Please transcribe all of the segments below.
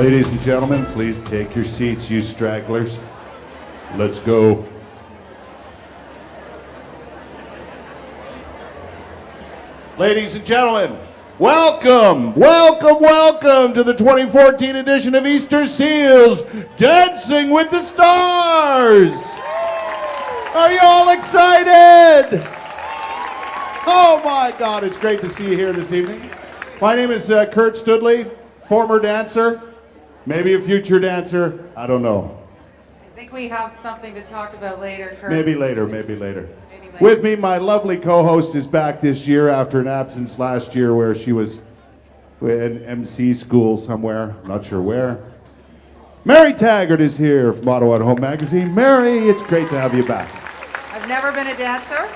Ladies and gentlemen, please take your seats, you stragglers. Let's go. Ladies and gentlemen, welcome to the 2014 edition of Easter Seals Dancing with the Stars. Are you all excited? Oh my God, it's great to see you here this evening. My name is Kurt Studley, former dancer, maybe a future dancer, I don't know. I think we have something to talk about later, Kurt. Maybe later. With me, my lovely co-host is back this year after an absence last year where she was in MC school somewhere, I'm not sure where. Mary Taggart is here from Ottawa at Home Magazine. Mary, it's great to have you back. I've never been a dancer.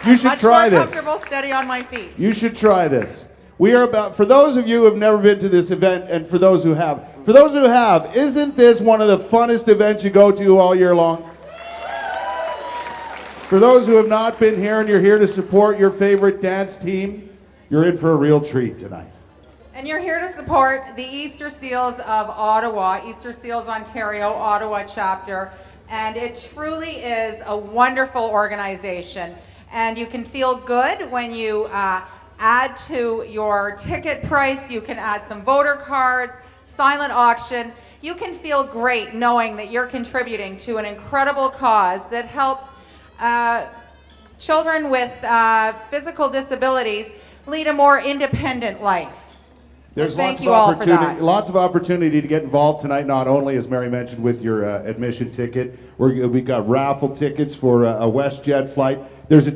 You should try this. Much more comfortable, steady on my feet. You should try this. We are about, for those of you who have never been to this event, and for those who have, isn't this one of the funnest events you go to all year long? For those who have not been here and you're here to support your favorite dance team, you're in for a real treat tonight. And you're here to support the Easter Seals of Ottawa, Easter Seals Ontario, Ottawa chapter. And it truly is a wonderful organization. And you can feel good when you add to your ticket price. You can add some voter cards, silent auction. You can feel great knowing that you're contributing to an incredible cause that helps children with physical disabilities lead a more independent life. There's lots of opportunity to get involved tonight, not only, as Mary mentioned, with your admission ticket. We've got raffle tickets for a WestJet flight. There's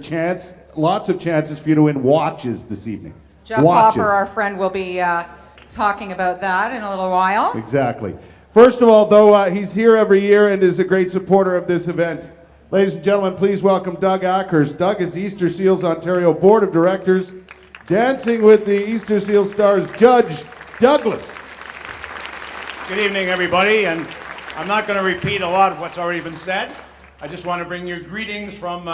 lots of chances for you to win watches this evening. Jeff Hopper, our friend, will be talking about that in a little while. Exactly. First of all, though, he's here every year and is a great supporter of this event. Ladies and gentlemen, please welcome Doug Ackers. Doug is Easter Seals Ontario Board of Directors, Dancing with the Easter Seal Stars Judge Douglas. Good evening, everybody, and I'm not going to repeat a lot of what's already been said. I just want to bring you greetings from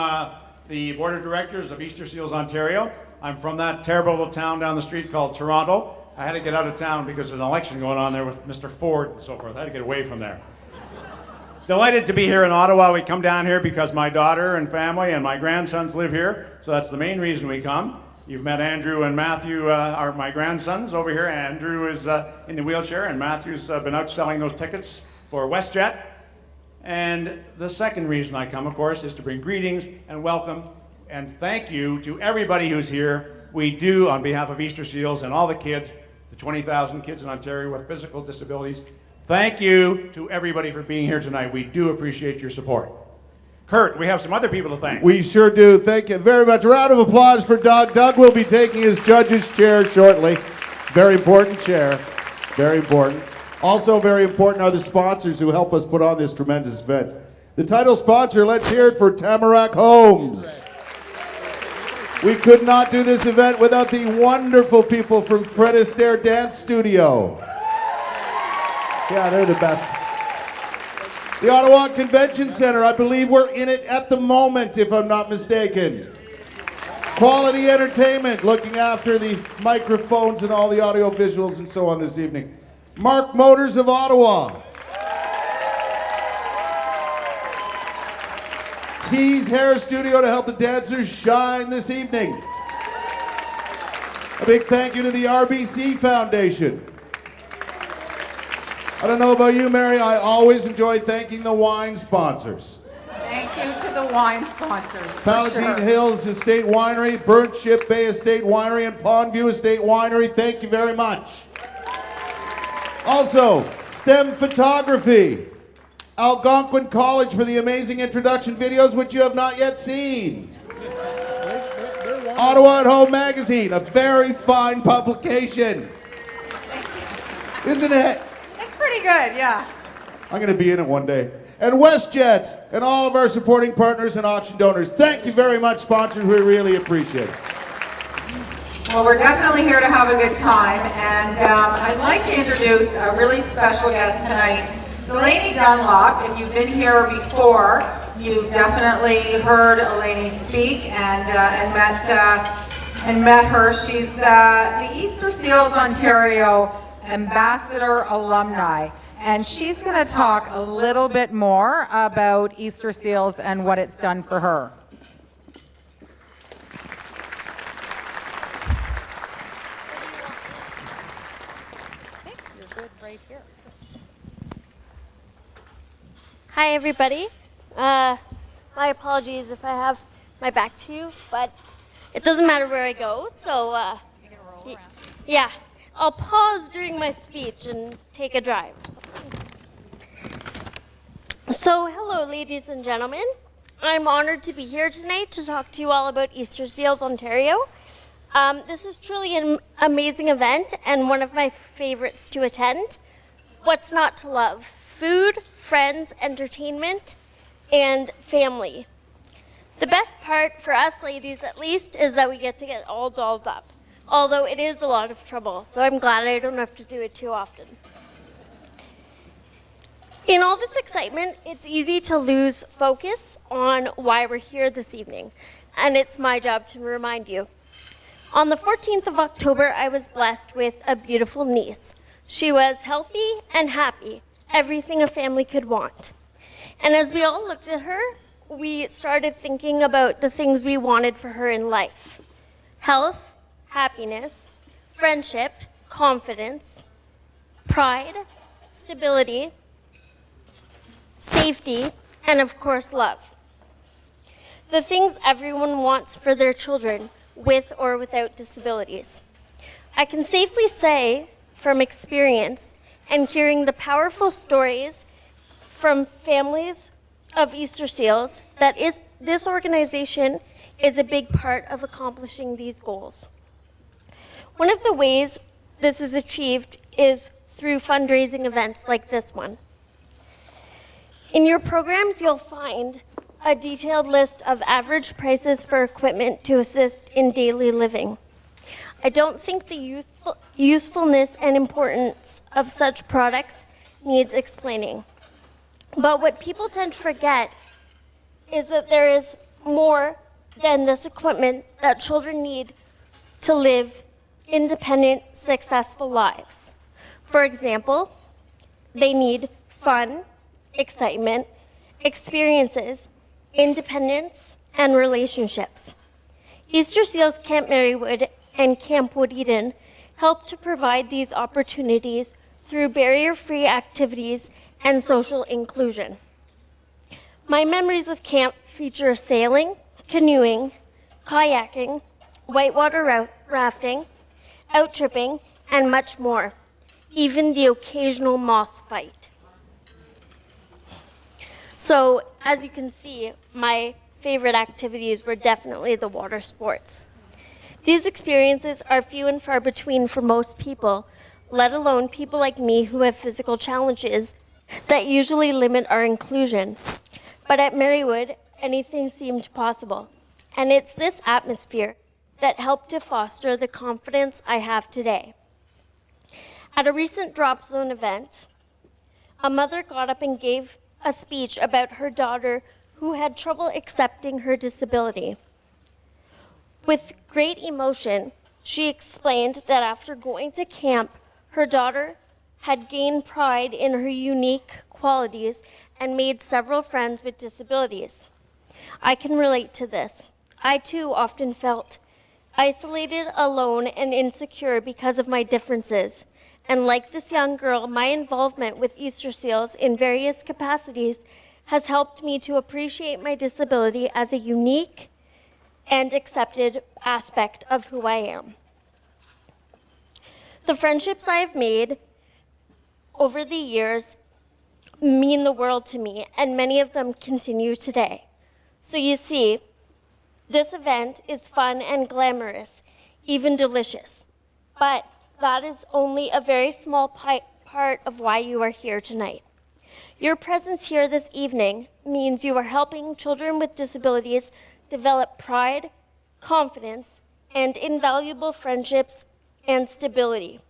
the Board of Directors of Easter Seals Ontario. I'm from that terrible little town down the street called Toronto. I had to get out of town because there's an election going on there with Mr. Ford and so forth. I had to get away from there. Delighted to be here in Ottawa. We come down here because my daughter and family and my grandsons live here, so that's the main reason we come. You've met Andrew and Matthew, are my grandsons over here. Andrew is in the wheelchair, and Matthew's been out selling those tickets for WestJet. And the second reason I come, of course, is to bring greetings and welcome and thank you to everybody who's here. We do, on behalf of Easter Seals and all the kids, the 20,000 kids in Ontario with physical disabilities, thank you to everybody for being here tonight. We do appreciate your support. Kurt, we have some other people to thank. We sure do. Thank you very much. A round of applause for Doug. Doug will be taking his judge's chair shortly. Very important chair. Very important. Also very important are the sponsors who help us put on this tremendous event. The title sponsor, let's hear it for Tamarack Homes. We could not do this event without the wonderful people from Fred Astaire Dance Studio. Yeah, they're the best. The Ottawa Convention Center, I believe we're in it at the moment, if I'm not mistaken. Quality Entertainment, looking after the microphones and all the audio visuals and so on this evening. Mark Motors of Ottawa. Tease Hair Studio to help the dancers shine this evening. A big thank you to the RBC Foundation. I don't know about you, Mary, I always enjoy thanking the wine sponsors. Thank you to the wine sponsors. Palatine Hills Estate Winery, Burnt Ship Bay Estate Winery, and Pondview Estate Winery, thank you very much. Also, STEM Photography, Algonquin College for the amazing introduction videos which you have not yet seen. Ottawa at Home Magazine, a very fine publication. Isn't it? Pretty good, yeah. I'm going to be in it one day. And WestJet and all of our supporting partners and auction donors. Thank you very much, sponsors. We really appreciate it. Well, we're definitely here to have a good time, and I'd like to introduce a really special guest tonight, Delaney Dunlop. If you've been here before, you've definitely heard Eleni speak and met her. She's the Easter Seals Ontario Ambassador Alumni. And she's going to talk a little bit more about Easter Seals and what it's done for her. You're good right here. Hi, everybody. My apologies if I have my back to you, but it doesn't matter where I go, so yeah, I'll pause during my speech and take a drive or something. So, hello, ladies and gentlemen. I'm honored to be here tonight to talk to you all about Easter Seals Ontario. This is truly an amazing event and one of my favorites to attend. What's not to love? Food, friends, entertainment, and family. The best part, for us ladies at least, is that we get to get all dolled up. Although it is a lot of trouble, so I'm glad I don't have to do it too often. In all this excitement, it's easy to lose focus on why we're here this evening, and it's my job to remind you. On the 14th of October, I was blessed with a beautiful niece. She was healthy and happy, everything a family could want. And as we all looked at her, we started thinking about the things we wanted for her in life. Health, happiness, friendship, confidence, pride, stability, safety, and of course, love. The things everyone wants for their children, with or without disabilities. I can safely say from experience and hearing the powerful stories from families of Easter Seals that this organization is a big part of accomplishing these goals. One of the ways this is achieved is through fundraising events like this one. In your programs, you'll find a detailed list of average prices for equipment to assist in daily living. I don't think the usefulness and importance of such products needs explaining. But what people tend to forget is that there is more than this equipment that children need to live independent, successful lives. For example, they need fun, excitement, experiences, independence, and relationships. Easter Seals Camp Marywood and Camp Wood Eden help to provide these opportunities through barrier-free activities and social inclusion. My memories of camp feature sailing, canoeing, kayaking, whitewater rafting, out-tripping, and much more, even the occasional moss fight. So, as you can see, my favorite activities were definitely the water sports. These experiences are few and far between for most people, let alone people like me who have physical challenges that usually limit our inclusion. But at Marywood, anything seemed possible. And it's this atmosphere that helped to foster the confidence I have today. At a recent Drop Zone event, a mother got up and gave a speech about her daughter who had trouble accepting her disability. With great emotion, she explained that after going to camp, her daughter had gained pride in her unique qualities and made several friends with disabilities. I can relate to this. I too often felt isolated, alone, and insecure because of my differences. And like this young girl, my involvement with Easter Seals in various capacities has helped me to appreciate my disability as a unique and accepted aspect of who I am. The friendships I have made over the years mean the world to me, and many of them continue today. So you see, this event is fun and glamorous, even delicious. But that is only a very small part of why you are here tonight. Your presence here this evening means you are helping children with disabilities develop pride, confidence, and invaluable friendships and stability,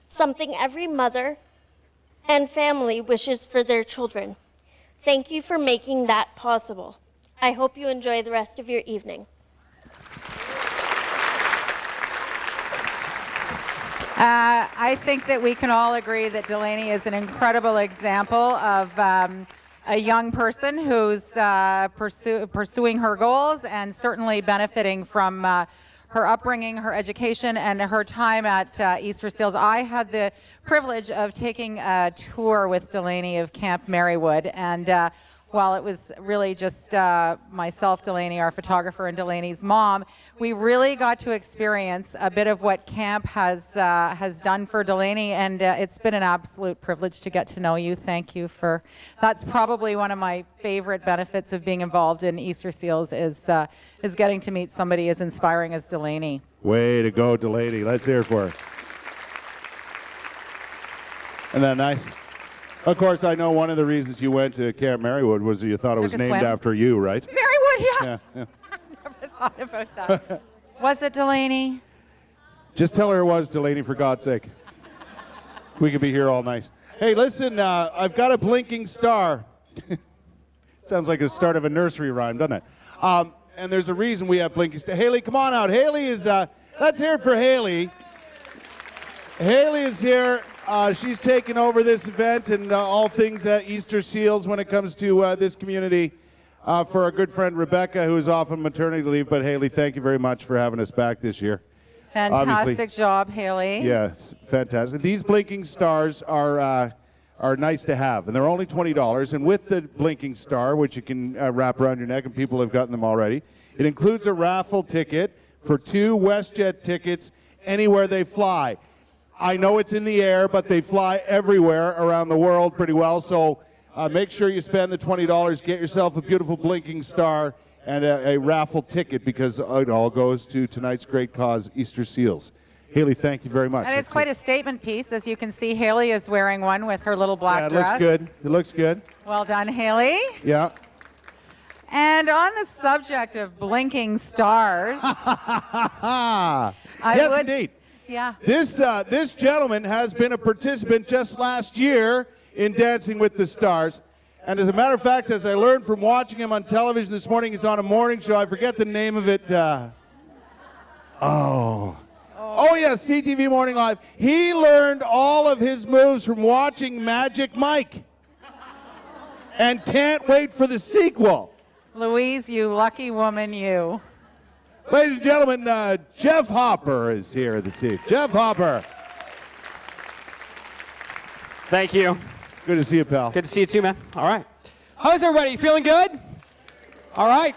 something every mother and family wishes for their children. Thank you for making that possible. I hope you enjoy the rest of your evening. I think that we can all agree that Delaney is an incredible example of a young person who's pursuing her goals and certainly benefiting from her upbringing, her education, and her time at Easter Seals. I had the privilege of taking a tour with Delaney of Camp Marywood, and while it was really just myself, Delaney, our photographer, and Delaney's mom, we really got to experience a bit of what camp has done for Delaney, and it's been an absolute privilege to get to know you. Thank you for, that's probably one of my favorite benefits of being involved in Easter Seals is getting to meet somebody as inspiring as Delaney. Way to go, Delaney. Let's hear it for her. Isn't that nice? Of course, I know one of the reasons you went to Camp Marywood was you thought it was named after you, right? Marywood, yeah. Yeah. I never thought about that. Was it Delaney? Just tell her it was Delaney, for God's sake. We could be here all night. Hey, listen, I've got a blinking star. Sounds like the start of a nursery rhyme, doesn't it? And there's a reason we have blinking stars. Haley, come on out. Haley is, let's hear it for Haley. Haley is here. She's taken over this event and all things Easter Seals when it comes to this community for our good friend Rebecca, who is off on maternity leave. But Haley, thank you very much for having us back this year. Fantastic job, Haley. Yes, fantastic. These blinking stars are nice to have, and they're only $20. And with the blinking star, which you can wrap around your neck, and people have gotten them already, it includes a raffle ticket for 2 WestJet tickets anywhere they fly. I know it's in the air, but they fly everywhere around the world pretty well, so make sure you spend the $20, get yourself a beautiful blinking star and a raffle ticket, because it all goes to tonight's great cause, Easter Seals. Haley, thank you very much. And it's quite a statement piece. As you can see, Haley is wearing one with her little black dress. Yeah, it looks good. It looks good. Well done, Haley. Yeah. And on the subject of blinking stars, Yes, indeed. Yeah. This gentleman has been a participant just last year in Dancing with the Stars. And as a matter of fact, as I learned from watching him on television this morning, he's on a morning show. I forget the name of it. Oh, yeah, CTV Morning Live. He learned all of his moves from watching Magic Mike. And can't wait for the sequel. Louise, you lucky woman, you. Ladies and gentlemen, Jeff Hopper is here this evening. Jeff Hopper. Thank you. Good to see you, pal. Good to see you too, man. All right. How's everybody? Feeling good? All right.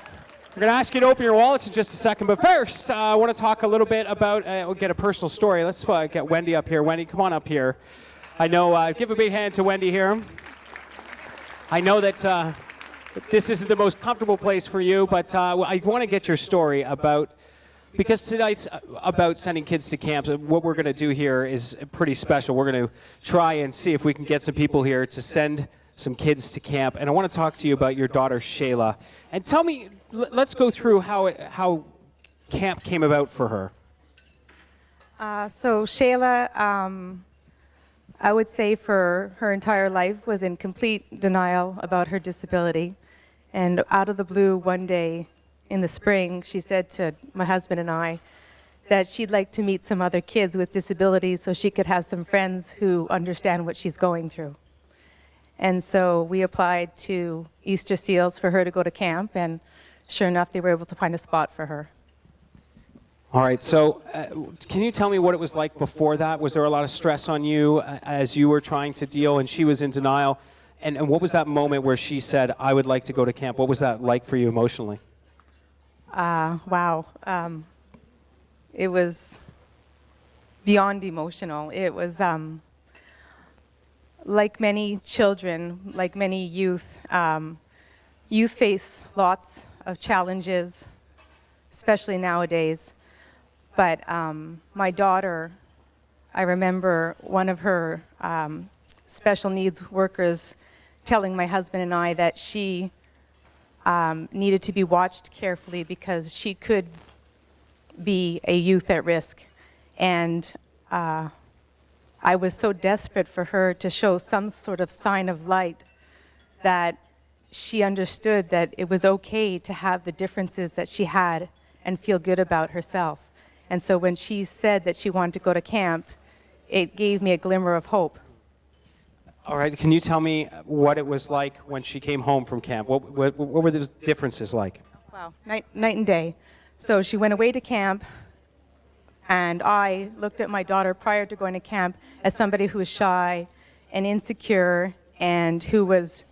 We're going to ask you to open your wallets in just a second. But first, I want to talk a little bit about, we'll get a personal story. Let's get Wendy up here. Wendy, come on up here. I know, give a big hand to Wendy here. I know that this isn't the most comfortable place for you, but I want to get your story about, because tonight's about sending kids to camps. What we're going to do here is pretty special. We're going to try and see if we can get some people here to send some kids to camp. And I want to talk to you about your daughter, Shayla. And tell me, let's go through how camp came about for her. So Shayla, I would say for her entire life was in complete denial about her disability. And out of the blue, one day in the spring, she said to my husband and I that she'd like to meet some other kids with disabilities so she could have some friends who understand what she's going through. And so we applied to Easter Seals for her to go to camp, and sure enough, they were able to find a spot for her. All right, so can you tell me what it was like before that? Was there a lot of stress on you as you were trying to deal and she was in denial? And what was that moment where she said, I would like to go to camp? What was that like for you emotionally? Wow. It was beyond emotional. It was like many children, like many youth, youth face lots of challenges, especially nowadays. But my daughter, I remember one of her special needs workers telling my husband and I that she needed to be watched carefully because she could be a youth at risk. And I was so desperate for her to show some sort of sign of light that she understood that it was okay to have the differences that she had and feel good about herself. And so when she said that she wanted to go to camp, it gave me a glimmer of hope. All right, can you tell me what it was like when she came home from camp? What were those differences like? Wow, night and day. So she went away to camp, and I looked at my daughter prior to going to camp as somebody who was shy and insecure and who was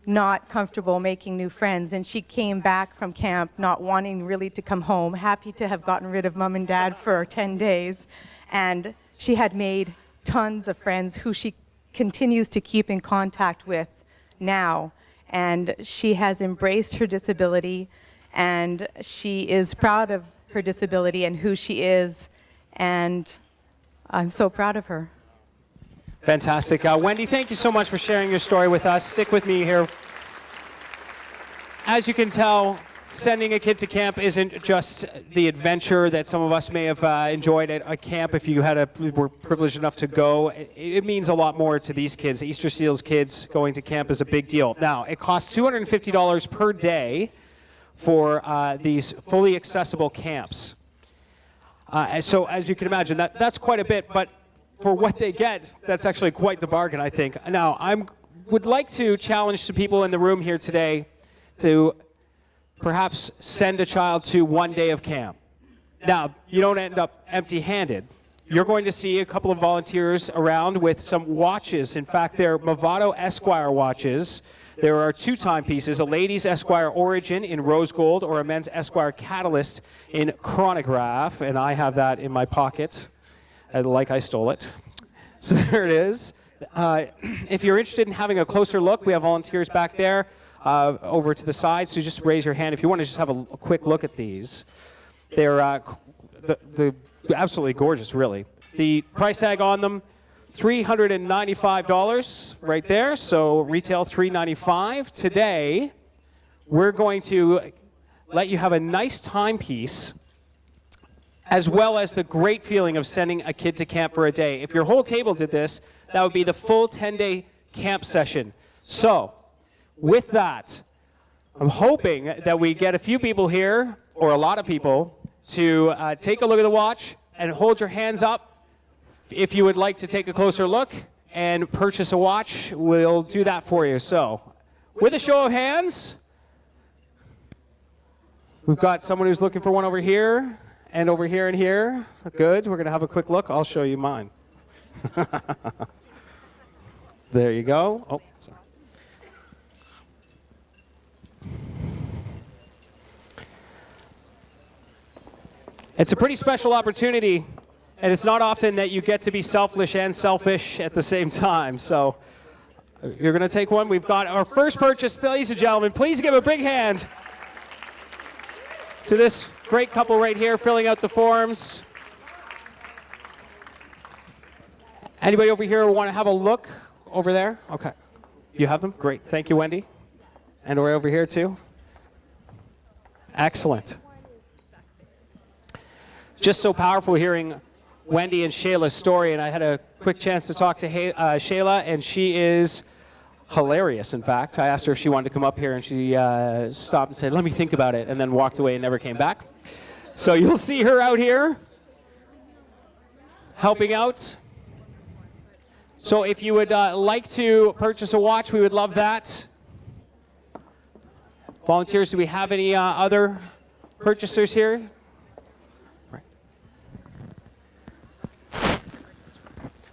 not comfortable making new friends. And she came back from camp not wanting really to come home, happy to have gotten rid of mom and dad for 10 days. And she had made tons of friends who she continues to keep in contact with now. And she has embraced her disability, and she is proud of her disability and who she is. And I'm so proud of her. Fantastic. Wendy, thank you so much for sharing your story with us. Stick with me here. As you can tell, sending a kid to camp isn't just the adventure that some of us may have enjoyed at a camp if you were privileged enough to go. It means a lot more to these kids. Easter Seals kids going to camp is a big deal. Now, it costs $250 per day for these fully accessible camps. So as you can imagine, that's quite a bit, but for what they get, that's actually quite the bargain, I think. Now, I would like to challenge some people in the room here today to perhaps send a child to one day of camp. Now, you don't end up empty-handed. You're going to see a couple of volunteers around with some watches. In fact, they're Movado Esquire watches. There are 2 timepieces, a ladies' Esquire Origin in rose gold or a men's Esquire Catalyst in chronograph, and I have that in my pocket, like I stole it. So there it is. If you're interested in having a closer look, we have volunteers back there over to the side, so just raise your hand if you want to just have a quick look at these. They're absolutely gorgeous, really. The price tag on them, $395 right there, so retail $395. Today, we're going to let you have a nice timepiece as well as the great feeling of sending a kid to camp for a day. If your whole table did this, that would be the full 10-day camp session. So, with that, I'm hoping that we get a few people here, or a lot of people, to take a look at the watch and hold your hands up if you would like to take a closer look and purchase a watch. We'll do that for you. So, with a show of hands, we've got someone who's looking for one over here, and over here and here. Good. We're going to have a quick look. I'll show you mine. There you go. Oh, sorry. It's a pretty special opportunity, and it's not often that you get to be selfish and selfish at the same time. So you're going to take one. We've got our first purchase. Ladies and gentlemen, please give a big hand to this great couple right here filling out the forms. Anybody over here want to have a look over there? Okay. You have them? Great. Thank you, Wendy. And we're over here too. Excellent. Just so powerful hearing Wendy and Shayla's story, and I had a quick chance to talk to Shayla, and she is hilarious, in fact. I asked her if she wanted to come up here, and she stopped and said, let me think about it, and then walked away and never came back. So you'll see her out here helping out. So if you would like to purchase a watch, we would love that. Volunteers, do we have any other purchasers here?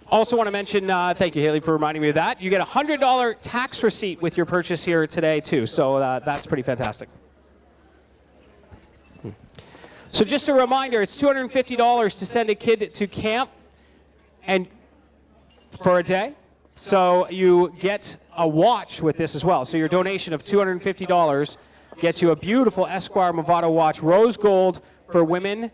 Also want to mention, thank you, Haley, for reminding me of that. You get a $100 tax receipt with your purchase here today, too. So that's pretty fantastic. So just a reminder, it's $250 to send a kid to camp and for a day. So you get a watch with this as well. So your donation of $250 gets you a beautiful Esquire Movado watch, rose gold for women,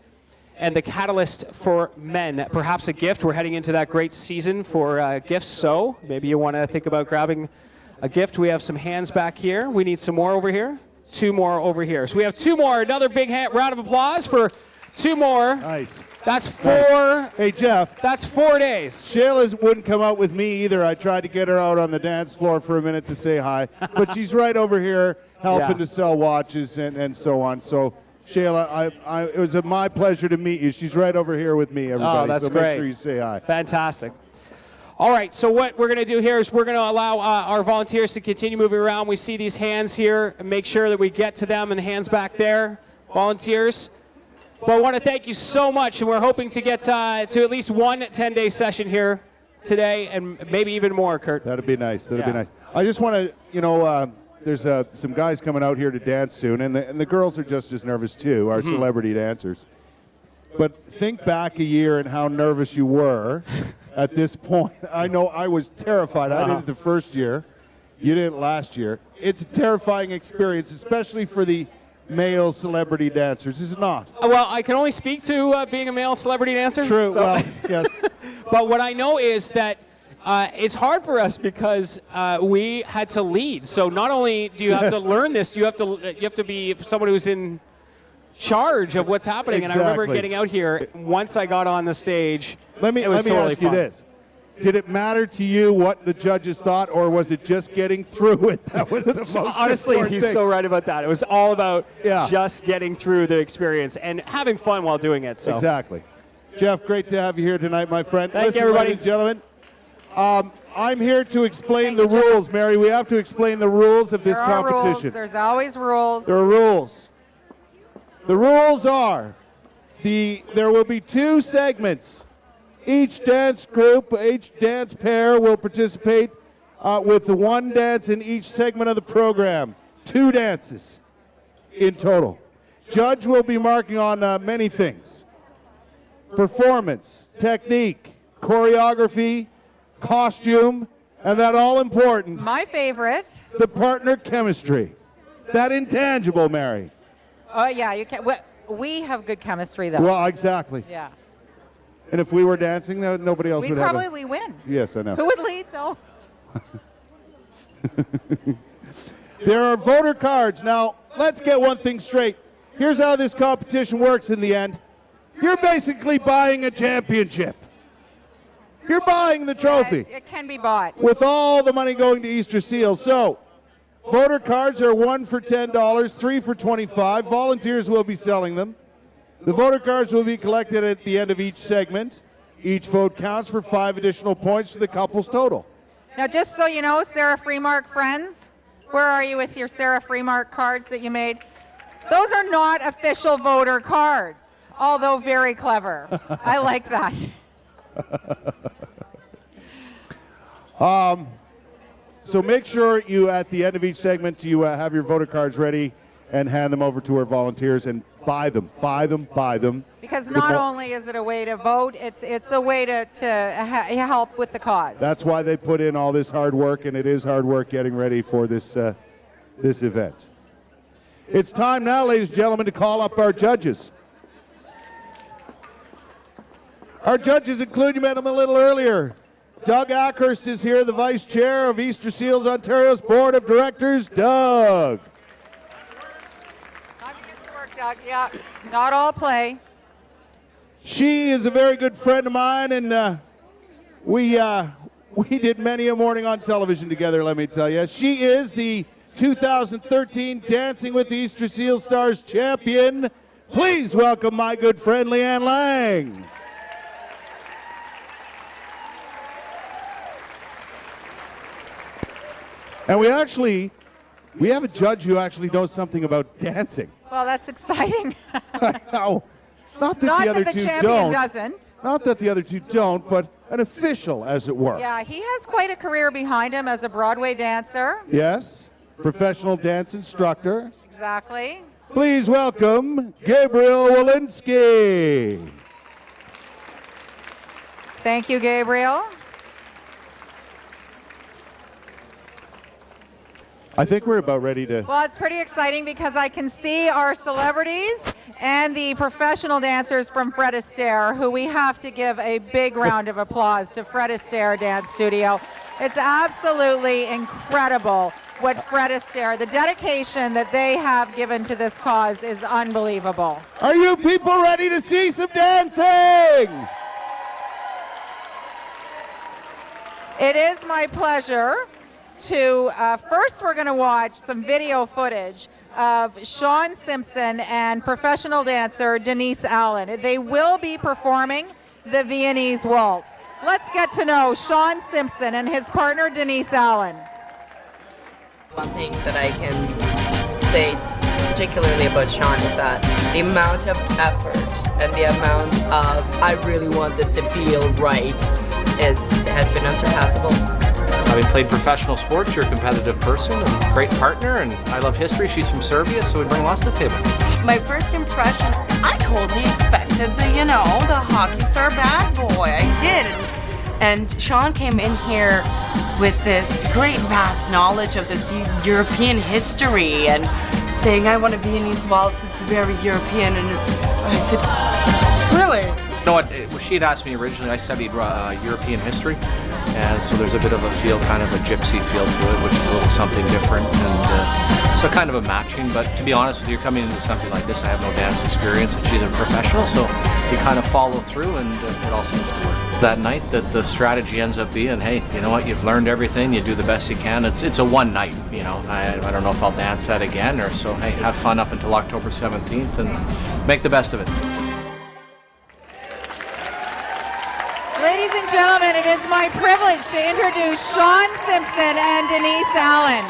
and the Catalyst for men. Perhaps a gift. We're heading into that great season for gifts, so maybe you want to think about grabbing a gift. We have some hands back here. We need some more over here. 2 more over here. So we have 2 more. Another big round of applause for 2 more. Nice. That's 4. Nice. Hey, Jeff. That's 4 days. Shayla wouldn't come out with me either. I tried to get her out on the dance floor for a minute to say hi, but she's right over here helping to sell watches and so on. So Shayla, it was my pleasure to meet you. She's right over here with me, everybody. Oh, that's so great. Make sure you say hi. Fantastic. All right, so what we're going to do here is we're going to allow our volunteers to continue moving around. We see these hands here and make sure that we get to them and hands back there, volunteers. Well, I want to thank you so much, and we're hoping to get to at least one 10-day session here today and maybe even more, Kurt. That'd be nice. That'd Yeah. be nice. I just want to, there's some guys coming out here to dance soon, and the girls are just as nervous too, our celebrity dancers. But think back a year and how nervous you were at this point. I know I was terrified. I did it the first year. You did it last year. It's a terrifying experience, especially for the male celebrity dancers, is it not? Well, I can only speak to being a male celebrity dancer. True. so- Well, yes. But what I know is that it's hard for us because we had to lead. So not only do you have to learn this, you have to be someone who's in charge of what's happening. And I remember Exactly. getting out here once I got on the stage. Let me it was totally ask you fun. this. Did it matter to you what the judges thought, or was it just getting through it? That was the most Honestly, important he's thing. so right about that. It was all about Yeah. just getting through the experience and having fun while doing it. So. Exactly. Jeff, great to have you here tonight, my friend. Thank you, Listen, everybody. ladies and gentlemen, I'm here to explain the rules, Mary. We have to explain the rules of this There are rules. competition. There's always rules. There are rules. The rules are there will be 2 segments. Each dance group, each dance pair will participate with the 1 dance in each segment of the program. 2 dances in total. Judge will be marking on many things. Performance, technique, choreography, costume, and that all important, My favorite. the partner chemistry. That intangible, Mary. Oh, yeah, you can. We have good chemistry, though. Well, exactly. Yeah. And if we were dancing, nobody else We'd would have probably win. Yes, I know. Who would lead, though? There are voter cards. Now, let's get one thing straight. Here's how this competition works in the end. You're basically buying a championship. You're buying the trophy It can be bought. with all the money going to Easter Seals. So, voter cards are 1 for $10, 3 for $25. Volunteers will be selling them. The voter cards will be collected at the end of each segment. Each vote counts for 5 additional points to the couple's total. Now, just so you know, Sarah Freemark friends, where are you with your Sarah Freemark cards that you made? Those are not official voter cards, although very clever. I like that. So make sure you, at the end of each segment, you have your voter cards ready and hand them over to our volunteers and buy them, buy them, buy them. Because The not mo- only is it a way to vote, it's a way to help with the cause. That's why they put in all this hard work, and it is hard work getting ready for this event. It's time now, ladies and gentlemen, to call up our judges. Our judges include, you met them a little earlier. Doug Ackhurst is here, the Vice Chair of Easter Seals Ontario's Board of Directors. Doug. Not good work, Doug. Yeah, not all play. She is a very good friend of mine, and we did many a morning on television together, let me tell you. She is the 2013 Dancing with the Easter Seal Stars champion. Please welcome my good friend, Leanne Lang. And we have a judge who actually knows something about dancing. Well, that's exciting. Now, not that Not the other that the two champion don't. doesn't. Not that the other two don't, but an official, as it were. Yeah, he has quite a career behind him as a Broadway dancer. Yes, professional dance instructor. Exactly. Please welcome Gabriel Walensky. Thank you, Gabriel. I think we're about ready to. Well, it's pretty exciting because I can see our celebrities and the professional dancers from Fred Astaire, who we have to give a big round of applause to Fred Astaire Dance Studio. It's absolutely incredible what Fred Astaire, the dedication that they have given to this cause is unbelievable. Are you people ready to see some dancing? It is my pleasure to, first we're going to watch some video footage of Sean Simpson and professional dancer Denise Allen. They will be performing the Viennese Waltz. Let's get to know Sean Simpson and his partner Denise Allen. One thing that I can say particularly about Sean is that the amount of effort and the amount of I really want this to feel right has been unsurpassable. Having played professional sports, you're a competitive person, a great partner, and I love history. She's from Serbia, so we bring lots to the table. My first impression, I totally expected the hockey star bad boy. I did. And Sean came in here with this great vast knowledge of this European history and saying, I want a Viennese waltz, it's very European. And I said, really? You know what, she'd asked me originally, I studied European history, and so there's a bit of a feel, kind of a gypsy feel to it, which is a little something different, and so kind of a matching, but to be honest with you, coming into something like this, I have no dance experience, and she's a professional, so you kind of follow through, and it all seems to work. That night, that the strategy ends up being, hey, you know what, you've learned everything, you do the best you can, it's a one night, I don't know if I'll dance that again, or so, hey, have fun up until October 17th, and make the best of it. Ladies and gentlemen, it is my privilege to introduce Sean Simpson and Denise Allen.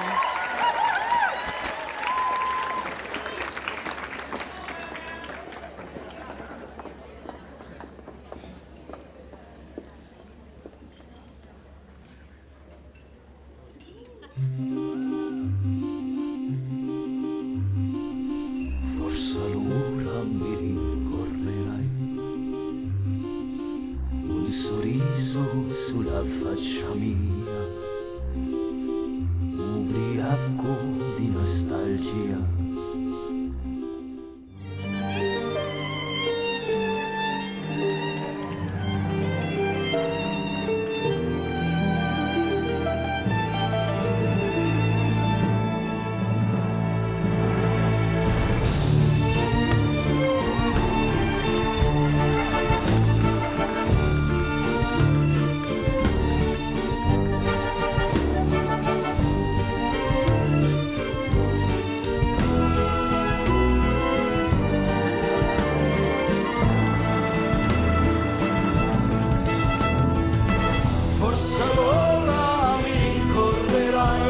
Forse allora mi ricorderai un sorriso sulla faccia mia, ubriaco di nostalgia. Forse allora mi ricorderai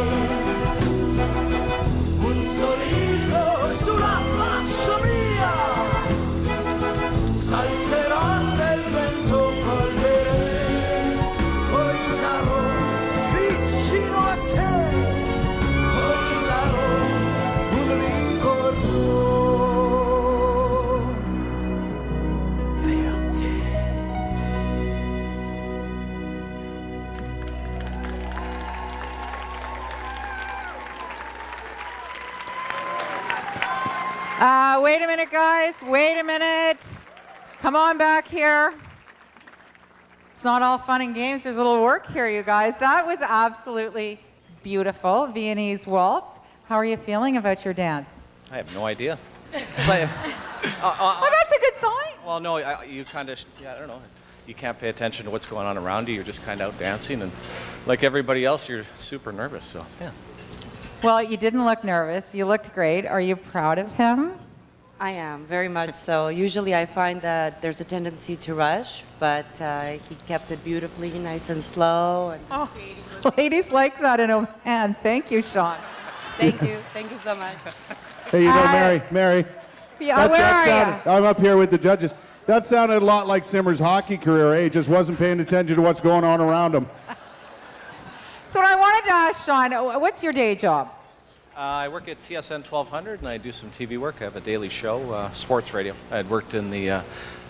un sorriso sulla faccia mia, s'alzerà nel vento polvere, poi sarò vicino a te, poi sarò un ricordo per te. Wait a minute, guys. Wait a minute. Come on back here. It's not all fun and games. There's a little work here, you guys. That was absolutely beautiful. Viennese Waltz. How are you feeling about your dance? I have no idea. Well, that's a good sign. Well, no, you kind of, I don't know. You can't pay attention to what's going on around you. You're just kind of out dancing, and like everybody else, you're super nervous. So, yeah. Well, you didn't look nervous. You looked great. Are you proud of him? I am, very much so. Usually I find that there's a tendency to rush, but he kept it beautifully, nice and slow. And Oh, ladies like that in a man. Thank you, Sean. Thank you. Thank you so much. Hey, Mary. Yeah, where are you? I'm up here with the judges. That sounded a lot like Simmer's hockey career, He just wasn't paying attention to what's going on around him. So I wanted to ask Sean, what's your day job? I work at TSN 1200, and I do some TV work. I have a daily show, sports radio. I had worked in the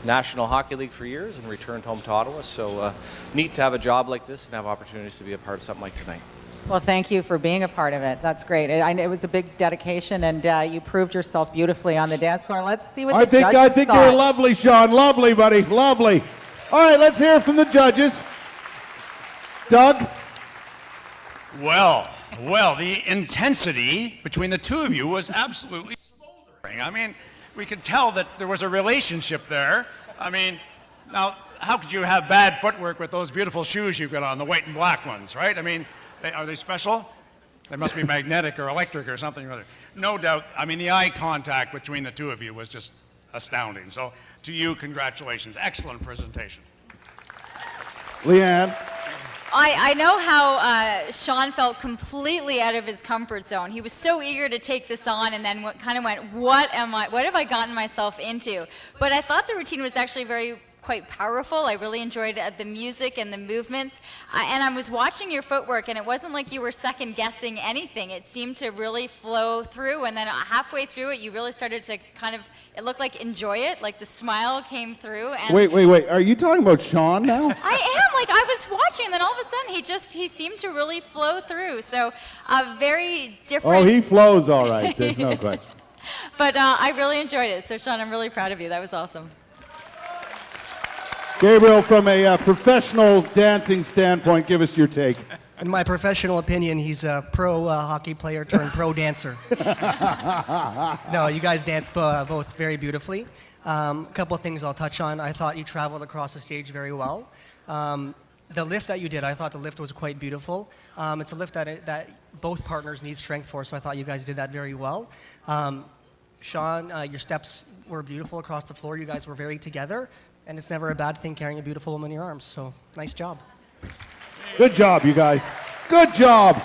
National Hockey League for years and returned home to Ottawa, so neat to have a job like this and have opportunities to be a part of something like tonight. Well, thank you for being a part of it. That's great. It was a big dedication, and you proved yourself beautifully on the dance floor. Let's see what the judges I think thought. you're lovely, Sean. Lovely, buddy. Lovely. All right, let's hear from the judges. Doug? Well, the intensity between the two of you was absolutely smoldering. I mean, we could tell that there was a relationship there. I mean, now, how could you have bad footwork with those beautiful shoes you've got on, the white and black ones, right? I mean, Are they special? They must be magnetic or electric or something or other. No doubt. I mean, the eye contact between the two of you was just astounding. So to you, congratulations. Excellent presentation. Leanne. I know how Sean felt completely out of his comfort zone. He was so eager to take this on, and then kind of went, what have I gotten myself into? But I thought the routine was actually quite powerful. I really enjoyed the music and the movements. And I was watching your footwork, and it wasn't like you were second guessing anything. It seemed to really flow through, and then halfway through it, you really started to kind of, it looked like enjoy it, like the smile came through. And Wait. Are you talking about Sean now? I am. Like, I was watching, and then all of a sudden, he seemed to really flow through. So, very different. Oh, he flows all right. There's no question. But I really enjoyed it. So, Sean, I'm really proud of you. That was awesome. Gabriel, from a professional dancing standpoint, give us your take. In my professional opinion, he's a pro hockey player turned pro dancer. No, you guys danced both very beautifully. A couple of things I'll touch on. I thought you traveled across the stage very well. The lift that you did, I thought the lift was quite beautiful. It's a lift that both partners need strength for, so I thought you guys did that very well. Sean, your steps were beautiful across the floor. You guys were very together. And it's never a bad thing carrying a beautiful woman in your arms. So, nice job. Good job, you guys. Good job.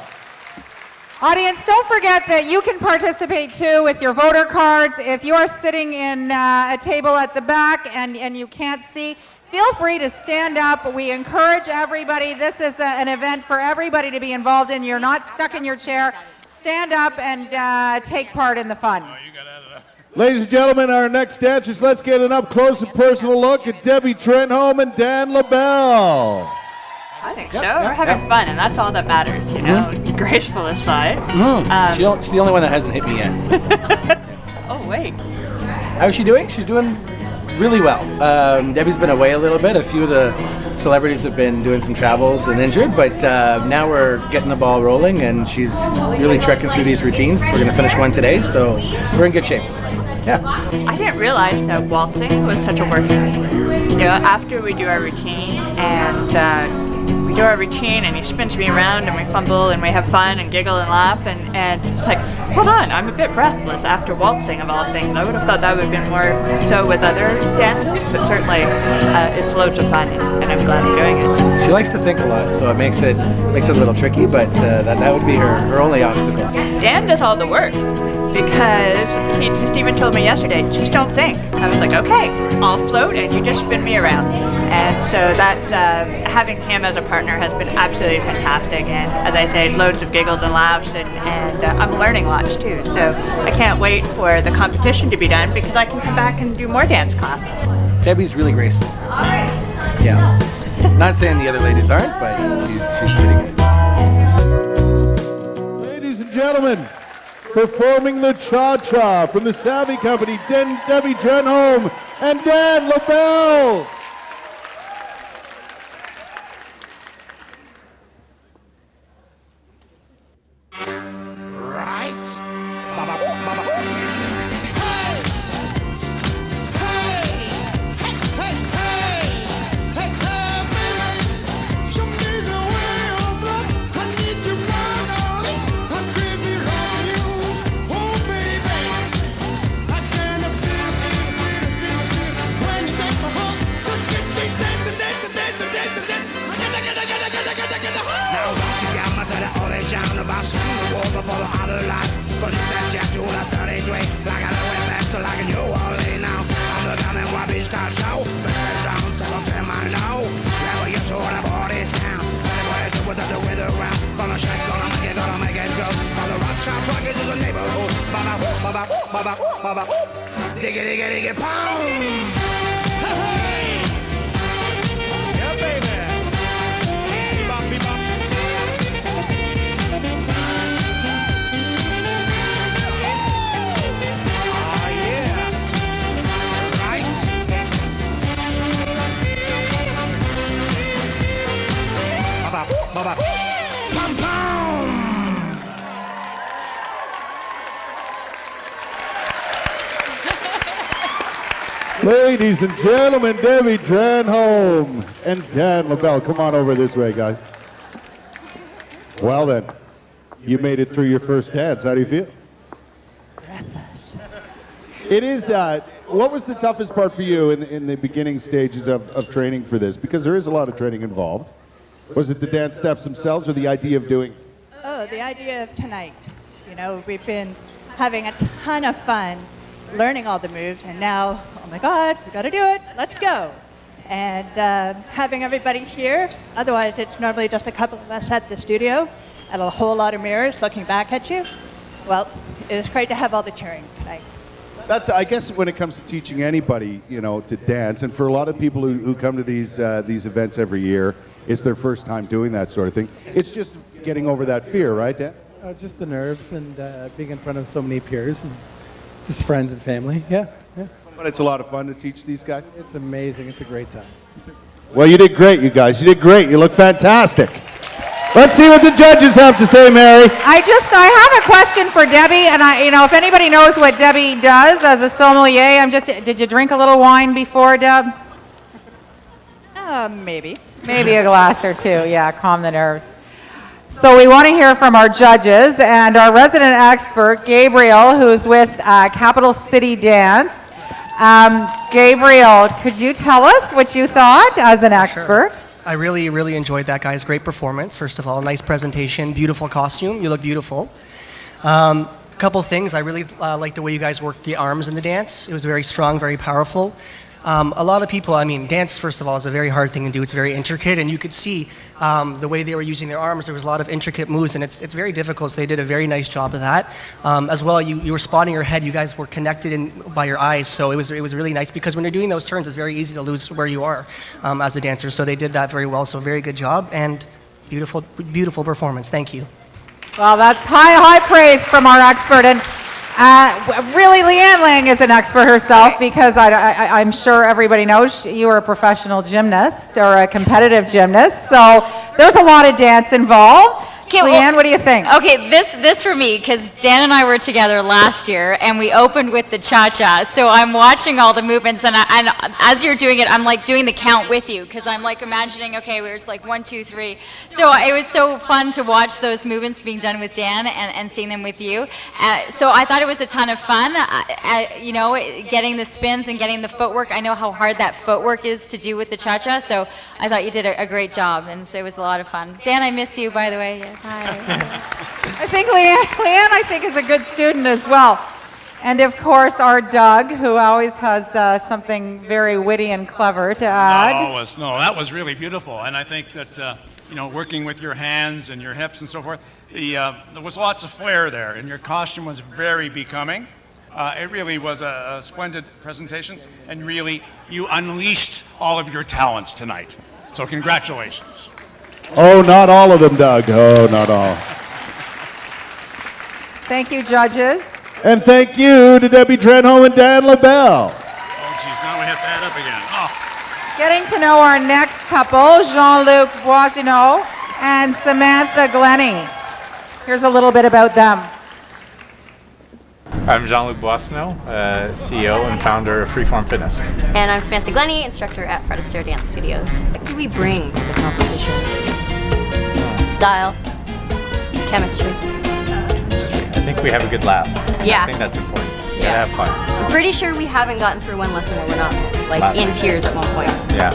Audience, don't forget that you can participate too with your voter cards. If you're sitting in a table at the back and you can't see, feel free to stand up. We encourage everybody. This is an event for everybody to be involved in. You're not stuck in your chair. Stand up and take part in the fun. Ladies and gentlemen, our next dancers, let's get an up-close and personal look at Debbie Trenholm and Dan LaBelle. I think so. We're having fun, and that's all that matters, you know. Graceful aside. She's the only one that hasn't hit me yet. Oh, wait. How's she doing? She's doing really well. Debbie's been away a little bit. A few of the celebrities have been doing some travels and injured, but now we're getting the ball rolling, and she's really trekking through these routines. We're going to finish one today, so we're in good shape. Yeah. I didn't realize that waltzing was such a workout. You know, after we do our routine, and he spins me around, and we fumble, and we have fun, and giggle, and laugh, and it's like, hold on, I'm a bit breathless after waltzing, of all things. I would have thought that would have been more so with other dances, but certainly it's loads of fun, and I'm glad I'm doing it. She likes to think a lot, so it makes it a little tricky, but that would be her only obstacle. Dan does all the work, because he just even told me yesterday, just don't think. I was like, okay, I'll float, and you just spin me around. And so that's, having him as a partner has been absolutely fantastic, and as I say, loads of giggles and laughs, and I'm learning lots too. So I can't wait for the competition to be done, because I can come back and do more dance classes. Debbie's really graceful. Yeah. Not saying the other ladies aren't, but she's pretty good. Ladies and gentlemen, performing the cha-cha from the Savvy Company, Debbie Trenholm and Dan LaBelle. Ladies and gentlemen, Debbie Trenholm and Dan LaBelle. Come on over this way, guys. Well then, you made it through your first dance. How do you feel? It is. What was the toughest part for you in the beginning stages of training for this? Because there is a lot of training involved. Was it the dance steps themselves or the idea of doing? Oh, the idea of tonight. You know, we've been having a ton of fun learning all the moves, and now, oh my God, we got to do it. Let's go. And having everybody here, otherwise it's normally just a couple of us at the studio and a whole lot of mirrors looking back at you. Well, it is great to have all the cheering tonight. That's, I guess, when it comes to teaching anybody, you know, to dance, and for a lot of people who come to these events every year, it's their first time doing that sort of thing. It's just getting over that fear, right, Dan? Just the nerves and being in front of so many peers and just friends and family. Yeah. But it's a lot of fun to teach these guys. It's amazing. It's a great time. Well, you did great, you guys. You did great. You look fantastic. Let's see what the judges have to say, Mary. I have a question for Debbie, and if anybody knows what Debbie does as a sommelier, did you drink a little wine before, Deb? Maybe. Maybe a glass or two, yeah, calm the nerves. So we want to hear from our judges and our resident expert, Gabriel, who's with Capital City Dance. Gabriel, could you tell us what you thought as an expert? Sure. I really, really enjoyed that guy's great performance. First of all, nice presentation, beautiful costume. You look beautiful. A couple things. I really liked the way you guys worked the arms in the dance. It was very strong, very powerful. A lot of people, dance, first of all, is a very hard thing to do. It's very intricate, and you could see the way they were using their arms. There was a lot of intricate moves, and it's very difficult, so they did a very nice job of that. As well, you were spotting your head. You guys were connected by your eyes, so it was really nice, because when you're doing those turns, it's very easy to lose where you are as a dancer, so they did that very well, so very good job, and beautiful, beautiful performance. Thank you. Well, that's high praise from our expert. And really, Leanne Lang is an expert herself, because I'm sure everybody knows you are a professional gymnast or a competitive gymnast. So there's a lot of dance involved. Okay, Leanne, what do you think? Okay, this for me, because Dan and I were together last year, and we opened with the cha-cha. So I'm watching all the movements, and as you're doing it, I'm like doing the count with you, because I'm like imagining, okay, it's like 1, 2, 3. So it was so fun to watch those movements being done with Dan and seeing them with you. So I thought it was a ton of fun, getting the spins and getting the footwork. I know how hard that footwork is to do with the cha-cha, so I thought you did a great job, and so it was a lot of fun. Dan, I miss you, by the way. Yeah. Hi. I think Leanne, is a good student as well. And of course, our Doug, who always has something very witty and clever to add. No, that was really beautiful. And I think that, working with your hands and your hips and so forth, there was lots of flair there, and your costume was very becoming. It really was a splendid presentation, and really, you unleashed all of your talents tonight. So congratulations. Oh, not all of them, Doug. Oh, not all. Thank you, judges. And thank you to Debbie Trenholm and Dan LaBelle. Oh, geez, now we have to add up again. Oh. Getting to know our next couple, Jean-Luc Boisineau and Samantha Glennie. Here's a little bit about them. I'm Jean-Luc Boisineau, CEO and founder of Freeform Fitness. And I'm Samantha Glennie, instructor at Fred Astaire Dance Studios. What do we bring to the competition? Style, chemistry. I think we have a good laugh. Yeah. I think that's important. You gotta have fun. I'm pretty sure we haven't gotten through one lesson where we're not in tears at one point. Yeah.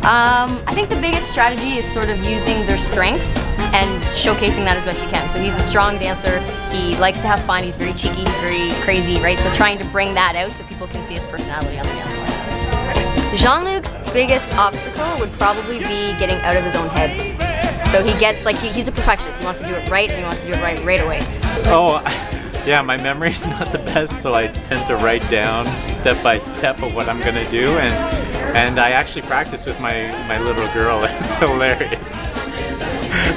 I think the biggest strategy is sort of using their strengths and showcasing that as best you can. So he's a strong dancer. He likes to have fun. He's very cheeky. He's very crazy, right? So trying to bring that out so people can see his personality on the dance floor. Jean-Luc's biggest obstacle would probably be getting out of his own head. So he gets, he's a perfectionist. He wants to do it right, and he wants to do it right away. Oh, yeah, my memory's not the best, so I tend to write down step by step of what I'm gonna do, and I actually practice with my little girl. It's hilarious.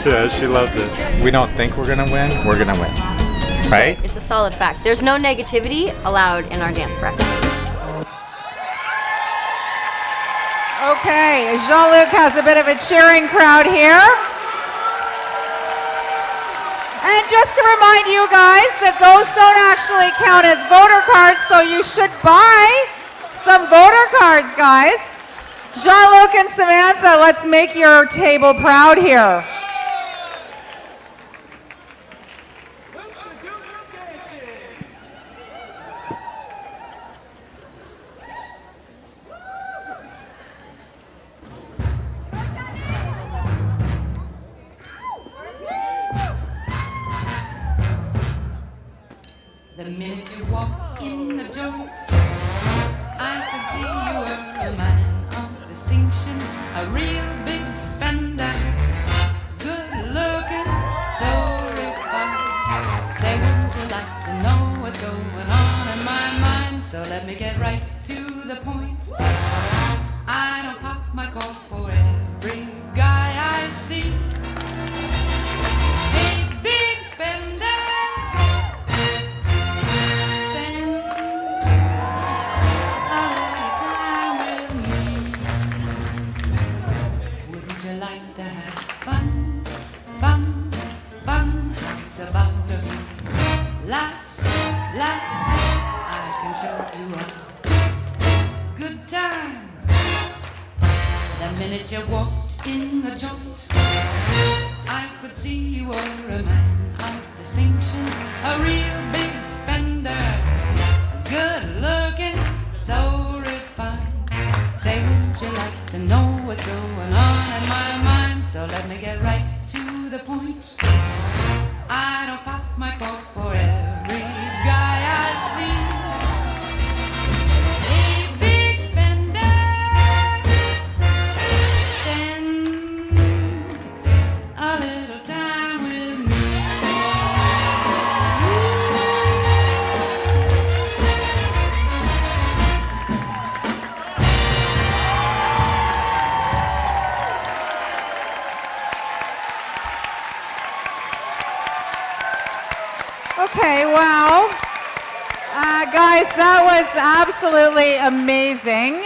Yeah, she loves it. We don't think we're gonna win, we're gonna win, right? It's a solid fact. There's no negativity allowed in our dance practice. Okay, Jean-Luc has a bit of a cheering crowd here. And just to remind you guys that those don't actually count as voter cards, so you should buy some voter cards, guys. Jean-Luc and Samantha, let's make your table proud here. walk in the joint, I could see you were a man of distinction, a real big spender, good looking, so refined. Say, wouldn't you like to know what's going on in my mind? So let me get right to the point. I don't pop my cork for every guy I see. Hey, big spender, spend a little time with me. Wouldn't you like to have fun, fun, fun? It's about a laughs, laughs. I can show you a good time. The minute you walked in the joint, I could see you were a man of distinction, a real big spender, good looking, so refined. Say, would you like to know what's going on in my mind? So let me get right to the point. I don't pop my cork for every guy I see. A big spender, spend a little time with me. Okay, well, guys, that was absolutely amazing.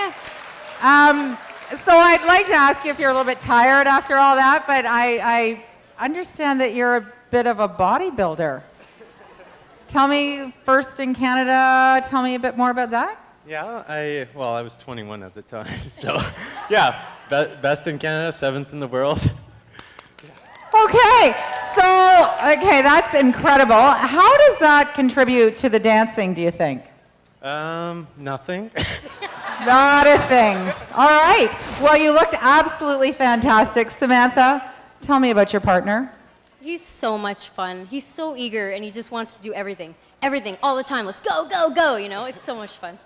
So I'd like to ask you if you're a little bit tired after all that, but I understand that you're a bit of a bodybuilder. Tell me, first in Canada, tell me a bit more about that. Yeah, I was 21 at the time, so yeah, best in Canada, 7th in the world. Okay, that's incredible. How does that contribute to the dancing, do you think? Nothing. Not a thing. All right. Well, you looked absolutely fantastic. Samantha, tell me about your partner. He's so much fun. He's so eager, and he just wants to do everything. Everything, all the time. Let's go, go, go, you know? It's so much fun.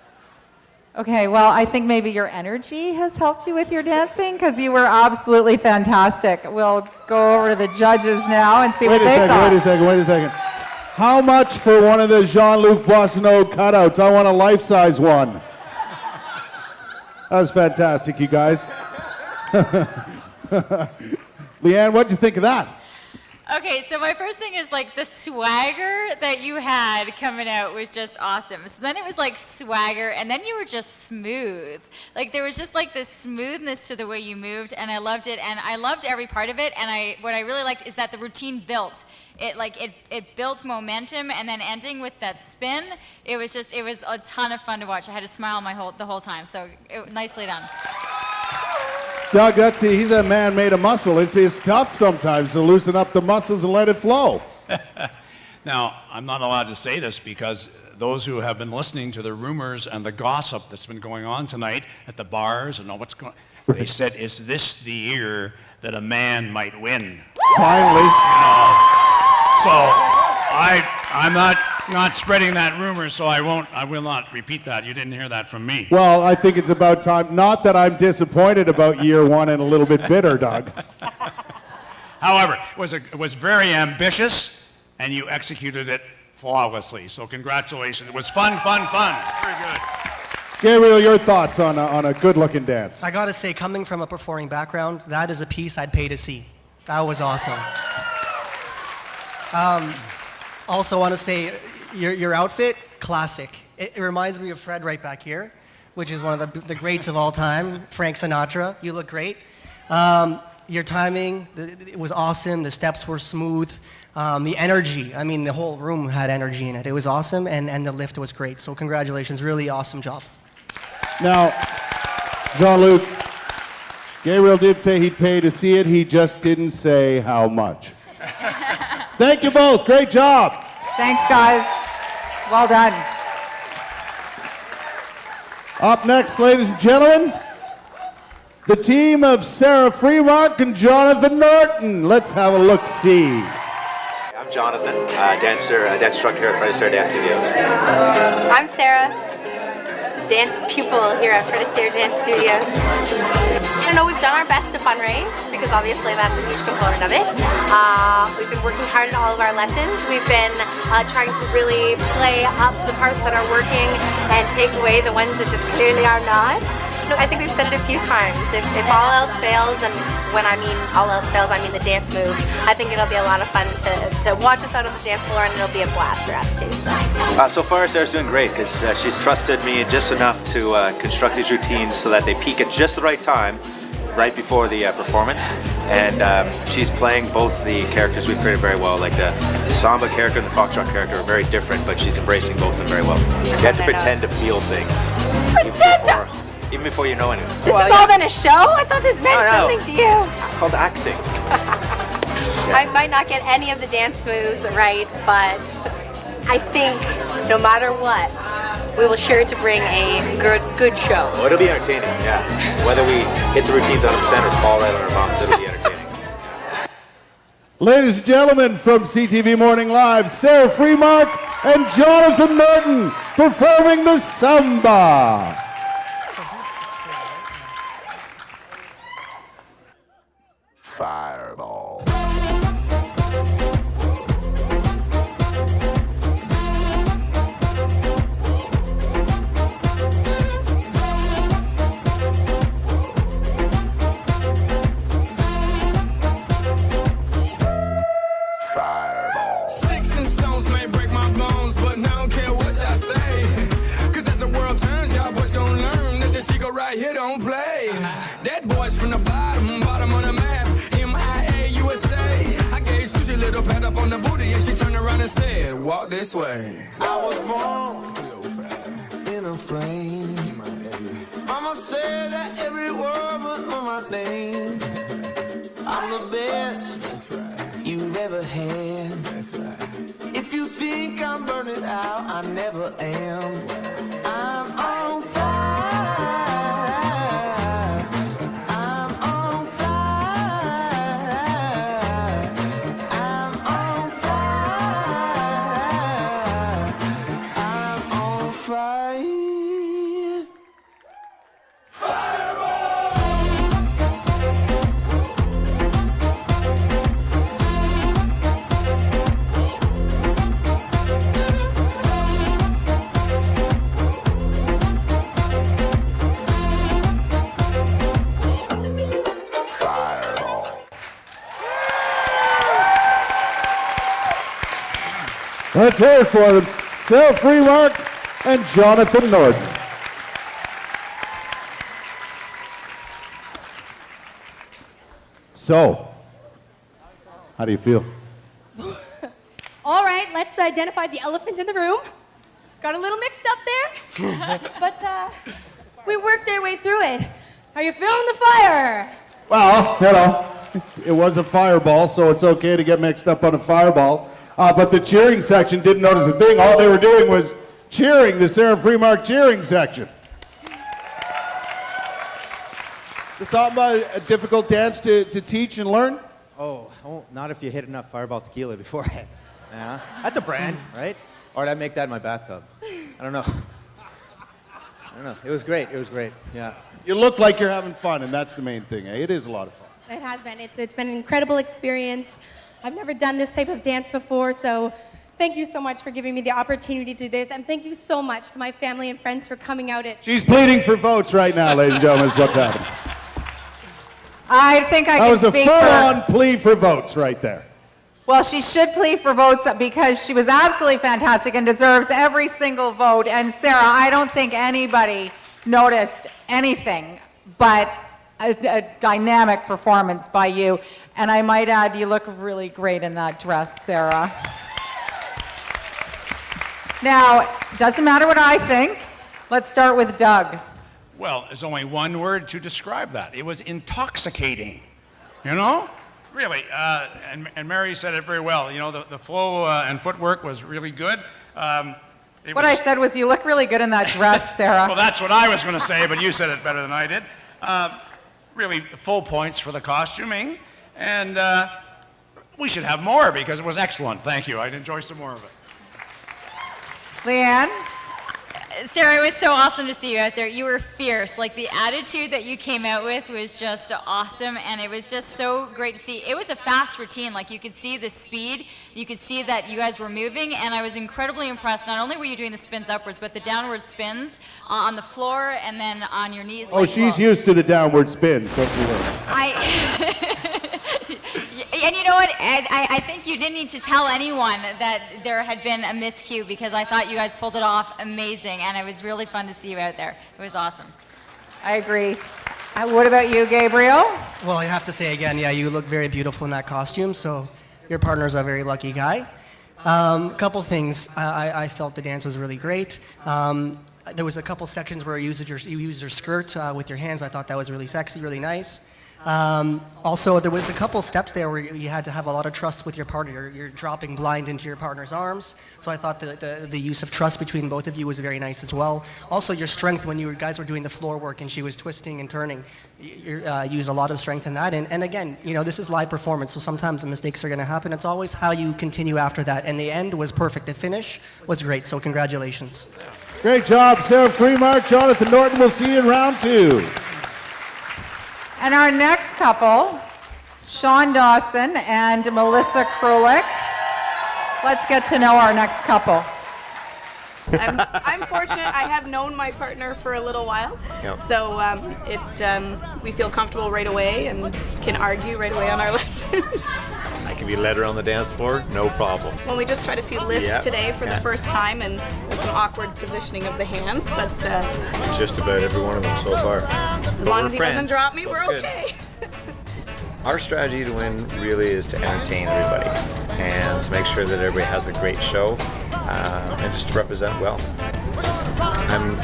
Okay, well, I think maybe your energy has helped you with your dancing, because you were absolutely fantastic. We'll go over to the judges now and see what they thought. Wait a second. How much for one of the Jean-Luc Boissonneau cutouts? I want a life-size one. That was fantastic, you guys. Leanne, what'd you think of that? Okay, so my first thing is like the swagger that you had coming out was just awesome. So then it was like swagger, and then you were just smooth. Like there was just like this smoothness to the way you moved, and I loved it, and I loved every part of it. And what I really liked is that the routine built. It built momentum, and then ending with that spin, it was a ton of fun to watch. I had a smile the whole time, so nicely done. Doug, he's a man made of muscle. It's tough sometimes to loosen up the muscles and let it flow. Now, I'm not allowed to say this because those who have been listening to the rumors and the gossip that's been going on tonight at the bars and all what's going on, they said, is this the year that a man might win? Finally. So I'm not spreading that rumor, so I will not repeat that. You didn't hear that from me. Well, I think it's about time. Not that I'm disappointed about year one and a little bit bitter, Doug. However, it was very ambitious, and you executed it flawlessly. So congratulations. It was fun. Very good. Gabriel, your thoughts on a good-looking dance? I gotta say, coming from a performing background, that is a piece I'd pay to see. That was awesome. Also want to say, your outfit, classic. It reminds me of Fred right back here, which is one of the greats of all time, Frank Sinatra. You look great. Your timing, it was awesome. The steps were smooth. The energy, I mean, the whole room had energy in it. It was awesome, and the lift was great. So congratulations, really awesome job. Now, Jean-Luc, Gabriel did say he'd pay to see it. He just didn't say how much. Thank you both. Great job. Thanks, guys. Well done. Up next, ladies and gentlemen, the team of Sarah Freemark and Jonathan Norton. Let's have a look-see. I'm Jonathan, dance instructor here at Fred Astaire Dance Studios. I'm Sarah, dance pupil here at Fred Astaire Dance Studios. I don't know, we've done our best to fundraise because obviously that's a huge component of it. We've been working hard in all of our lessons. We've been trying to really play up the parts that are working and take away the ones that just clearly are not. No, I think we've said it a few times. If all else fails, and when I mean all else fails, I mean the dance moves, I think it'll be a lot of fun to watch us out on the dance floor, and it'll be a blast for us too. So far, Sarah's doing great because she's trusted me just enough to construct these routines so that they peak at just the right time, right before the performance. And she's playing both the characters we've created very well. Like the samba character and the foxtrot character are very different, but she's embracing both of them very well. You have to pretend to feel things. Even before you know anything. This has all been a show? I thought this meant something to you. It's called acting. I might not get any of the dance moves right, but I think no matter what, we will sure to bring a good show. Oh, it'll be entertaining, yeah. Whether we hit the routines 100% or fall right on our bumps, it'll be entertaining. Ladies and gentlemen, from CTV Morning Live, Sarah Freemark and Jonathan Norton performing the samba. Fireball. Sticks and stones may break my bones, but I don't care what y'all say. Cause as the world turns, y'all boys gon' learn that this ego right here don't play. That boy's from the bottom of the map. MIA USA. I gave Susie a little pat up on the booty and she turned around and said, walk this way. I was born in a flame. Mama said that every word was on my name. I'm the best you've ever had. If you think I'm burning out, I never am. I'm on fire. I'm on fire. I'm on fire. I'm on fire. Let's hear it for them. Sarah Freemark and Jonathan Norton. So, how do you feel? All right, let's identify the elephant in the room. Got a little mixed up there, but we worked our way through it. Are you feeling the fire? Well, you know, it was a fireball, so it's okay to get mixed up on a fireball. But the cheering section didn't notice a thing. All they were doing was cheering, the Sarah Freemark cheering section. The samba, a difficult dance to teach and learn? Oh, not if you hit enough Fireball tequila beforehand. Yeah, that's a brand, right? Or did I make that in my bathtub? I don't know. It was great. It was great. Yeah. You look like you're having fun, and that's the main thing. Eh? It is a lot of fun. It has been. It's been an incredible experience. I've never done this type of dance before, so thank you so much for giving me the opportunity to do this, and thank you so much to my family and friends for coming out at... She's pleading for votes right now, ladies and gentlemen, is what's happening. I think I can speak for... That was a full-on plea for votes right there. Well, she should plead for votes because she was absolutely fantastic and deserves every single vote. And Sarah, I don't think anybody noticed anything but a dynamic performance by you. And I might add, you look really great in that dress, Sarah. Now, doesn't matter what I think. Let's start with Doug. Well, there's only one word to describe that. It was intoxicating, you know? Really, and Mary said it very well. You know, the flow and footwork was really good. What I said was you look really good in that dress, Sarah. Well, that's what I was going to say, but you said it better than I did. Really full points for the costuming. And We should have more because it was excellent. Thank you. I'd enjoy some more of it. Leanne? Sarah, it was so awesome to see you out there. You were fierce. Like, the attitude that you came out with was just awesome, and it was just so great to see. It was a fast routine. Like, you could see the speed. You could see that you guys were moving, and I was incredibly impressed. Not only were you doing the spins upwards, but the downward spins on the floor and then on your knees. Oh, she's used to the downward spins, don't you worry. And you know what, Ed, I think you didn't need to tell anyone that there had been a miscue, because I thought you guys pulled it off amazing, and it was really fun to see you out there. It was awesome. I agree. What about you, Gabriel? Well, I have to say again, yeah, you look very beautiful in that costume, so your partner's a very lucky guy. A couple things. I felt the dance was really great. There was a couple sections where you used your skirt with your hands. I thought that was really sexy, really nice. Also, there was a couple steps there where you had to have a lot of trust with your partner. You're dropping blind into your partner's arms. So I thought the use of trust between both of you was very nice as well. Also, your strength when you guys were doing the floor work and she was twisting and turning. You used a lot of strength in that. And again, you know, this is live performance, so sometimes the mistakes are going to happen. It's always how you continue after that. And the end was perfect. The finish was great, so congratulations. Great job, Sarah Freemark. Jonathan Norton, we'll see you in round 2. And our next couple, Sean Dawson and Melissa Krulik. Let's get to know our next couple. I'm fortunate. I have known my partner for a little while, Yep. so we feel comfortable right away and can argue right away on our lessons. I can be led around the dance floor, no problem. Well, we just tried a few lifts Yeah. today for the Yeah. first time, and there's some awkward positioning of the hands, but Just about every one of them so far. as long as he doesn't drop me, we're okay. Our strategy to win really is to entertain everybody and to make sure that everybody has a great show and just to represent well. I'm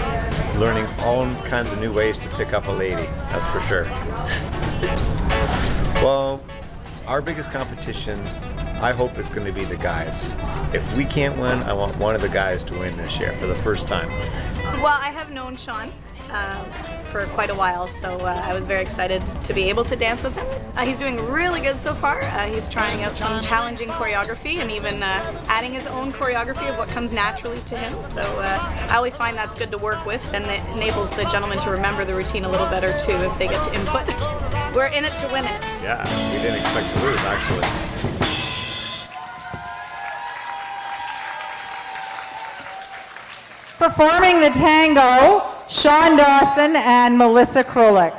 learning all kinds of new ways to pick up a lady, that's for sure. Well, our biggest competition, I hope, is going to be the guys. If we can't win, I want one of the guys to win this year for the first time. Well, I have known Sean for quite a while, so I was very excited to be able to dance with him. He's doing really good so far. He's trying out some challenging choreography and even adding his own choreography of what comes naturally to him. So I always find that's good to work with, and it enables the gentleman to remember the routine a little better too if they get to input. We're in it to win it. Yeah, we didn't expect to lose, actually. Performing the tango, Sean Dawson and Melissa Krulik.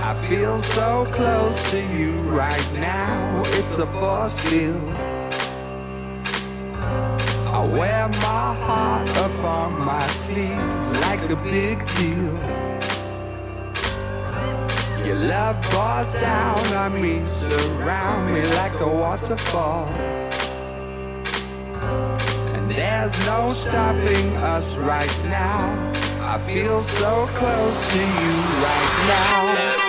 I feel so close to you right now, it's a force field. I wear my heart up on my sleeve like a big deal. Your love pours down on me, surround me like a waterfall. And there's no stopping us right now. I feel so close to you right now.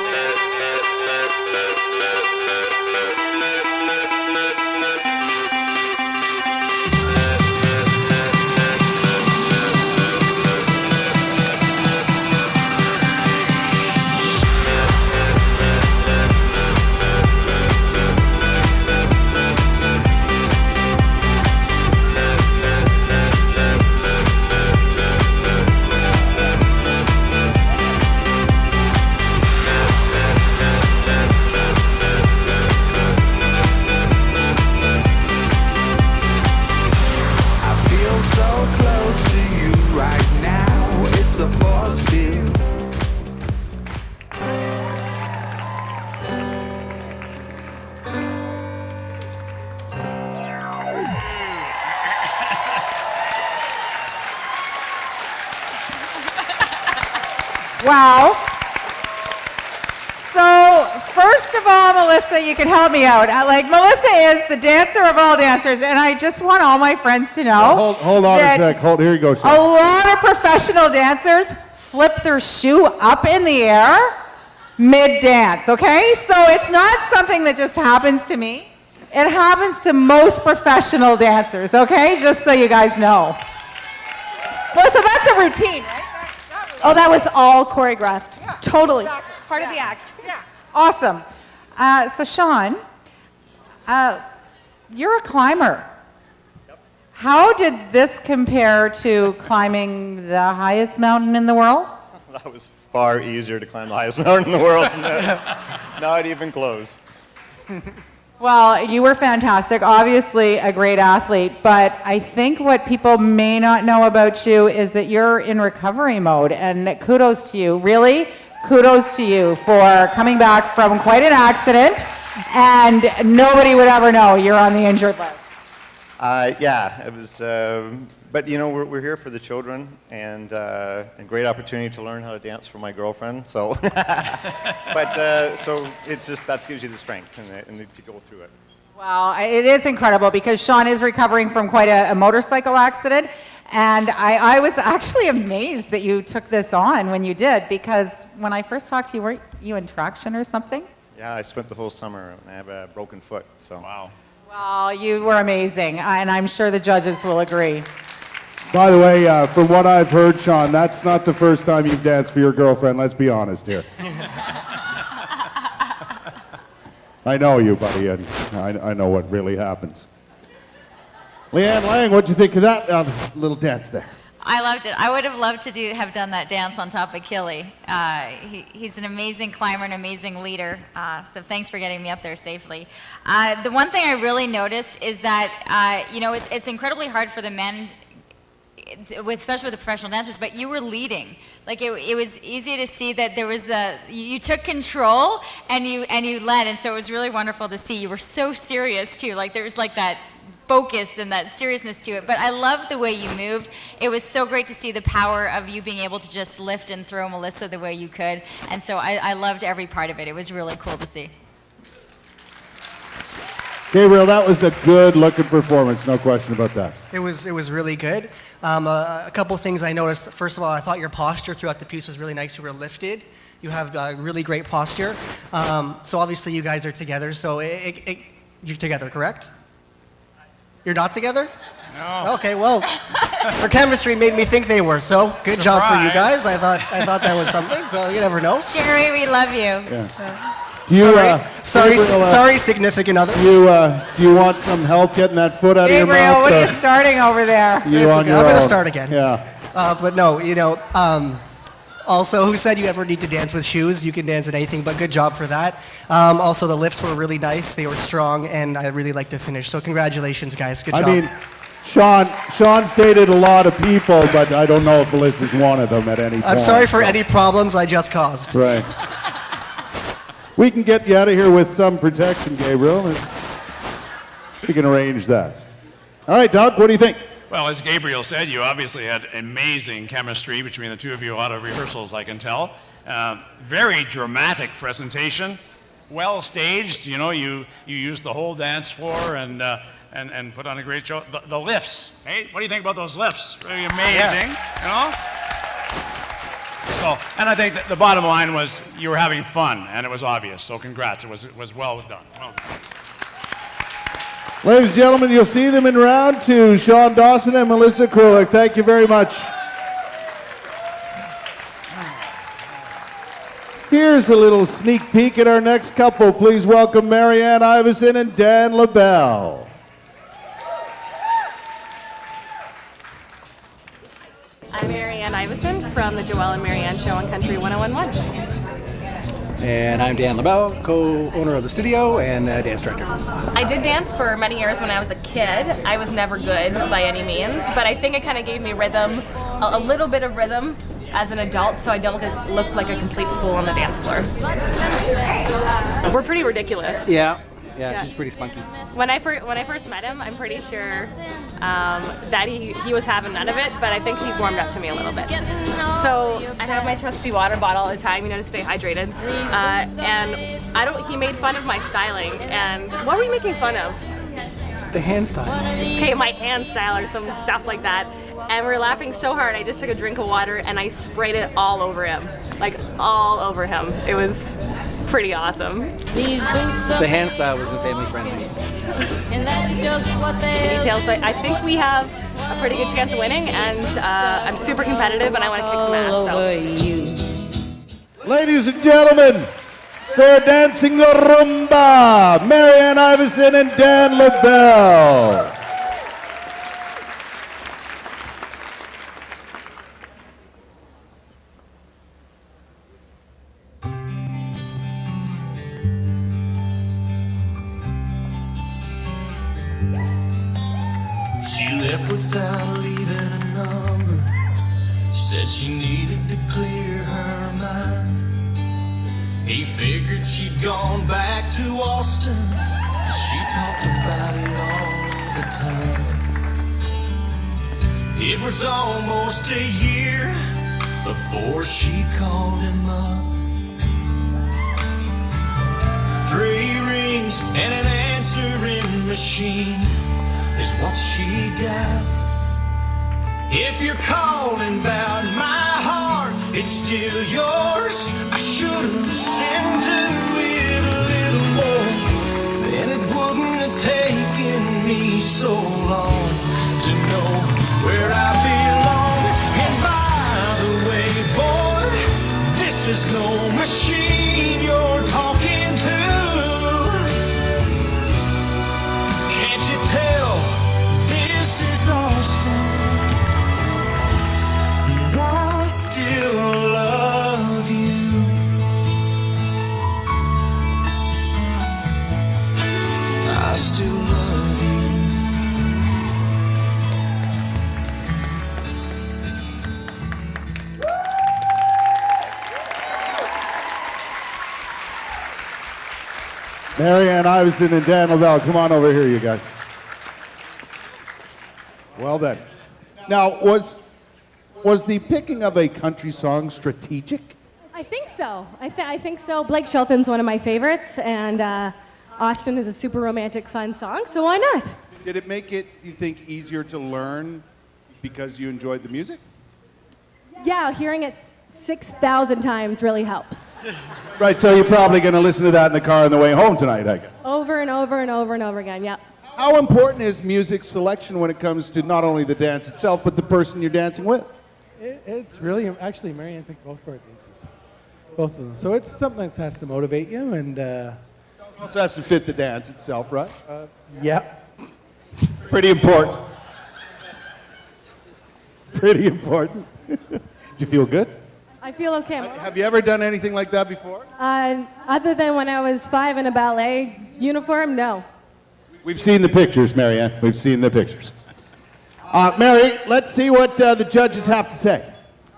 Wow. So, first of all, Melissa, you can help me out. Melissa is the dancer of all dancers, and I just want all my friends to know. Hold on a that sec. Here you go, a Sean. lot of professional dancers flip their shoe up in the air mid-dance, okay? So it's not something that just happens to me. It happens to most professional dancers, okay? Just so you guys know. Well, so that's a routine, right? Oh, that was all choreographed. Totally. Part of the act. Awesome. So Sean, you're a climber. How did this compare to climbing the highest mountain in the world? That was far easier to climb the highest mountain in the world than this. Not even close. Well, you were fantastic, obviously a great athlete, but I think what people may not know about you is that you're in recovery mode, and kudos to you, really, kudos to you for coming back from quite an accident, and nobody would ever know you're on the injured list. Yeah, it was, but you know, we're here for the children, and a great opportunity to learn how to dance for my girlfriend, so, so it's just, that gives you the strength and to go through it. Well, it is incredible because Sean is recovering from quite a motorcycle accident, and I was actually amazed that you took this on when you did, because when I first talked to you, weren't you in traction or something? Yeah, I spent the whole summer, and I have a broken foot, so. Wow. Well, you were amazing, and I'm sure the judges will agree. By the way, from what I've heard, Sean, that's not the first time you've danced for your girlfriend. Let's be honest here. I know you, buddy, and I know what really happens. Leanne Lang, what'd you think of that little dance there? I loved it. I would have loved to have done that dance on top of Killy. He's an amazing climber, an amazing leader. So thanks for getting me up there safely. The one thing I really noticed is that it's incredibly hard for the men, especially with the professional dancers, but you were leading. Like it was easy to see that there was you took control and you led, and so it was really wonderful to see. You were so serious too. Like there was like that focus and that seriousness to it, but I loved the way you moved. It was so great to see the power of you being able to just lift and throw Melissa the way you could, and so I loved every part of it. It was really cool to see. Gabriel, that was a good looking performance, no question about that. It was really good. A couple things I noticed. First of all, I thought your posture throughout the piece was really nice. You were lifted. You have really great posture. So obviously you guys are together. So you're together, correct? You're not together? No. Okay, well, our chemistry made me think they were. So good job for you guys. I thought that was something. So you never know. Sherry, we love you. Yeah. Do you, sorry, significant other. Do you want some help getting that foot out of your mouth? Gabriel, what are you starting over there? I'm going to start again. Yeah. But no, also, who said you ever need to dance with shoes? You can dance at anything, but good job for that. Also, the lifts were really nice. They were strong, and I really like to finish. So congratulations, guys. Good job. I mean, Sean's dated a lot of people, but I don't know if Melissa's one of them at any point. I'm sorry for any problems I just caused. Right. We can get you out of here with some protection, Gabriel. We can arrange that. All right, Doug, what do you think? Well, as Gabriel said, you obviously had amazing chemistry between the two of you, a lot of rehearsals, I can tell. Very dramatic presentation, well staged. You know, you used the whole dance floor and put on a great show. The lifts, hey, what do you think about those lifts? Really amazing, you know? So, and I think that the bottom line was you were having fun, and it was obvious. So, congrats. It was well done. Well done. Ladies and gentlemen, you'll see them in round two, Sean Dawson and Melissa Krulik. Thank you very much. Here's a little sneak peek at our next couple. Please welcome Marianne Iveson and Dan LaBelle. I'm Marianne Iveson from the Joelle and Marianne Show on Country 101.1. And I'm Dan LaBelle, co-owner of the studio and dance director. I did dance for many years when I was a kid. I was never good by any means, but I think it kind of gave me rhythm, a little bit of rhythm as an adult, so I don't look like a complete fool on the dance floor. We're pretty ridiculous. Yeah, she's pretty spunky. When I first met him, I'm pretty sure that he was having none of it, but I think he's warmed up to me a little bit. So I have my trusty water bottle all the time, to stay hydrated. And he made fun of my styling. And what were you making fun of? The hand style. Okay, my hand style or some stuff like that. And we were laughing so hard, I just took a drink of water and I sprayed it all over him. Like all over him. It was pretty awesome. The hand style wasn't family friendly. And that's just what they details. So I think we have a pretty good chance of winning, and I'm super competitive, and I want to kick some ass. So. Ladies and gentlemen, they're dancing the rumba. Marianne Iverson and Dan LaBelle. She left without leaving a number. She said she needed to clear her mind. He figured she'd gone back to Austin. She talked about it all the time. It was almost a year before she called him up. 3 rings and an answering machine is what she got. If you're calling about my heart, it's still yours. I should have listened to it a little more. Then it wouldn't have taken me so long to know where I belong. And by the way, boy, this is no machine you're talking to. Can't you tell this is Austin? I still love you. I still love you. Marianne Iverson and Dan LaBelle, come on over here, you guys. Well then. Now, was the picking of a country song strategic? I think so. I think so. Blake Shelton's one of my favorites, and Austin is a super romantic, fun song, so why not? Did it make it, do you think, easier to learn because you enjoyed the music? Yeah, hearing it 6,000 times really helps. Right, so you're probably going to listen to that in the car on the way home tonight, I guess. Over and over and over and over again, yep. How important is music selection when it comes to not only the dance itself, but the person you're dancing with? It's really, actually, Marianne picked both of our dances. Both of them. So it's something that has to motivate you, and also has to fit the dance itself, right? Yeah. Pretty important. Pretty important. Did you feel good? I feel okay. Have you ever done anything like that before? Other than when I was 5 in a ballet uniform, no. We've seen the pictures, Marianne. We've seen the pictures. Mary, let's see what the judges have to say.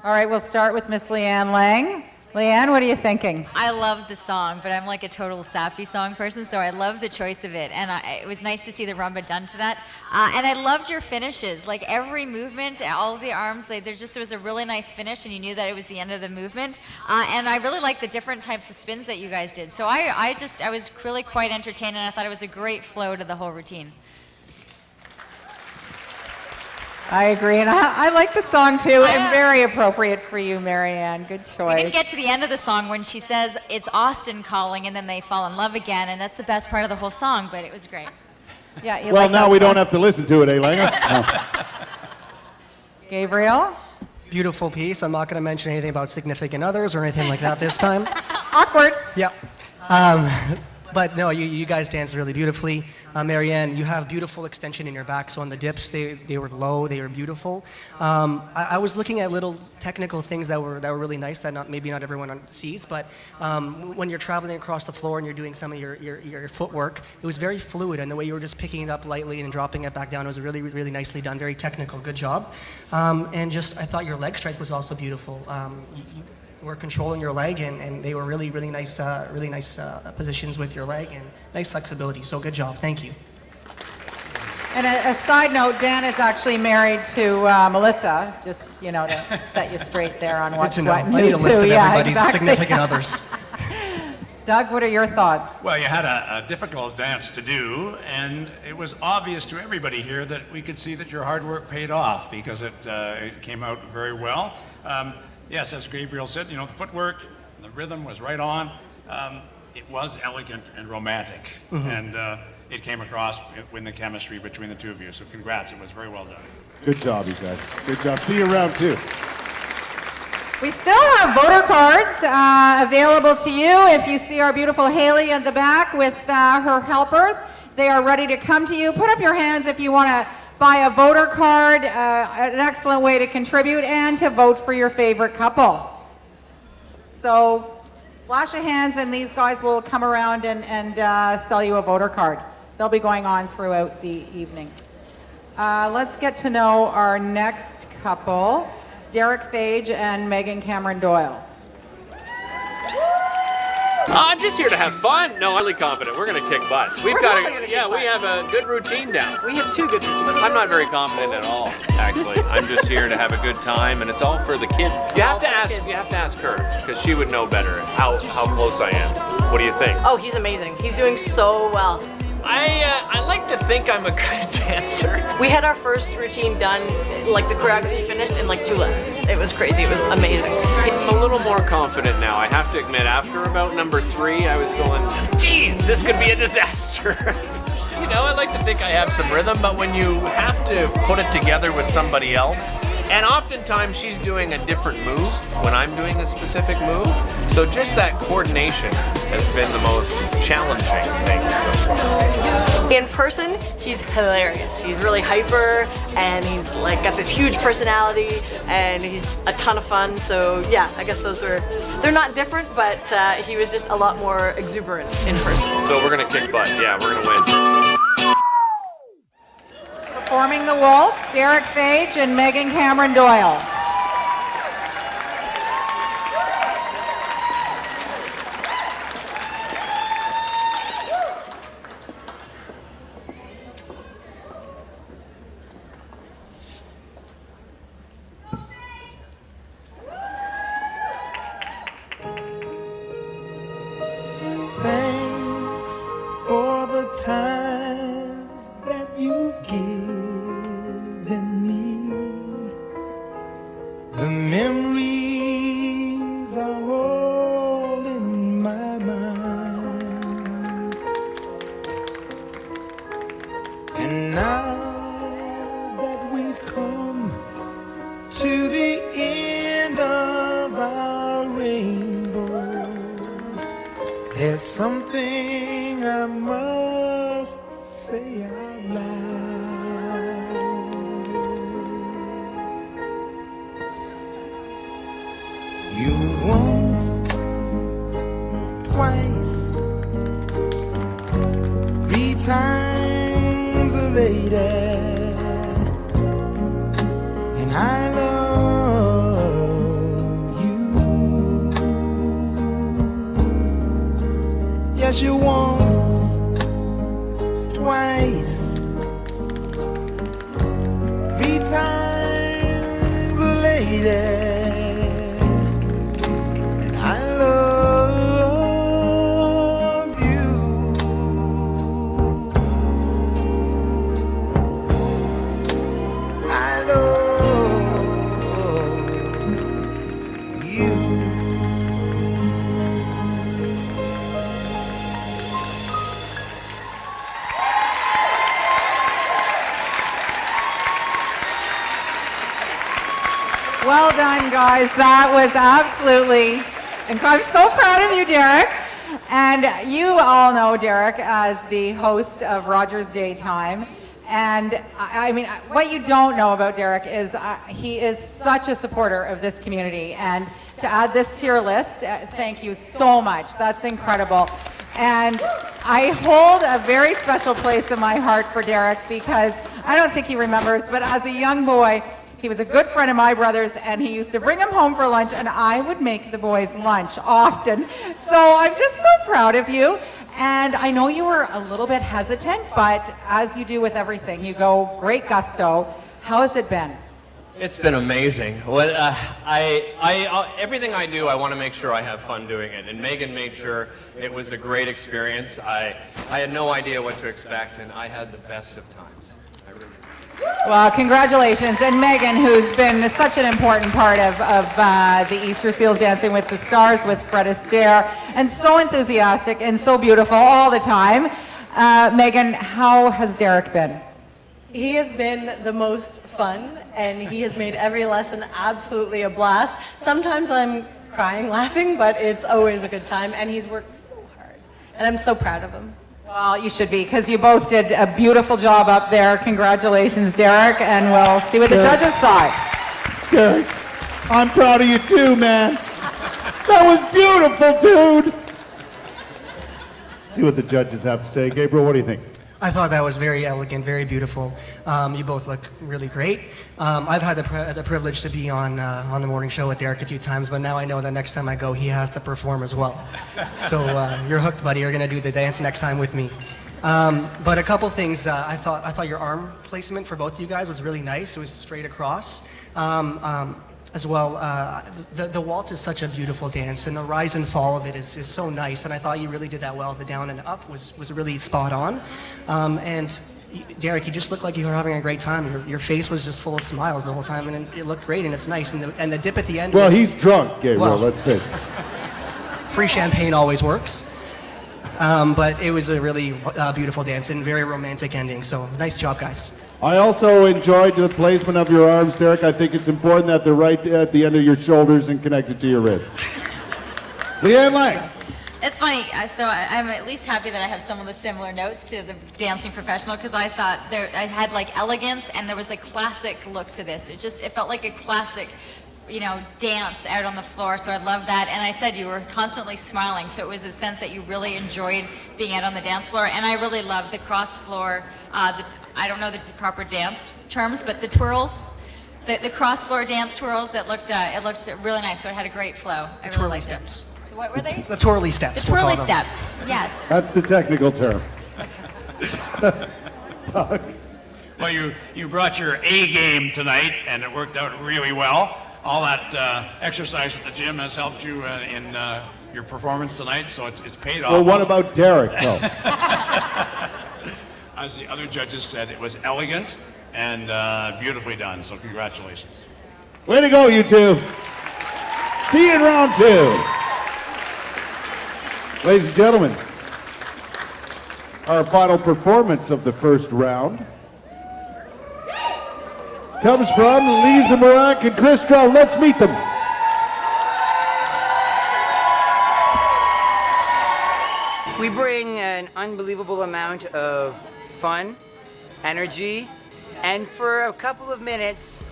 All right, we'll start with Miss Leanne Lang. Leanne, what are you thinking? I love the song, but I'm like a total sappy song person, so I love the choice of it. And it was nice to see the rumba done to that. And I loved your finishes. Like every movement, all of the arms, there was a really nice finish, and you knew that it was the end of the movement. And I really liked the different types of spins that you guys did. So I was really quite entertained, and I thought it was a great flow to the whole routine. I agree, and I like the song too, and very appropriate for you, Marianne. Good choice. We didn't get to the end of the song when she says it's Austin calling, and then they fall in love again, and that's the best part of the whole song, but it was great. Yeah, you Well, like now that we song? don't have to listen to it, Elena. Gabriel? Beautiful piece. I'm not going to mention anything about significant others or anything like that this time. Awkward. Yep. But no, you guys danced really beautifully. Marianne, you have beautiful extension in your back, so on the dips, they were low, they were beautiful. I was looking at little technical things that were really nice that maybe not everyone sees, but when you're traveling across the floor and you're doing some of your footwork, it was very fluid, and the way you were just picking it up lightly and dropping it back down was really, really nicely done, very technical, good job. And just, I thought your leg strike was also beautiful. You were controlling your leg, and they were really, really nice positions with your leg and nice flexibility. So good job. Thank you. And a side note, Dan is actually married to Melissa, just, to set you straight there on what's Good to know. what. I need a list of everybody's exactly. significant others. Doug, what are your thoughts? Well, you had a difficult dance to do, and it was obvious to everybody here that we could see that your hard work paid off because it came out very well. Yes, as Gabriel said, the footwork, the rhythm was right on. it was elegant and romantic. Mhm. And it came across in the chemistry between the two of you. So congrats, it was very well done. Good job, you guys. Good job. See you around too. We still have voter cards available to you. If you see our beautiful Haley at the back with her helpers, they are ready to come to you. Put up your hands if you want to buy a voter card, an excellent way to contribute and to vote for your favorite couple. So flash of hands and these guys will come around and sell you a voter card. They'll be going on throughout the evening. Let's get to know our next couple, Derek Fage and Megan Cameron Doyle. I'm just here to have fun. No, I'm really confident. We're going to kick butt. We have a good routine down. We have 2 good routines. I'm not very confident at all, actually. I'm just here to have a good time, and it's all for the kids. You have to ask her, because she would know better how close I am. What do you think? Oh, he's amazing. He's doing so well. I like to think I'm a good dancer. We had our first routine done, like the choreography finished in like 2 lessons. It was crazy. It was amazing. I'm a little more confident now. I have to admit, after about number 3, I was going, geez, this could be a disaster. You know, I like to think I have some rhythm, but when you have to put it together with somebody else, and oftentimes she's doing a different move when I'm doing a specific move, so just that coordination has been the most challenging thing so far. In person, he's hilarious. He's really hyper, and he's like got this huge personality, and he's a ton of fun. So yeah, I guess they're not different, but he was just a lot more exuberant in person. So we're gonna kick butt. Yeah, we're gonna win. Performing the waltz, Derek Fage and Megan Cameron Doyle. Thanks for the times that you've given me. The memories are all in my mind. And now that we've come to the end of our rainbow, there's something I must say out loud. You once, twice, 3 times a lady, and I love you. Yes, you once, twice, 3 times a lady, and I love you. I love you. Well done, guys. That was absolutely incredible. I'm so proud of you, Derek. And you all know Derek as the host of Rogers Daytime. And I mean, what you don't know about Derek is he is such a supporter of this community. And to add this to your list, thank you so much. That's incredible. And I hold a very special place in my heart for Derek because I don't think he remembers, but as a young boy, he was a good friend of my brother's, and he used to bring him home for lunch, and I would make the boys lunch often. So I'm just so proud of you. And I know you were a little bit hesitant, but as you do with everything, you go great gusto. How has it been? It's been amazing. Well, everything I do, I want to make sure I have fun doing it. And Megan made sure it was a great experience. I had no idea what to expect, and I had the best of times. I really did. Well, congratulations. And Megan, who's been such an important part of the Easter Seals Dancing with the Stars with Fred Astaire, and so enthusiastic and so beautiful all the time. Megan, how has Derek been? He has been the most fun, and he has made every lesson absolutely a blast. Sometimes I'm crying, laughing, but it's always a good time, and he's worked so hard, and I'm so proud of him. Well, you should be, because you both did a beautiful job up there. Congratulations, Derek, and we'll see what the Derek. judges thought. Derek, I'm proud of you too, man. That was beautiful, dude. See what the judges have to say. Gabriel, what do you think? I thought that was very elegant, very beautiful. You both look really great. I've had the privilege to be on the morning show with Derek a few times, but now I know that next time I go, he has to perform as well. So you're hooked, buddy. You're gonna do the dance next time with me. But a couple things. I thought your arm placement for both of you guys was really nice. It was straight across. As well, the waltz is such a beautiful dance, and the rise and fall of it is so nice, and I thought you really did that well. The down and up was really spot on. And Derek, you just looked like you were having a great time. Your face was just full of smiles the whole time, and it looked great, and it's nice. And the dip at the end Well, was... he's drunk, Gabriel. Well, Let's face it. Free champagne always works. But it was a really beautiful dance and very romantic ending, so nice job, guys. I also enjoyed the placement of your arms, Derek. I think it's important that they're right at the end of your shoulders and connected to your wrists. Leanne Lang. It's funny, so I'm at least happy that I have some of the similar notes to the dancing professional, because I thought I had like elegance and there was a classic look to this. It felt like a classic, dance out on the floor, so I love that. And I said you were constantly smiling, so it was a sense that you really enjoyed being out on the dance floor. And I really loved the cross floor, I don't know the proper dance terms, but the twirls, the cross floor dance twirls, it looked really nice, so it had a great flow. I really liked it. What were they? The twirly steps. The twirly steps, yes. That's the technical term. Doug. Well, you brought your A game tonight, and it worked out really well. All that exercise at the gym has helped you in your performance tonight, so it's paid off. Well, what about Derek, though? As the other judges said, it was elegant and beautifully done, so congratulations. Way to go, you two. See you in round 2. Ladies and gentlemen, our final performance of the first round comes from Lisa Morak and Chris Stroud. Let's meet them. We bring an unbelievable amount of fun, energy, and for a couple of minutes,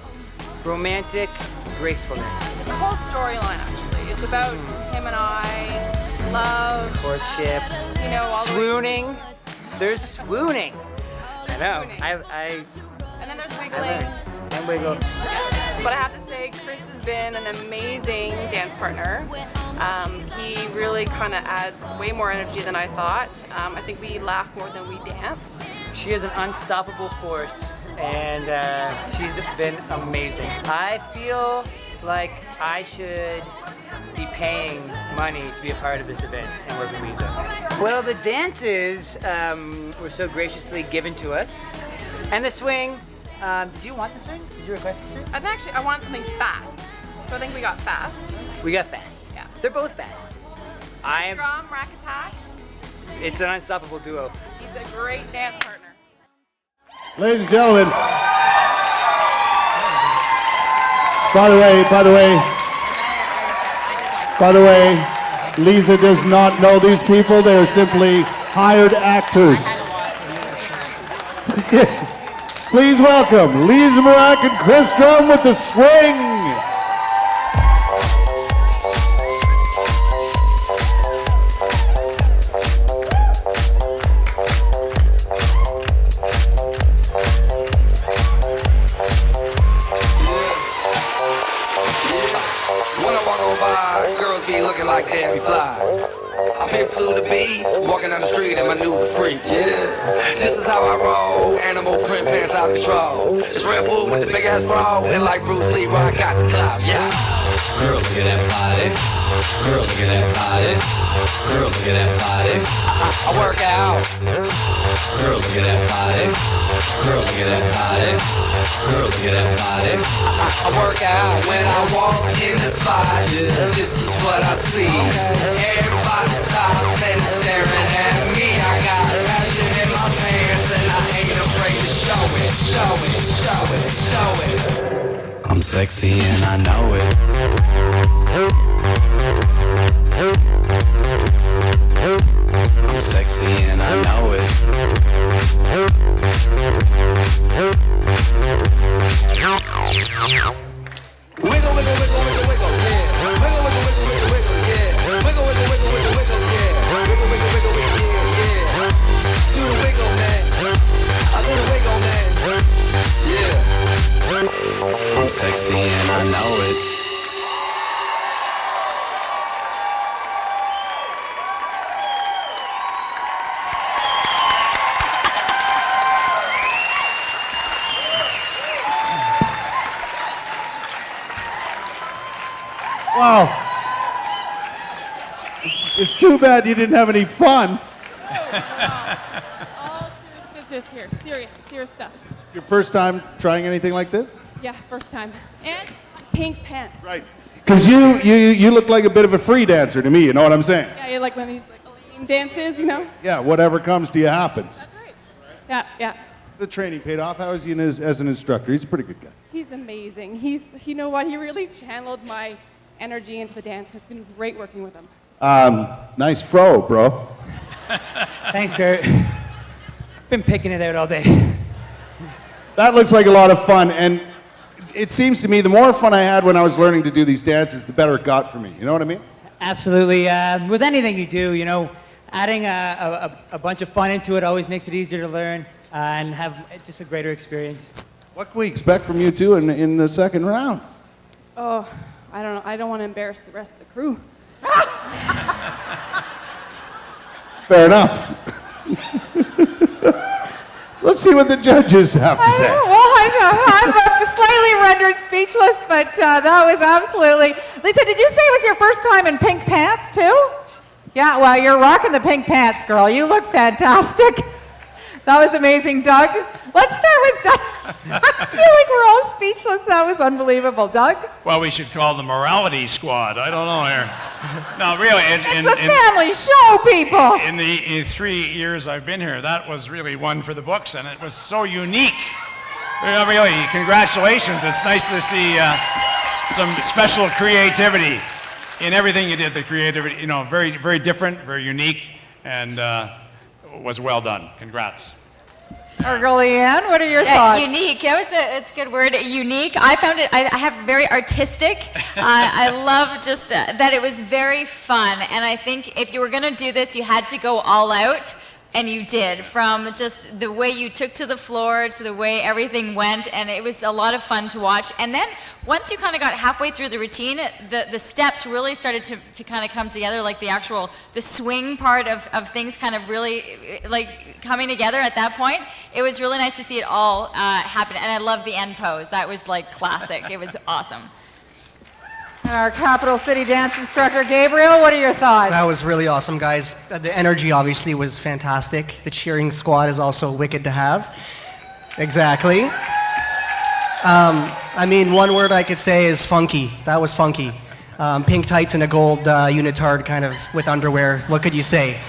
romantic gracefulness. It's a whole storyline, actually. It's about him and I, love, Courtship, all swooning. There's swooning. I know. swooning. I And then there's I wiggling. learned. And wiggle. But I have to say, Chris has been an amazing dance partner. He really kind of adds way more energy than I thought. I think we laugh more than we dance. She is an unstoppable force, and she's been amazing. I feel like I should be paying money to be a part of this event and work with Lisa. Well, the dances were so graciously given to us, and the swing. Did you want the swing? Did you request the swing? I want something fast. So I think we got fast. We got fast. Yeah. They're both fast. Drum, rack attack. It's an unstoppable duo. He's a great dance partner. Ladies and gentlemen, by the way, Lisa does not know these people. They are simply hired actors. Please welcome Lisa Morak and Chris Drum with the swing. When I walk on by, girls be looking like they be fly. I pimp to the beat, walking down the street and my new freak, yeah. This is how I roll, animal print pants out control. It's Red Bull with the big ass bra, and like Bruce Lee, I got the clout, yeah. Girl, look at that body. Girl, look at that body. Girl, look at that body. I work out. Girl, look at that body. Girl, look at that body. Girl, look at that body. I work out when I walk in the spot. This is what I see. Everybody stops and staring at me. I got passion in my pants and I ain't afraid to show it. Show it, show it, show it. I'm sexy and I know it. I'm sexy and I know it. Wiggle, wiggle, wiggle, wiggle, wiggle, yeah. Wiggle, wiggle, wiggle, wiggle, wiggle, yeah. Wiggle, wiggle, wiggle, wiggle, wiggle, yeah. Wiggle, wiggle, wiggle, wiggle, yeah, yeah. Do the wiggle, man. I do the wiggle, man. Yeah. I'm sexy and I know it. Wow. It's too bad you didn't have any fun. All serious business here. Serious stuff. Your first time trying anything like this? Yeah, first time. And pink pants. Right. Because you look like a bit of a free dancer to me, you know what I'm saying? Yeah, you like when these like dances, you know? Yeah, whatever comes to you happens. Yeah, yeah. The training paid off. How is he as an instructor? He's a pretty good guy. He's amazing. You know what? He really channeled my energy into the dance. It's been great working with him. Nice fro, bro. Thanks, Kurt. Been picking it out all day. That looks like a lot of fun, and it seems to me the more fun I had when I was learning to do these dances, the better it got for me. You know what I mean? Absolutely. With anything you do, you know, adding a bunch of fun into it always makes it easier to learn and have just a greater experience. What can we expect from you two in the second round? Oh, I don't know. I don't want to embarrass the rest of the crew. Fair enough. Let's see what the judges have to say. Well, I'm slightly rendered speechless, but that was absolutely... Lisa, did you say it was your first time in pink pants, too? Yeah, well, you're rocking the pink pants, girl. You look fantastic. That was amazing. Doug, let's start with Doug. I feel like we're all speechless. That was unbelievable. Doug? Well, we should call the morality squad. I don't know here. No, really. It's a family show, people. In the 3 years I've been here, that was really one for the books, and it was so unique. Really, congratulations. It's nice to see some special creativity in everything you did. The creativity, you know, very, very different, very unique, and was well done. Congrats. Leanne, what are your thoughts? Unique. It's a good word. Unique. I found it. I have very artistic. I love just that it was very fun. And I think if you were going to do this, you had to go all out. And you did, from just the way you took to the floor to the way everything went, and it was a lot of fun to watch. And then once you kind of got halfway through the routine, the steps really started to kind of come together, like the swing part of things kind of really like coming together at that point. It was really nice to see it all happen, and I love the end pose. That was like classic. It was awesome. And our Capital City dance instructor, Gabriel, what are your thoughts? That was really awesome, guys. The energy obviously was fantastic. The cheering squad is also wicked to have. Exactly. I mean, one word I could say is funky. That was funky. Pink tights and a gold unitard kind of with underwear. What could you say?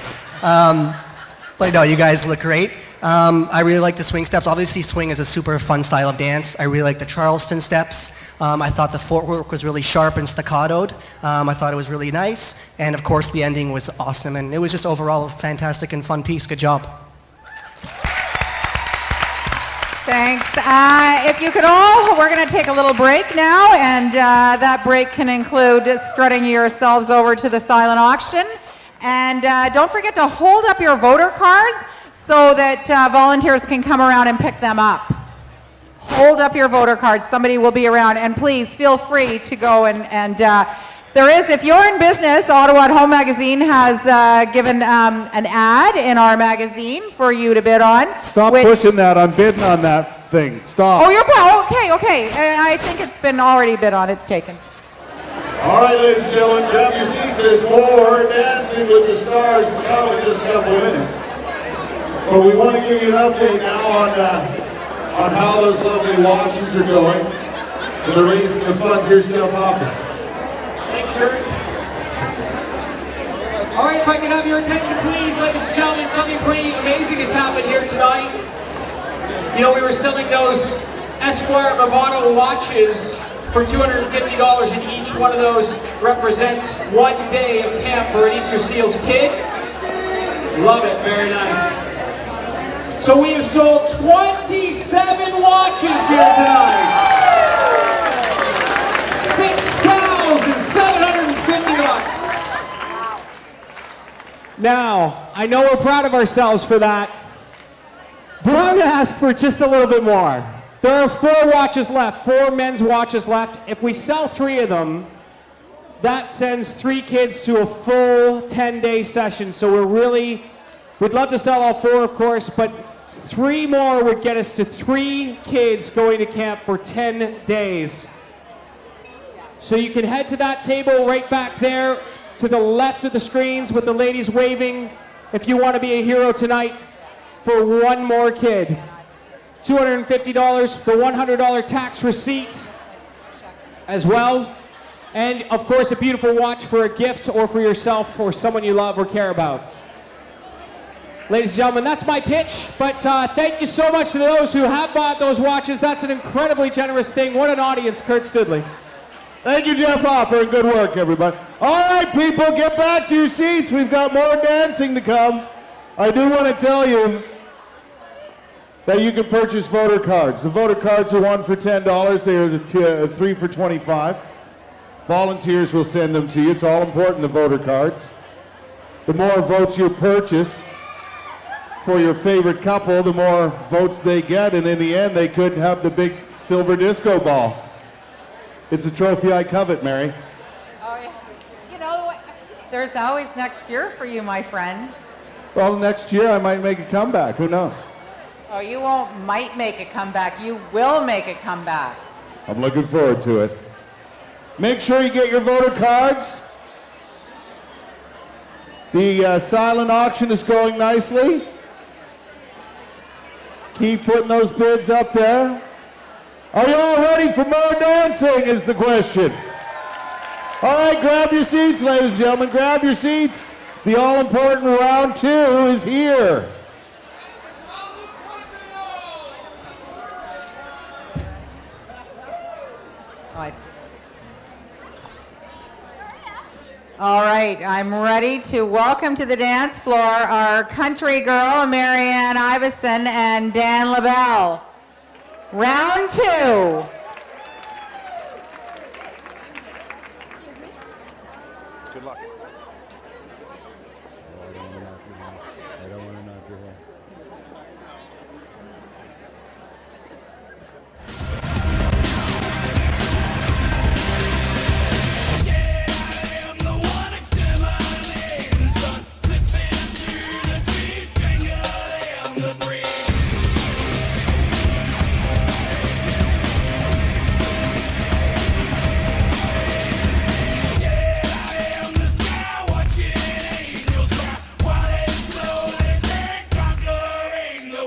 But no, you guys look great. I really like the swing steps. Obviously, swing is a super fun style of dance. I really like the Charleston steps. I thought the footwork was really sharp and staccatoed. I thought it was really nice. And of course, the ending was awesome. And it was just overall a fantastic and fun piece. Good job. Thanks. If you could all, we're going to take a little break now. And that break can include strutting yourselves over to the silent auction. And don't forget to hold up your voter cards so that volunteers can come around and pick them up. Hold up your voter cards. Somebody will be around. And please feel free to go and There is. If you're in business, Ottawa at Home magazine has given an ad in our magazine for you to bid on. Stop pushing that. I'm bidding on that thing. Stop. Oh, okay. I think it's been already bid on. It's taken. All right, ladies and gentlemen, grab your seats. There's more Dancing with the Stars to come in just a couple of minutes. But we want to give you an update now on how those lovely watches are going. And the raising of funds. Here's Jeff Hopper. Thank you, Kurt. All right, if I can have your attention, please, ladies and gentlemen, something pretty amazing has happened here tonight. You know, we were selling those Esquire of Ottawa watches for $250, and each one of those represents 1 day of camp for an Easter Seals kid. Love it, very nice. So we have sold 27 watches here tonight. $6,750. Now, I know we're proud of ourselves for that, but I'm going to ask for just a little bit more. There are 4 watches left, 4 men's watches left. If we sell 3 of them, that sends 3 kids to a full 10-day session. So we'd love to sell all 4, of course, but 3 more would get us to 3 kids going to camp for 10 days. So you can head to that table right back there to the left of the screens with the ladies waving if you want to be a hero tonight for 1 more kid. $250, the $100 tax receipt as well, and of course a beautiful watch for a gift or for yourself or someone you love or care about. Ladies and gentlemen, that's my pitch, but thank you so much to those who have bought those watches. That's an incredibly generous thing. What an audience, Kurt Studley. Thank you, Jeff Hopper, and good work, everybody. All right, people, get back to your seats. We've got more dancing to come. I do want to tell you that you can purchase voter cards. The voter cards are 1 for $10. They are 3 for $25. Volunteers will send them to you. It's all important, the voter cards. The more votes you purchase for your favorite couple, the more votes they get, and in the end, they could have the big silver disco ball. It's a trophy I covet, Mary. Oh, yeah. You know what? There's always next year for you, my friend. Well, next year I might make a comeback. Who knows? Oh, you might make a comeback. You will make a comeback. I'm looking forward to it. Make sure you get your voter cards. The silent auction is going nicely. Keep putting those bids up there. Are you all ready for more dancing is the question. All right, grab your seats, ladies and gentlemen. Grab your seats. The all-important round 2 is here. All right, I'm ready to welcome to the dance floor our country girl, Marianne Iveson and Dan LaBelle. Round 2. Good luck. I don't want to knock your hair. Watching angels fly while they slowly take conquering the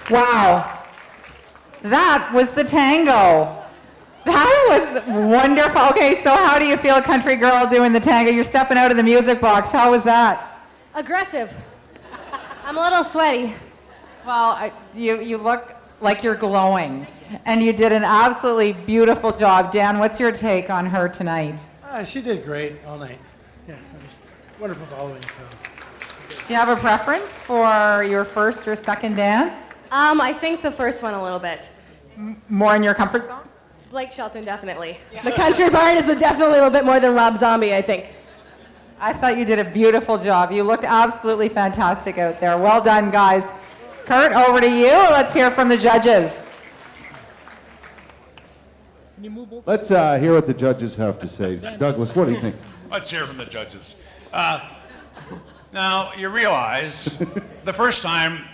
Wow. That was the tango. That was wonderful. Okay, so how do you feel, country girl, doing the tango? You're stepping out of the music box. How was that? Aggressive. I'm a little sweaty. Well, you look like you're glowing, and you did an absolutely beautiful job. Dan, what's your take on her tonight? She did great all night. Yeah, just wonderful following. So. Do you have a preference for your first or second dance? I think the first one a little bit. More in your comfort zone? Blake Shelton, definitely. The country part is definitely a little bit more than Rob Zombie, I think. I thought you did a beautiful job. You looked absolutely fantastic out there. Well done, guys. Kurt, over to you. Let's hear from the judges. Let's hear what the judges have to say. Douglas, what do you think? Let's hear from the judges. Now, you realize the first time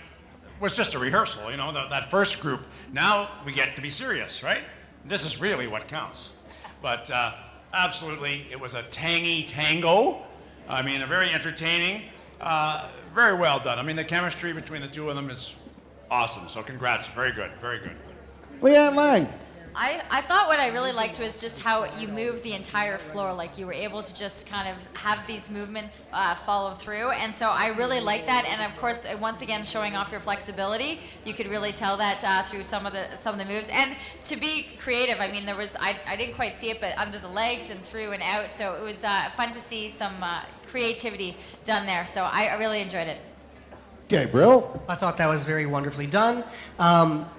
was just a rehearsal, you know, that first group. Now we get to be serious, right? This is really what counts. But absolutely, it was a tangy tango. I mean, a very entertaining, very well done. I mean, the chemistry between the two of them is awesome. So congrats, very good, very good. Leanne Lang. I thought what I really liked was just how you moved the entire floor, like you were able to just kind of have these movements follow through, and so I really liked that. And of course, once again, showing off your flexibility, you could really tell that through some of the moves. And to be creative, I mean, there was I didn't quite see it, but under the legs and through and out, so it was fun to see some creativity done there. So I really enjoyed it. Gabriel. I thought that was very wonderfully done.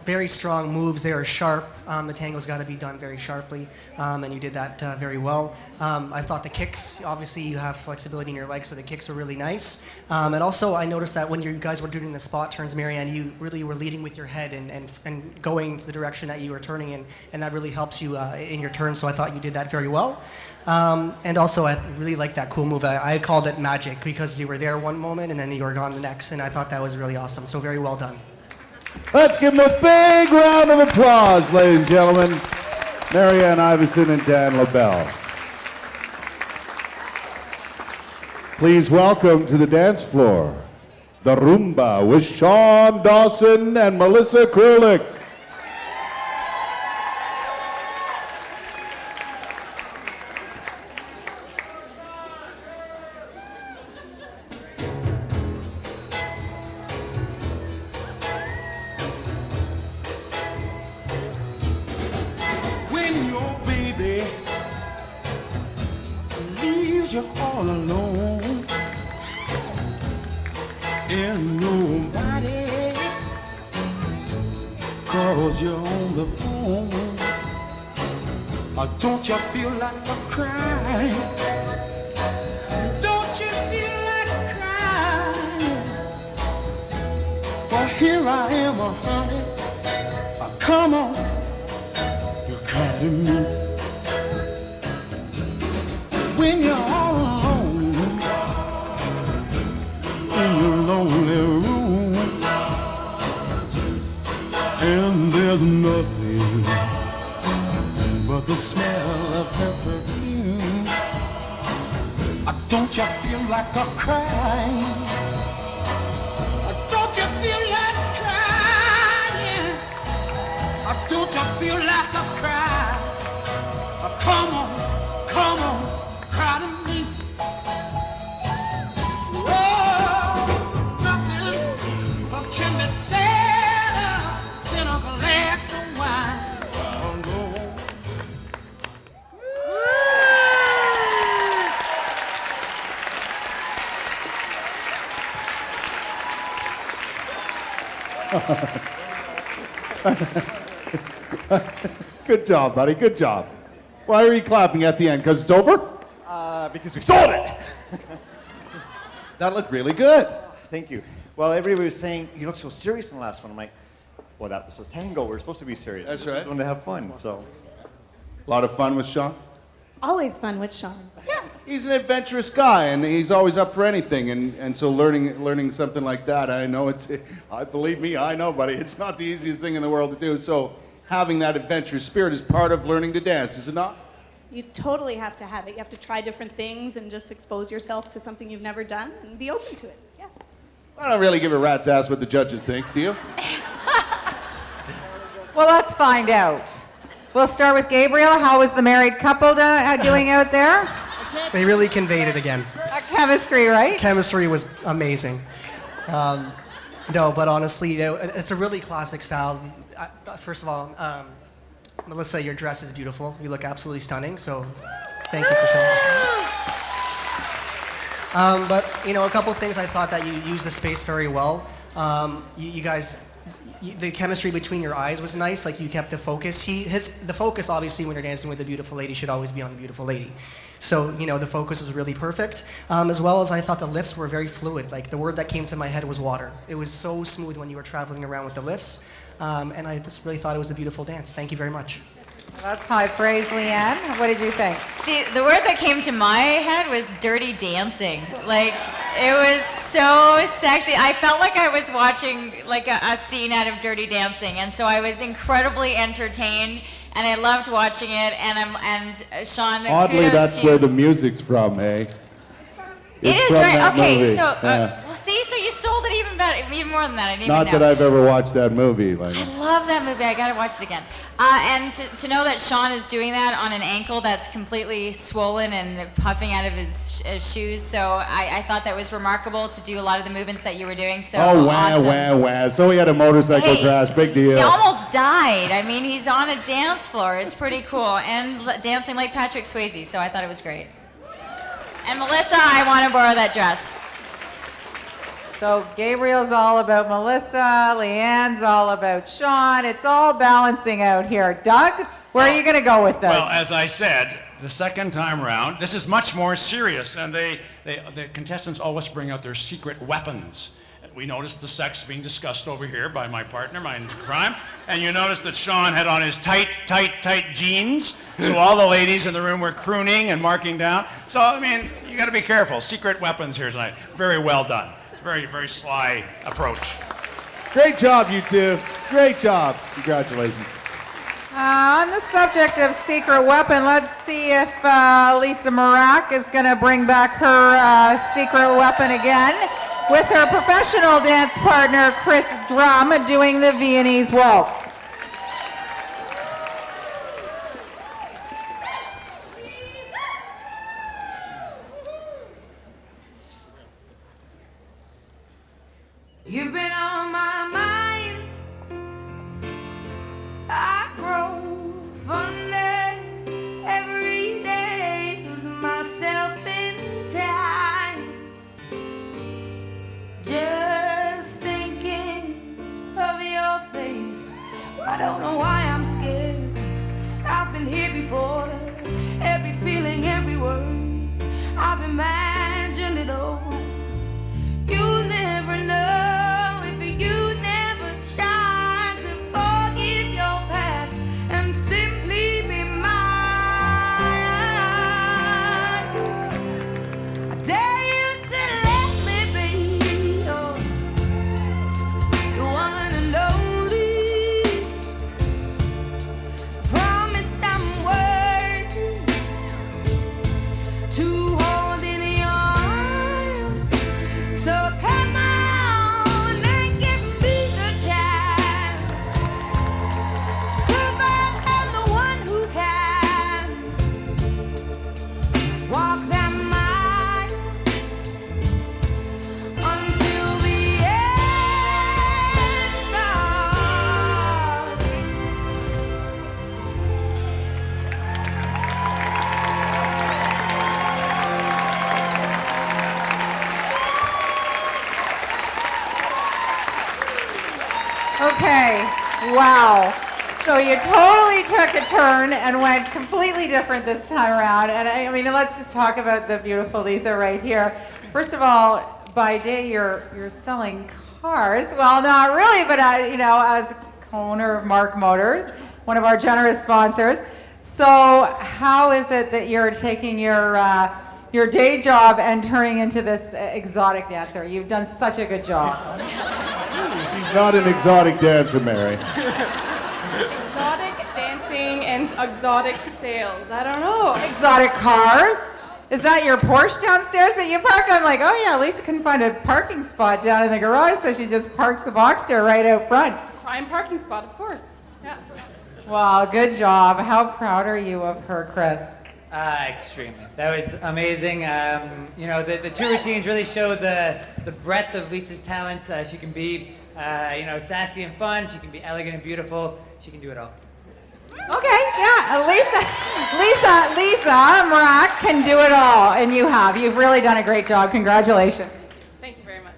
Very strong moves. They are sharp. The tango's got to be done very sharply, and you did that very well. I thought the kicks, obviously you have flexibility in your legs, so the kicks were really nice. And also I noticed that when you guys were doing the spot turns, Marianne, you really were leading with your head and going the direction that you were turning in, and that really helps you in your turn, so I thought you did that very well. And also, I really like that cool move. I called it magic because you were there one moment and then you were gone the next, and I thought that was really awesome. So very well done. Let's give them a big round of applause, ladies and gentlemen. Marianne Iverson and Dan LaBelle. Please welcome to the dance floor, the Rumba with Sean Dawson and Melissa Krulik. When your baby leaves you all alone and nobody calls you on the phone, don't you feel like a crying? Don't you feel like crying? For here I am, honey. Come on, you cry to me when you're all alone in your lonely room, and there's nothing but the smell of her perfume. Don't you feel like a crying? Don't you feel like crying? Don't you feel like a cry? Come on, cry to me. Oh, nothing can be sadder than a glass of wine. Oh, no. Good job, buddy. Good job. Why are you clapping at the end? Because it's over? Because we sold it. That looked really good. Thank you. Well, everybody was saying, you look so serious in the last one. I'm like, well, that was a tango. We're supposed to be serious. That's We're right. supposed to have fun, so. A lot of fun with Sean. Always fun with Sean. He's an adventurous guy, and he's always up for anything. And so learning something like that, I know believe me, I know, buddy, it's not the easiest thing in the world to do. So having that adventurous spirit is part of learning to dance, is it not? You totally have to have it. You have to try different things and just expose yourself to something you've never done and be open to it. Yeah. I don't really give a rat's ass what the judges think, do you? find out. We'll start with Gabriel. How was the married couple doing out there? They really conveyed it again. Chemistry, right? Chemistry was amazing. No, but honestly, it's a really classic style. First of all, Melissa, your dress is beautiful. You look absolutely stunning, so thank you for showing us. But, a couple of things I thought that you used the space very well. You guys, the chemistry between your eyes was nice. Like, you kept the focus. The focus, obviously, when you're dancing with a beautiful lady, should always be on the beautiful lady. So, the focus was really perfect. As well as I thought the lifts were very fluid. Like, the word that came to my head was water. It was so smooth when you were traveling around with the lifts. And I just really thought it was a beautiful dance. Thank you very much. That's high praise, Leanne. What did you think? See, the word that came to my head was dirty dancing. Like, it was so sexy. I felt like I was watching like a scene out of Dirty Dancing, and so I was incredibly entertained, and I loved watching it. And Sean, Oddly, kudos that's to where you. the music's from, eh? It It's is, from right? that Okay, movie. so Yeah. well, see, so you sold it even better, even more than that. I didn't Not even that know. I've ever watched that movie. Like, I love that movie. I gotta watch it again. And to know that Sean is doing that on an ankle that's completely swollen and puffing out of his shoes, so I thought that was remarkable to do a lot of the movements that you were doing. So oh, wah, awesome. wah, wah. So he had a motorcycle Hey, crash. Big deal. He almost died. I mean, he's on a dance floor. It's pretty cool, and dancing like Patrick Swayze. So I thought it was great. And Melissa, I want to borrow that dress. So Gabriel's all about Melissa, Leanne's all about Sean. It's all balancing out here. Doug, where are you going to go with this? Well, as I said, the second time round, this is much more serious, and the contestants always bring out their secret weapons. We noticed the sex being discussed over here by my partner, my crime, and you noticed that Sean had on his tight jeans, so all the ladies in the room were crooning and marking down. So, I mean, you got to be careful. Secret weapons here tonight. Very well done. It's a very, very sly approach. Great job, you two. Great job. Congratulations. On the subject of secret weapon, let's see if Lisa Marak is going to bring back her secret weapon again with her professional dance partner, Chris Drum, doing the Viennese waltz. You've been on my mind. I grow fonder every day, losing myself in time. Just thinking of your face. I don't know why I'm scared. I've been here before. Every feeling, every word, I've imagined it all. You'll never know if you never try to forgive your past and simply be mine. I dare you to let me be the one and only. Promise I'm worthy to hold in your arms. So come on and give me the chance to prove I'm the one who can walk that mile until the end starts. Okay, wow. So you totally took a turn and went completely different this time around. And I mean, let's just talk about the beautiful Lisa right here. First of all, by day you're selling cars. Well, not really, but as owner of Mark Motors, one of our generous sponsors. So how is it that you're taking your day job and turning into this exotic dancer? You've done such a good job. She's not an exotic dancer, Mary. Exotic dancing and exotic sales. I don't know. Exotic cars? Is that your Porsche downstairs that you parked? I'm like, oh yeah, Lisa couldn't find a parking spot down in the garage, so she just parks the Boxster right out front. Prime parking spot, of course. Yeah. Wow, good job. How proud are you of her, Chris? Extremely. That was amazing. You know, the two routines really show the breadth of Lisa's talents. She can be, you know, sassy and fun. She can be elegant and beautiful. She can do it all. Okay, yeah, Lisa Mrak can do it all, and you have. You've really done a great job. Congratulations. Thank you very much.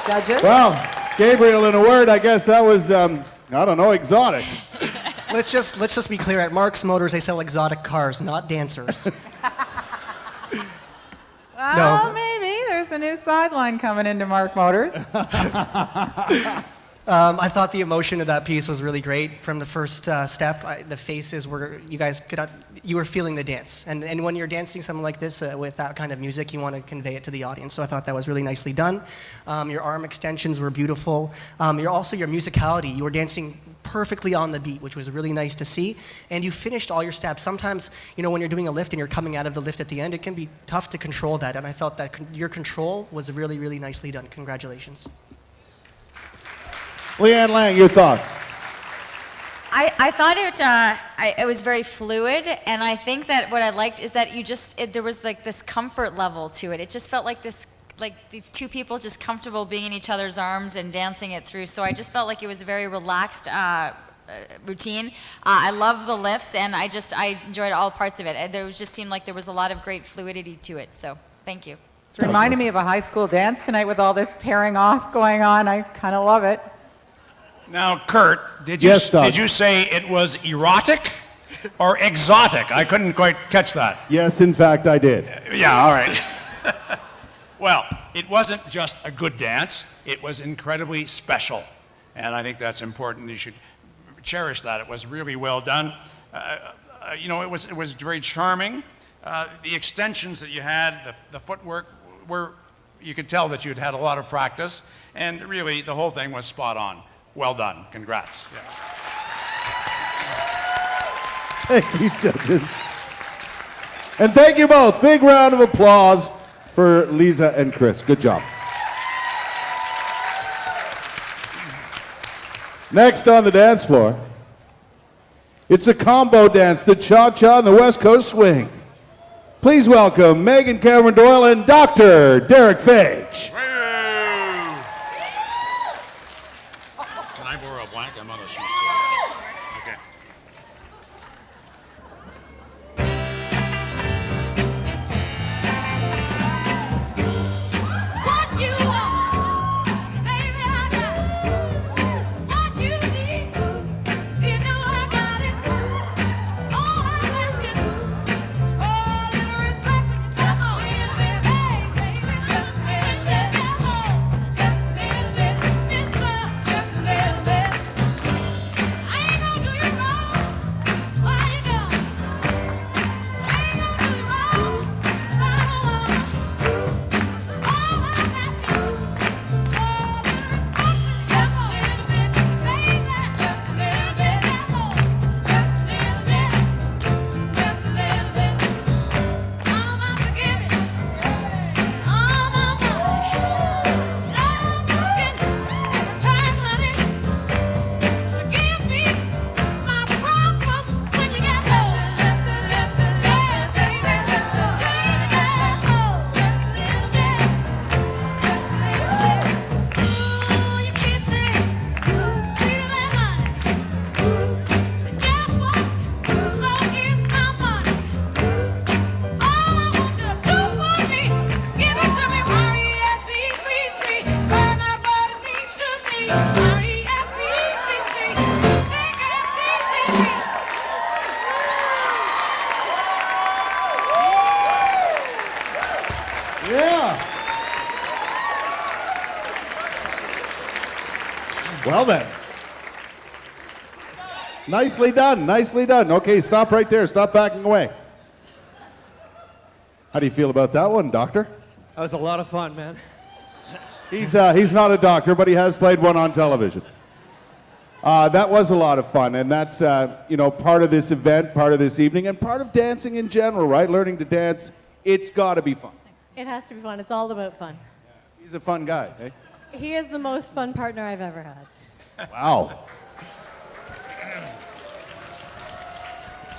Judges? Well, Gabriel, in a word, I guess that was, I don't know, exotic. Let's just be clear. At Mark's Motors, they sell exotic cars, not dancers. Well, maybe. There's a new sideline coming into Mark Motors. I thought the emotion of that piece was really great. From the first step, the faces were, you were feeling the dance. And when you're dancing something like this with that kind of music, you want to convey it to the audience. So I thought that was really nicely done. Your arm extensions were beautiful. Your musicality, you were dancing perfectly on the beat, which was really nice to see. And you finished all your steps. Sometimes, you know, when you're doing a lift and you're coming out of the lift at the end, it can be tough to control that. And I felt that your control was really, really nicely done. Congratulations. Leanne Lang, your thoughts? I thought it was very fluid, and I think that what I liked is that there was like this comfort level to it. It just felt like these two people just comfortable being in each other's arms and dancing it through. So I just felt like it was a very relaxed routine. I love the lifts, and I enjoyed all parts of it. There just seemed like there was a lot of great fluidity to it. So thank you. It's reminding me of a high school dance tonight with all this pairing off going on. I kind of love it. Now, Kurt, did Yes, Doug. you say it was erotic or exotic? I couldn't quite catch that. Yes, in fact, I did. Yeah, all right. Well, it wasn't just a good dance. It was incredibly special. And I think that's important. You should cherish that. It was really well done. You know, it was very charming. The extensions that you had, the footwork, you could tell that you'd had a lot of practice. And really, the whole thing was spot on. Well done. Congrats. Yeah. Thank you, judges. And thank you both. Big round of applause for Lisa and Chris. Good job. Next on the dance floor, it's a combo dance, the cha-cha and the West Coast swing. Please welcome Megan Cameron Doyle and Dr. Derek Fage. Can I borrow a blank? I'm on a sheet. Okay. Well then. Nicely done, nicely done. Okay, stop right there. Stop backing away. How do you feel about that one, Doctor? That was a lot of fun, man. He's not a doctor, but he has played one on television. That was a lot of fun, and that's part of this event, part of this evening, and part of dancing in general, right? Learning to dance, it's got to be fun. It has to be fun. It's all about fun. He's a fun guy, eh? He is the most fun partner I've ever had. Wow.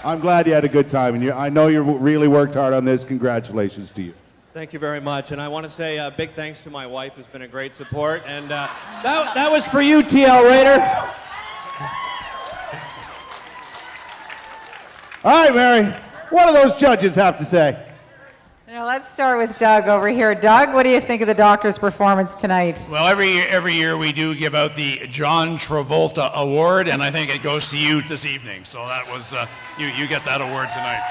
I'm glad you had a good time, and I know you really worked hard on this. Congratulations to you. Thank you very much, and I want to say a big thanks to my wife, who's been a great support, and that was for you, TL Raider. All right, Mary, what do those judges have to say? Now let's start with Doug over here. Doug, what do you think of the doctor's performance tonight? Well, every year we do give out the John Travolta Award, and I think it goes to you this evening. So that was, you get that award tonight.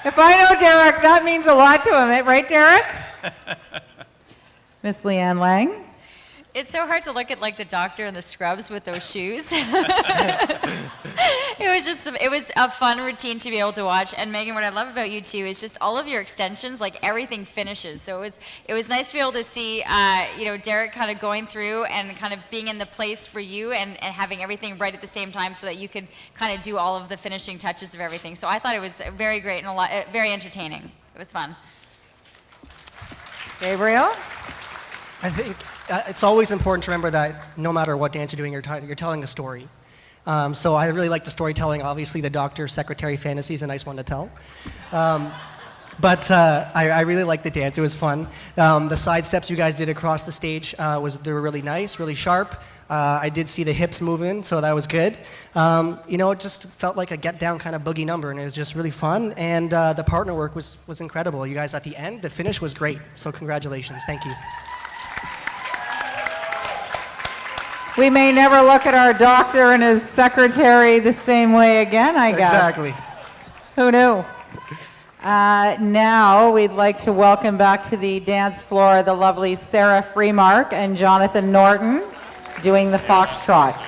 If I know Derek, that means a lot to him, right, Derek? Miss Leanne Lang? It's so hard to look at like the doctor in the scrubs with those shoes. It was a fun routine to be able to watch. And Megan, what I love about you too is just all of your extensions, like everything finishes. So it was nice to be able to see, Derek kind of going through and kind of being in the place for you and having everything right at the same time so that you could kind of do all of the finishing touches of everything. So I thought it was very great and very entertaining. It was fun. Gabriel? I think it's always important to remember that no matter what dance you're doing, you're telling a story. So I really like the storytelling. Obviously, the Doctor Secretary fantasy is a nice one to tell. But I really liked the dance. It was fun. The side steps you guys did across the stage, they were really nice, really sharp. I did see the hips moving, so that was good. It just felt like a get-down kind of boogie number, and it was just really fun. And the partner work was incredible. You guys at the end, the finish was great. So congratulations. Thank you. We may never look at our doctor and his secretary the same way again, I guess. Exactly. Who knew? Now we'd like to welcome back to the dance floor the lovely Sarah Freemark and Jonathan Norton doing the foxtrot.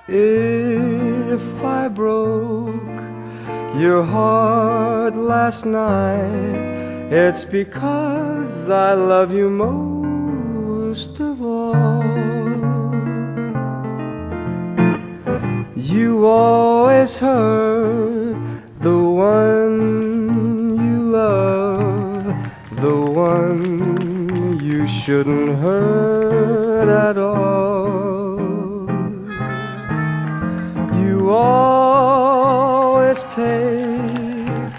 If I broke your heart last night, it's because I love you most of all. You always hurt the one you love, the one you shouldn't hurt at all. You always take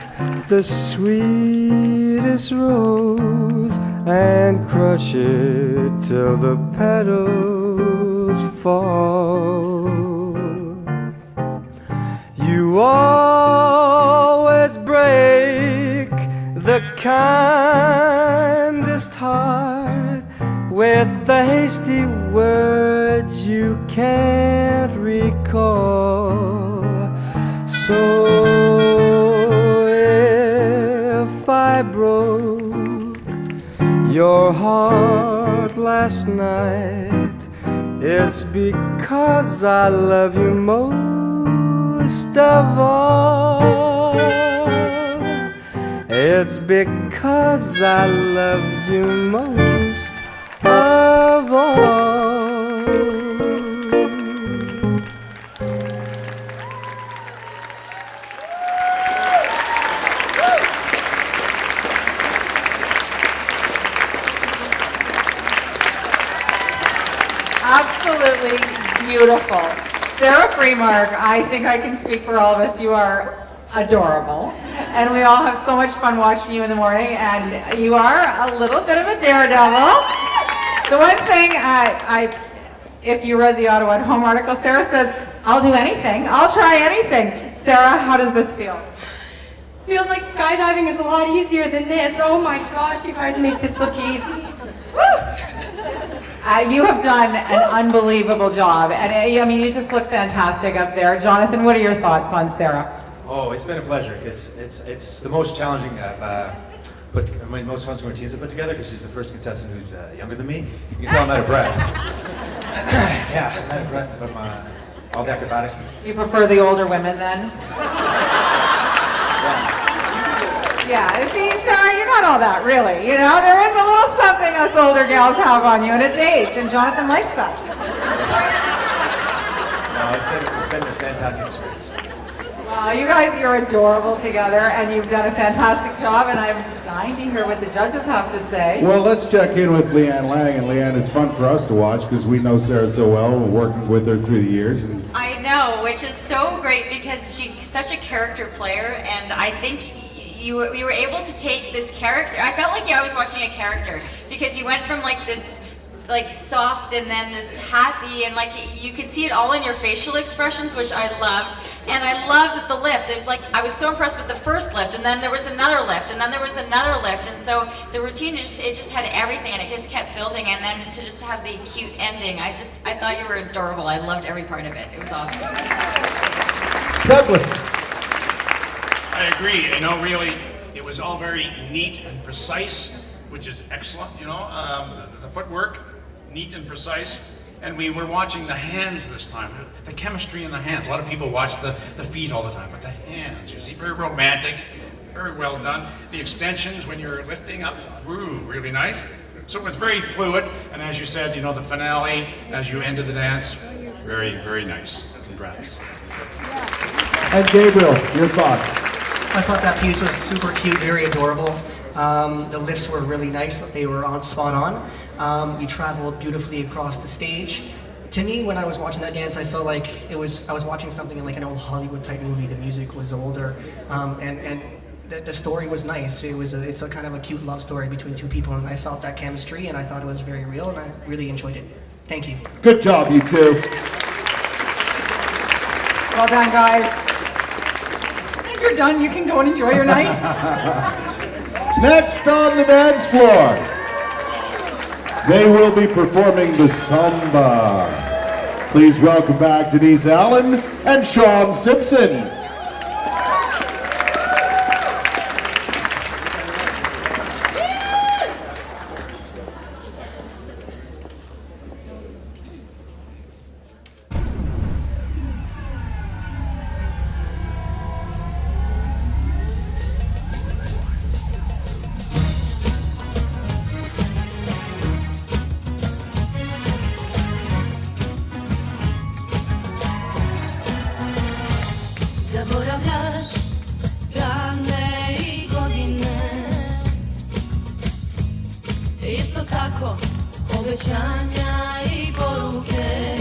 the sweetest rose and crush it till the petals fall. You always break the kindest heart with the hasty words you can't recall. So if I broke your heart last night, it's because I love you most of all. It's because I love you most of all. Absolutely beautiful. Sarah Freemark, I think I can speak for all of us. You are adorable. And we all have so much fun watching you in the morning. And you are a little bit of a daredevil. The one thing, if you read the Ottawa at Home article, Sarah says, I'll do anything. I'll try anything. Sarah, how does this feel? Feels like skydiving is a lot easier than this. Oh my gosh, you guys make this look easy. You have done an unbelievable job. And you just look fantastic up there. Jonathan, what are your thoughts on Sarah? Oh, it's been a pleasure because it's the most challenging most challenging routines to put together because she's the first contestant who's younger than me. You can tell I'm out of breath. Yeah, I'm out of breath from all the acrobatics. You prefer the older women then? Yeah, see, Sarah, you're not all that, really. There is a little something us older gals have on you, and it's age, and Jonathan likes that. No, it's been a fantastic experience. You guys, you're adorable together, and you've done a fantastic job, and I'm dying to hear what the judges have to say. Well, let's check in with Leanne Lang. And Leanne, it's fun for us to watch because we know Sarah so well, working with her through the years. And I know, which is so great because she's such a character player, and I think you were able to take this character. I felt like I was watching a character because you went from like this like soft and then this happy, and like you could see it all in your facial expressions, which I loved. And I loved the lifts. It was like I was so impressed with the first lift, and then there was another lift, and then there was another lift, and so the routine it just had everything, and it just kept building. And then to just have the cute ending, I thought you were adorable. I loved every part of it. It was awesome. Douglas. I agree. You know, really, it was all very neat and precise, which is excellent. You know, the footwork, neat and precise. And we were watching the hands this time, the chemistry in the hands. A lot of people watch the feet all the time, but the hands, you see, very romantic, very well done. The extensions when you're lifting up, ooh, really nice. So it was very fluid, and as you said, you know, the finale, as you ended the dance, very, very nice. Congrats. And Gabriel, your thoughts? I thought that piece was super cute, very adorable. The lifts were really nice, they were spot on. You traveled beautifully across the stage. To me, when I was watching that dance, I felt like I was watching something in like an old Hollywood type movie. The music was older, and the story was nice. It's a kind of a cute love story between two people, and I felt that chemistry, and I thought it was very real, and I really enjoyed it. Thank you. Good job, you two. Well done, guys. If you're done, you can go and enjoy your night. Next on the dance floor, they will be performing the samba. Please welcome back Denise Allen and Sean Simpson. Zaboravljaš dane i godine, isto tako obećanja i poruke.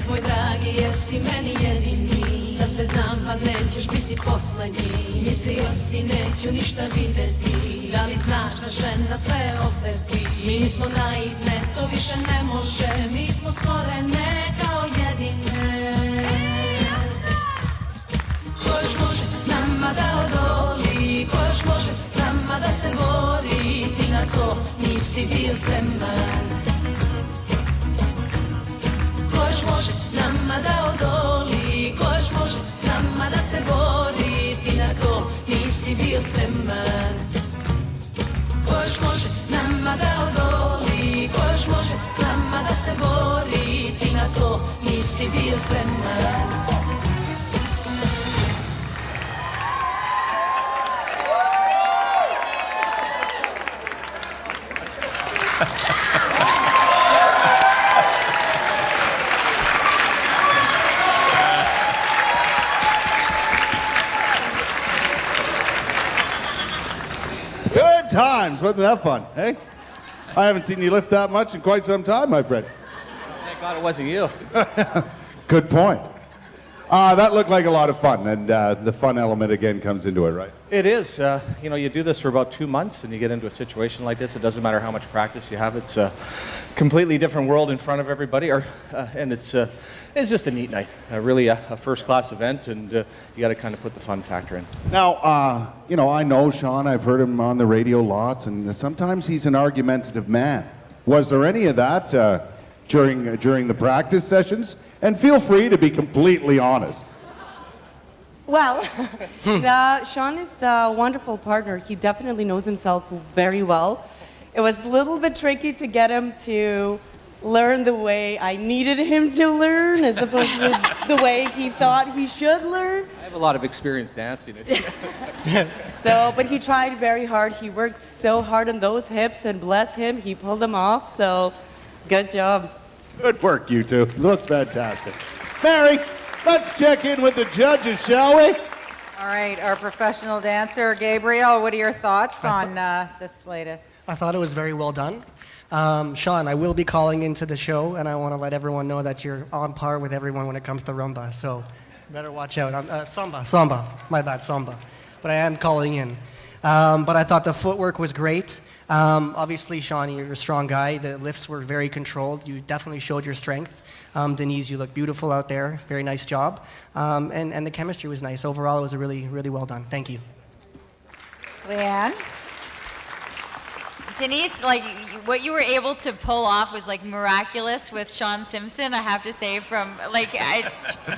Moj dragi, jesi meni jedini, sad sve znam pa nećeš biti poslednji. Mislio si neću ništa videti, da li znaš da žena sve oseti. Mi nismo naivne, to više ne može, mi smo stvorene kao jedine. Ko još može nama da odoli, ko još može nama da se bori, ti na to nisi bio spreman. Ko još može nama da odoli, ko još može nama da se bori, ti na to nisi bio spreman. Ko još može nama da odoli, ko još može nama da se bori, ti na to nisi bio spreman. Good times, wasn't that fun, hey? I haven't seen you lift that much in quite some time, my friend. Thank God it wasn't you. Good point. That looked like a lot of fun, and the fun element again comes into it, right? It is. You know, you do this for about 2 months and you get into a situation like this. It doesn't matter how much practice you have. It's a completely different world in front of everybody, and it's just a neat night. Really a first-class event, and you got to kind of put the fun factor in. Now, you know, I know Sean. I've heard him on the radio lots, and sometimes he's an argumentative man. Was there any of that during the practice sessions? And feel free to be completely honest. Well, Sean is a wonderful partner. He definitely knows himself very well. It was a little bit tricky to get him to learn the way I needed him to learn as opposed to the way he thought he should learn. I have a lot of experience dancing. But he tried very hard. He worked so hard on those hips, and bless him, he pulled them off. So, good job. Good work, you two. Look fantastic. Mary. Let's check in with the judges, shall we? All right, our professional dancer, Gabriel, what are your thoughts on this latest? I thought it was very well done. Sean, I will be calling into the show, and I want to let everyone know that you're on par with everyone when it comes to rumba, so better watch out. Samba, my bad, samba. But I am calling in. But I thought the footwork was great. Obviously, Sean, you're a strong guy. The lifts were very controlled. You definitely showed your strength. Denise, you look beautiful out there. Very nice job. And the chemistry was nice. Overall, it was really, really well done. Thank you. Leanne? Denise, like what you were able to pull off was like miraculous with Sean Simpson, I have to say, from like a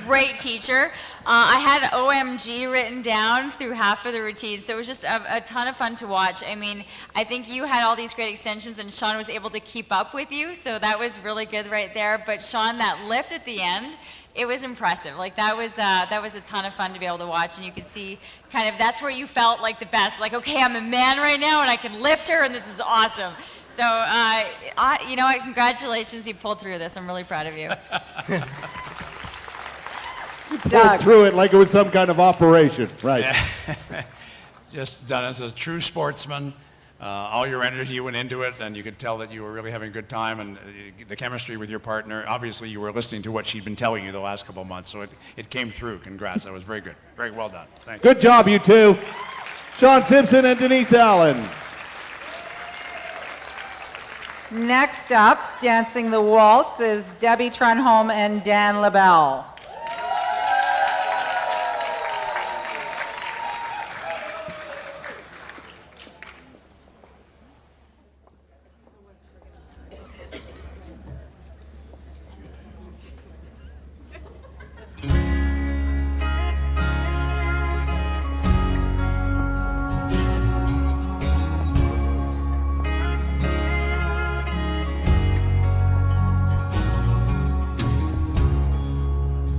great teacher. I had OMG written down through half of the routine, so it was just a ton of fun to watch. I mean, I think you had all these great extensions and Sean was able to keep up with you, so that was really good right there. But Sean, that lift at the end, it was impressive. Like that was a ton of fun to be able to watch, and you could see kind of that's where you felt like the best. Like, okay, I'm a man right now, and I can lift her, and this is awesome. So, you know what? Congratulations, you pulled through this. I'm really proud of you. You pulled through it like it was some kind of operation, right? Yeah. Just done as a true sportsman. All your energy went into it, and you could tell that you were really having a good time, and the chemistry with your partner. Obviously, you were listening to what she'd been telling you the last couple of months, so it came through. Congrats. That was very good. Very well done. Thank you. Good job, you two. Sean Simpson and Denise Allen. Next up, dancing the waltz, is Debbie Trenholm and Dan LaBelle.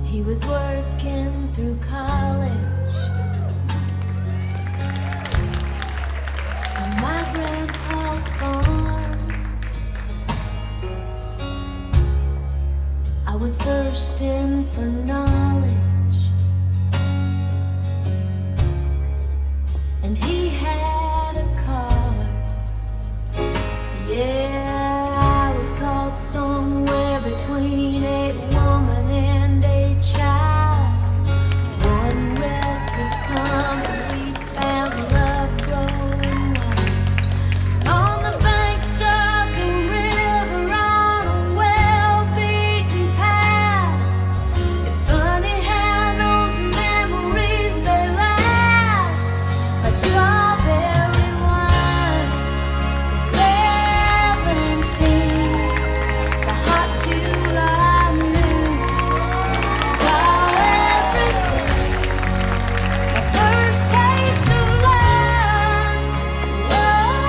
He was working through college on my grandpa's farm. I was thirsting for knowledge, and he had a car. Yeah, I was caught somewhere between a woman and a child. One restless summer we found love growing wild on the banks of the river on a well-beaten path. It's funny how those memories they last like strawberry wine. 17, the hot July moon saw everything. My first taste of love, oh,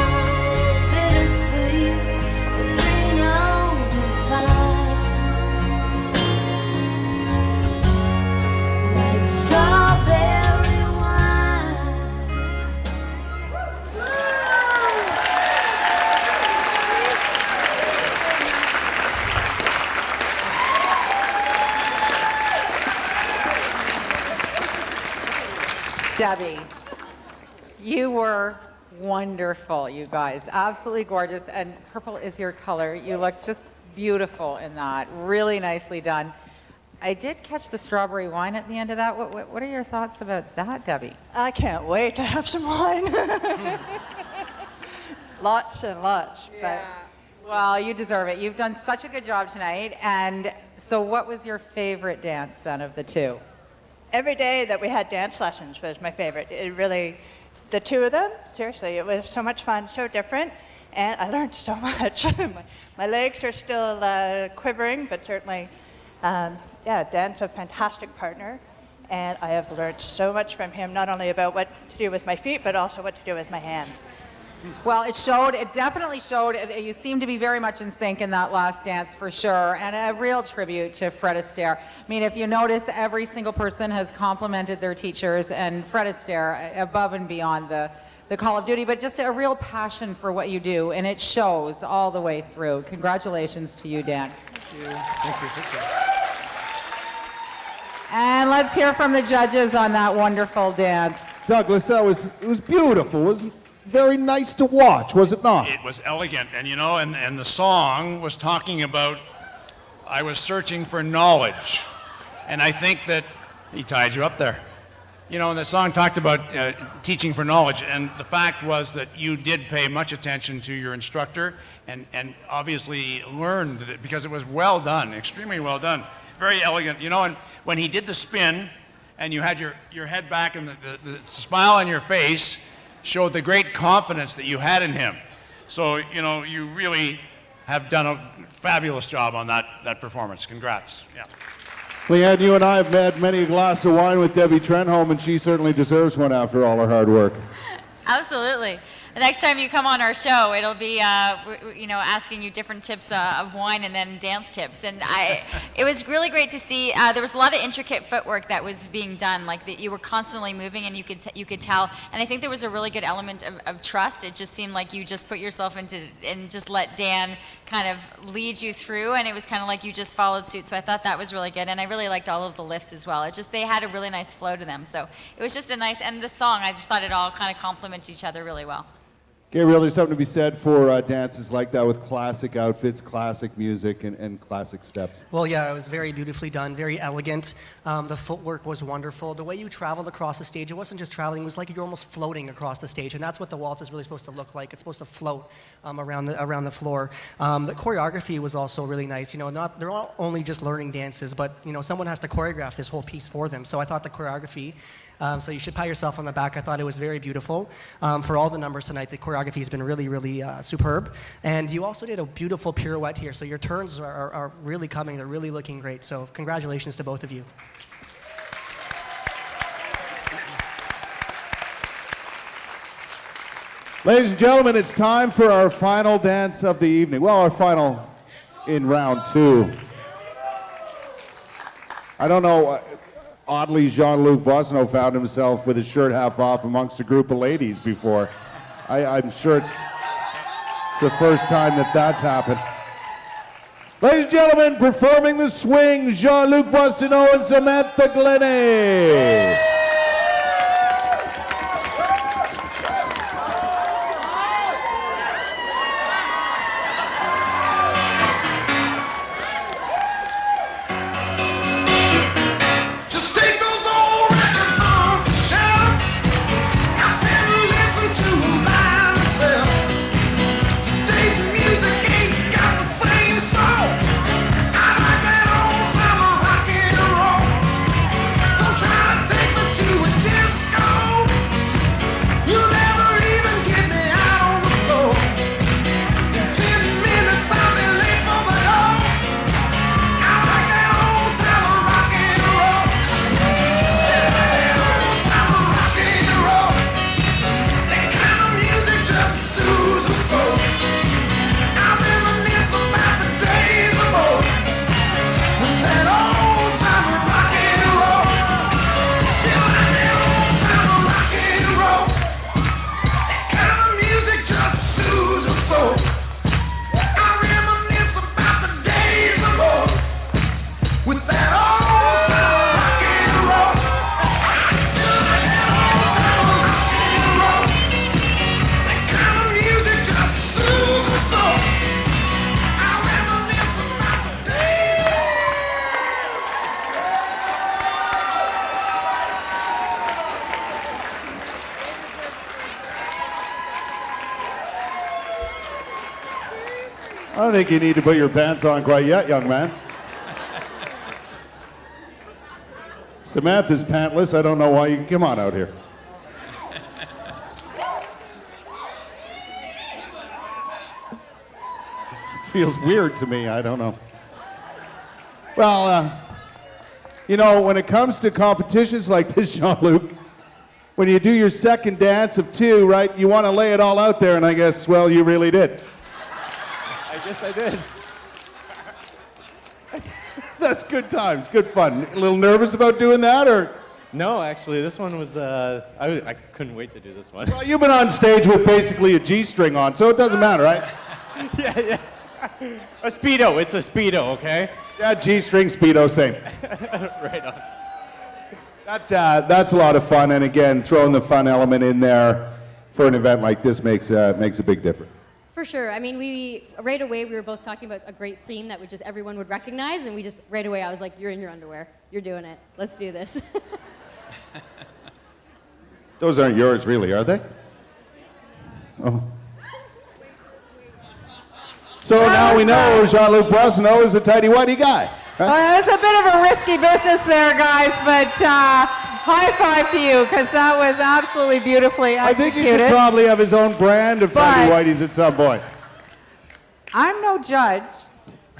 bittersweet, the green on the vine, like strawberry wine. Debbie, you were wonderful, you guys. Absolutely gorgeous, and purple is your color. You look just beautiful in that. Really nicely done. I did catch the strawberry wine at the end of that. What are your thoughts about that, Debbie? I can't wait to have some wine. Lots and lots. Well, you deserve it. You've done such a good job tonight. And so what was your favorite dance then of the two? Every day that we had dance lessons was my favorite. It really, the two of them, seriously, it was so much fun, so different, and I learned so much. My legs are still quivering, but certainly, yeah, Dan's a fantastic partner, and I have learned so much from him, not only about what to do with my feet, but also what to do with my hands. Well, it definitely showed. You seem to be very much in sync in that last dance for sure, and a real tribute to Fred Astaire. I mean, if you notice, every single person has complimented their teachers, and Fred Astaire above and beyond the Call of Duty, but just a real passion for what you do, and it shows all the way through. Congratulations to you, Dan. Thank you. Thank you. And let's hear from the judges on that wonderful dance. Douglas, it was beautiful. It was very nice to watch, was it not? It was elegant, and you know, and the song was talking about, I was searching for knowledge, and I think that he tied you up there. You know, and the song talked about teaching for knowledge, and the fact was that you did pay much attention to your instructor, and obviously learned that because it was well done, extremely well done, very elegant. You know, and when he did the spin, and you had your head back, and the smile on your face showed the great confidence that you had in him. So, you know, you really have done a fabulous job on that performance. Congrats. Yeah. Leanne, you and I have had many a glass of wine with Debbie Trenholm, and she certainly deserves one after all her hard work. Absolutely. The next time you come on our show, it'll be, you know, asking you different tips of wine and then dance tips. And it was really great to see. There was a lot of intricate footwork that was being done, like that you were constantly moving, and you could tell. And I think there was a really good element of trust. It just seemed like you just put yourself into and just let Dan kind of lead you through, and it was kind of like you just followed suit. So I thought that was really good, and I really liked all of the lifts as well. They had a really nice flow to them. So it was just a nice, and the song, I just thought it all kind of complemented each other really well. Gabriel, there's something to be said for dances like that with classic outfits, classic music, and classic steps. Well, yeah, it was very beautifully done, very elegant. The footwork was wonderful. The way you traveled across the stage, it wasn't just traveling, it was like you're almost floating across the stage, and that's what the waltz is really supposed to look like. It's supposed to float around the floor. The choreography was also really nice. You know, they're not only just learning dances, but, you know, someone has to choreograph this whole piece for them. So I thought the choreography, so you should pat yourself on the back. I thought it was very beautiful. For all the numbers tonight, the choreography has been really, really superb. And you also did a beautiful pirouette here, so your turns are really coming. They're really looking great. So congratulations to both of you. Ladies and gentlemen, it's time for our final dance of the evening. Well, our final in round two. I don't know. Oddly, Jean-Luc Boissonneau found himself with his shirt half off amongst a group of ladies before. I'm sure it's the first time that's happened. Ladies and gentlemen, performing the swing, Jean-Luc Boissonneau and Samantha Glennie. I don't think you need to put your pants on quite yet, young man. Samantha's pantless. I don't know why you can come on out here. Feels weird to me. I don't know. Well, you know, when it comes to competitions like this, Jean-Luc, when you do your second dance of two, right, you want to lay it all out there, and I guess, well, you really did. I guess I did. That's good times, good fun. A little nervous about doing that, or? No, actually, this one was, I couldn't wait to do this one. Well, you've been on stage with basically a G-string on, so it doesn't matter, right? Yeah. A Speedo, it's a Speedo, okay? Yeah, G-string, Speedo, same. Right on. That's a lot of fun, and again, throwing the fun element in there for an event like this makes a big difference. For sure. I mean, right away we were both talking about a great theme that everyone would recognize, and right away I was like, "You're in your underwear. You're doing it. Let's do this." Those aren't yours, really, are they? Oh. So now we know Jean-Luc Boissonneau is a tighty-whitey guy. Right? Well, it's a bit of a risky business there, guys, but high five to you, because that was absolutely beautifully I executed. think he should probably have his own brand of tighty-whities at some point. I'm no judge.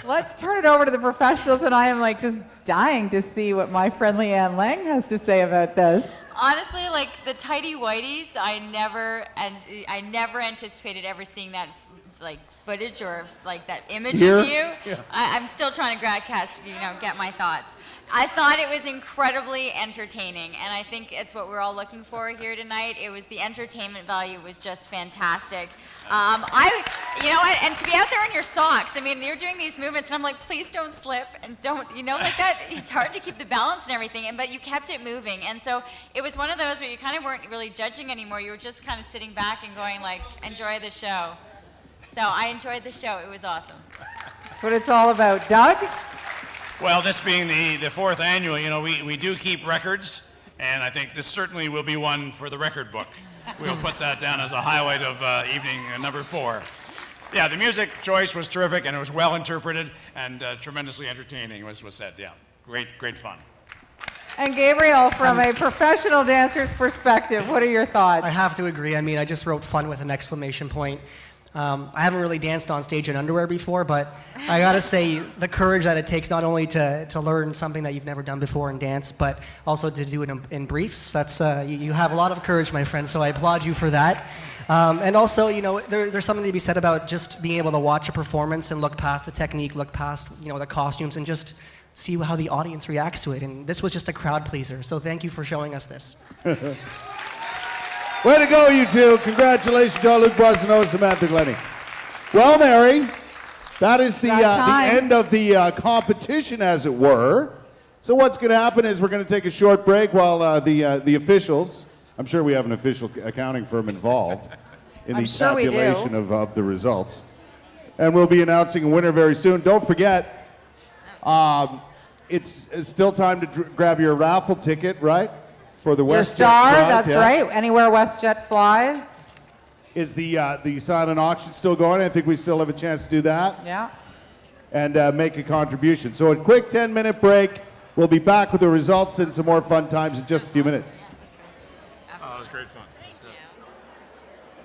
Let's turn it over to the professionals, and I am just dying to see what my friendly Ann Lang has to say about this. Honestly, like the tighty whities, I never anticipated ever seeing that footage or that image Here? of you. Yeah. I'm still trying to get my thoughts. I thought it was incredibly entertaining, and I think it's what we're all looking for here tonight. The entertainment value was just fantastic. And to be out there in your socks, I mean, you're doing these movements, and I'm like, please don't slip, and don't, that. It's hard to keep the balance and everything, but you kept it moving, and so it was one of those where you kind of weren't really judging anymore. You were just kind of sitting back and going, enjoy the show. So I enjoyed the show. It was awesome. That's what it's all about. Doug? Well, this being the fourth annual, we do keep records, and I think this certainly will be one for the record book. We'll put that down as a highlight of evening number 4. Yeah, the music choice was terrific, and it was well interpreted and tremendously entertaining, was said. Yeah, great fun. And Gabriel, from a professional dancer's perspective, what are your thoughts? I have to agree. I mean, I just wrote fun with an exclamation point. I haven't really danced on stage in underwear before, but I gotta say the courage that it takes not only to learn something that you've never done before in dance, but also to do it in briefs. That's you have a lot of courage, my friend. So I applaud you for that. And also, there's something to be said about just being able to watch a performance and look past the technique, look past the costumes, and just see how the audience reacts to it. And this was just a crowd pleaser. So thank you for showing us this. Way to go, you two. Congratulations, Jean-Luc Boissonneau and Samantha Glennie. Well, Mary, that is the end of the competition, as it were. So what's going to happen is we're going to take a short break while the officials, I'm sure we have an official accounting firm involved in the tabulation of the results. And we'll be announcing a winner very soon. Don't forget, it's still time to grab your raffle ticket, right? For the Your WestJet star, prize, that's yeah. right. Anywhere WestJet flies. Is the silent auction still going? I think we still have a chance to do that. Yeah. And make a contribution. So a quick 10-minute break. We'll be back with the results and some more fun times in just a few minutes. Oh, it was great fun.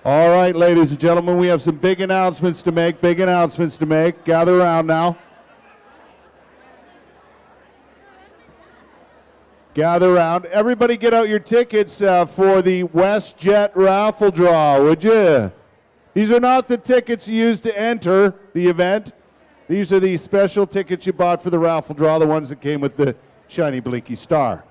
All right, ladies and gentlemen, we have some big announcements to make. Gather around now. Gather around. Everybody get out your tickets for the WestJet raffle draw, would you? These are not the tickets you used to enter the event. These are the special tickets you bought for the raffle draw, the ones that came with the shiny blinky star.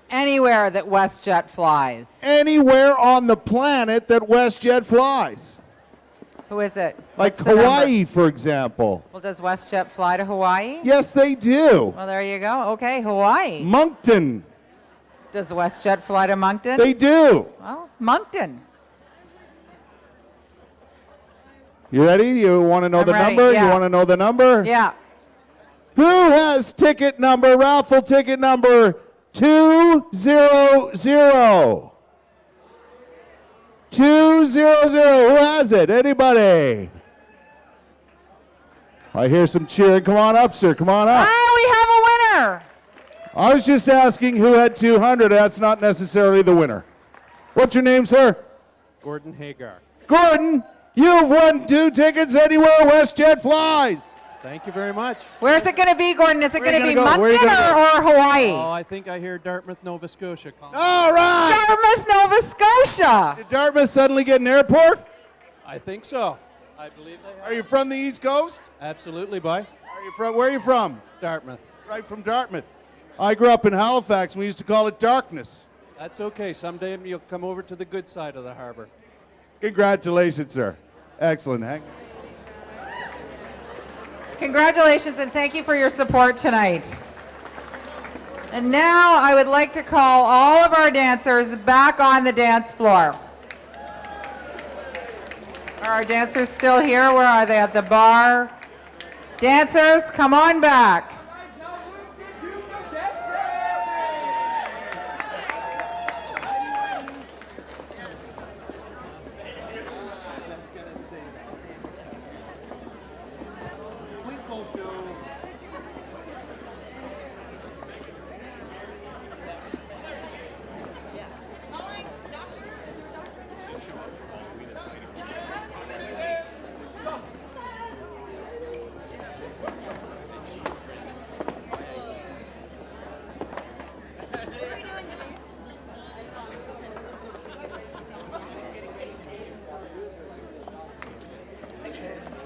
Anywhere that WestJet flies. Anywhere on the planet that WestJet flies. Who is it? Like What's the number? Hawaii, for example. Well, does WestJet fly to Hawaii? Yes, they do. Well, there you go. Okay, Hawaii. Moncton. Does WestJet fly to Moncton? They do. Well, Moncton. You ready? You want to know the ready, number? yeah. You want to know the number? Yeah. Who has raffle ticket number 200? 200. Who has it? Anybody? I hear some cheering. Come on up, sir. Come on up. Ah, we have a winner. I was just asking who had 200. That's not necessarily the winner. What's your name, sir? Gordon Hagar. Gordon, you've won 2 tickets anywhere WestJet flies. Thank you very much. Where's it going to be, Gordon? Is it going to be go? Where Moncton you gonna or Hawaii? Oh, I think I hear Dartmouth, Nova Scotia calling. All right. Dartmouth, Nova Scotia. Did Dartmouth suddenly get an airport? I think so. I believe they have. Are you from the East Coast? Absolutely, boy. Are you from? Where are you from? Dartmouth. Right from Dartmouth. I grew up in Halifax, and we used to call it darkness. That's okay. Someday you'll come over to the good side of the harbor. Congratulations, sir. Excellent, Hank. Congratulations and thank you for your support tonight. And now I would like to call all of our dancers back on the dance floor. Are our dancers still here? Where are they? At the bar? Dancers, come on back.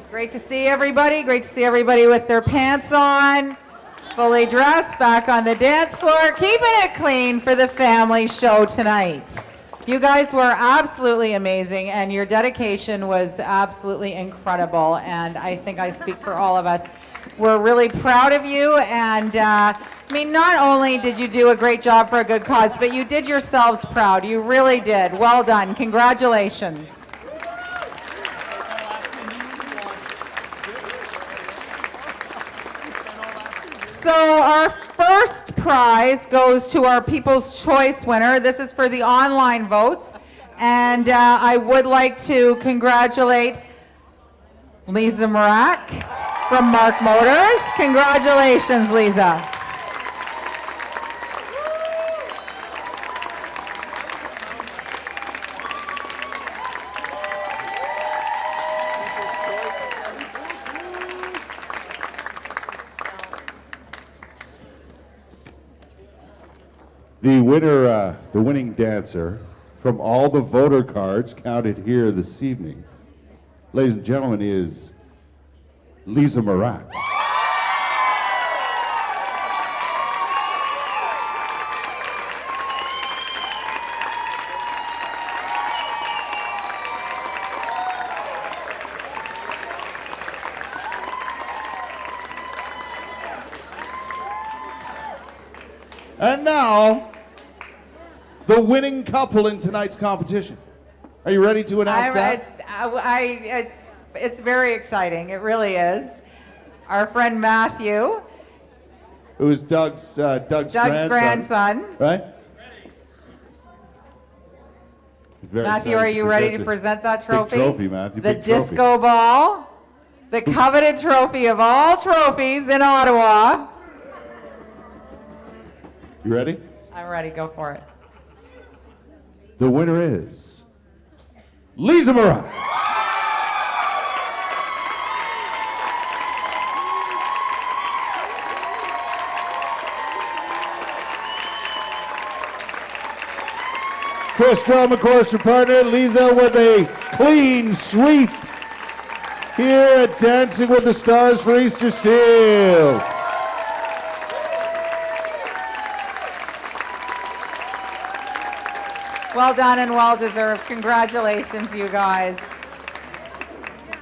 Great to see everybody. Great to see everybody with their pants on, fully dressed, back on the dance floor, keeping it clean for the family show tonight. You guys were absolutely amazing, and your dedication was absolutely incredible, and I think I speak for all of us. We're really proud of you, and I mean, not only did you do a great job for a good cause, but you did yourselves proud. You really did. Well done. Congratulations. So our first prize goes to our People's Choice winner. This is for the online votes. And I would like to congratulate Lisa Marak from Mark Motors. Congratulations, Lisa. The winner, the winning dancer from all the voter cards counted here this evening, ladies and gentlemen, is Lisa Marak. And now, the winning couple in tonight's competition. Are you ready to announce that? It's very exciting. It really is. Our friend Matthew. Who is Doug's grandson. Right? He's very Matthew, excited are you ready to the present that trophy? Big trophy, Matthew. The Big trophy. disco ball. The coveted trophy of all trophies in Ottawa. You ready? I'm ready. Go for it. The winner is Lisa Marak. Chris Drum, of course, your partner. Lisa with a clean sweep here at Dancing with the Stars for Easter Seals. Well done and well deserved. Congratulations, you guys.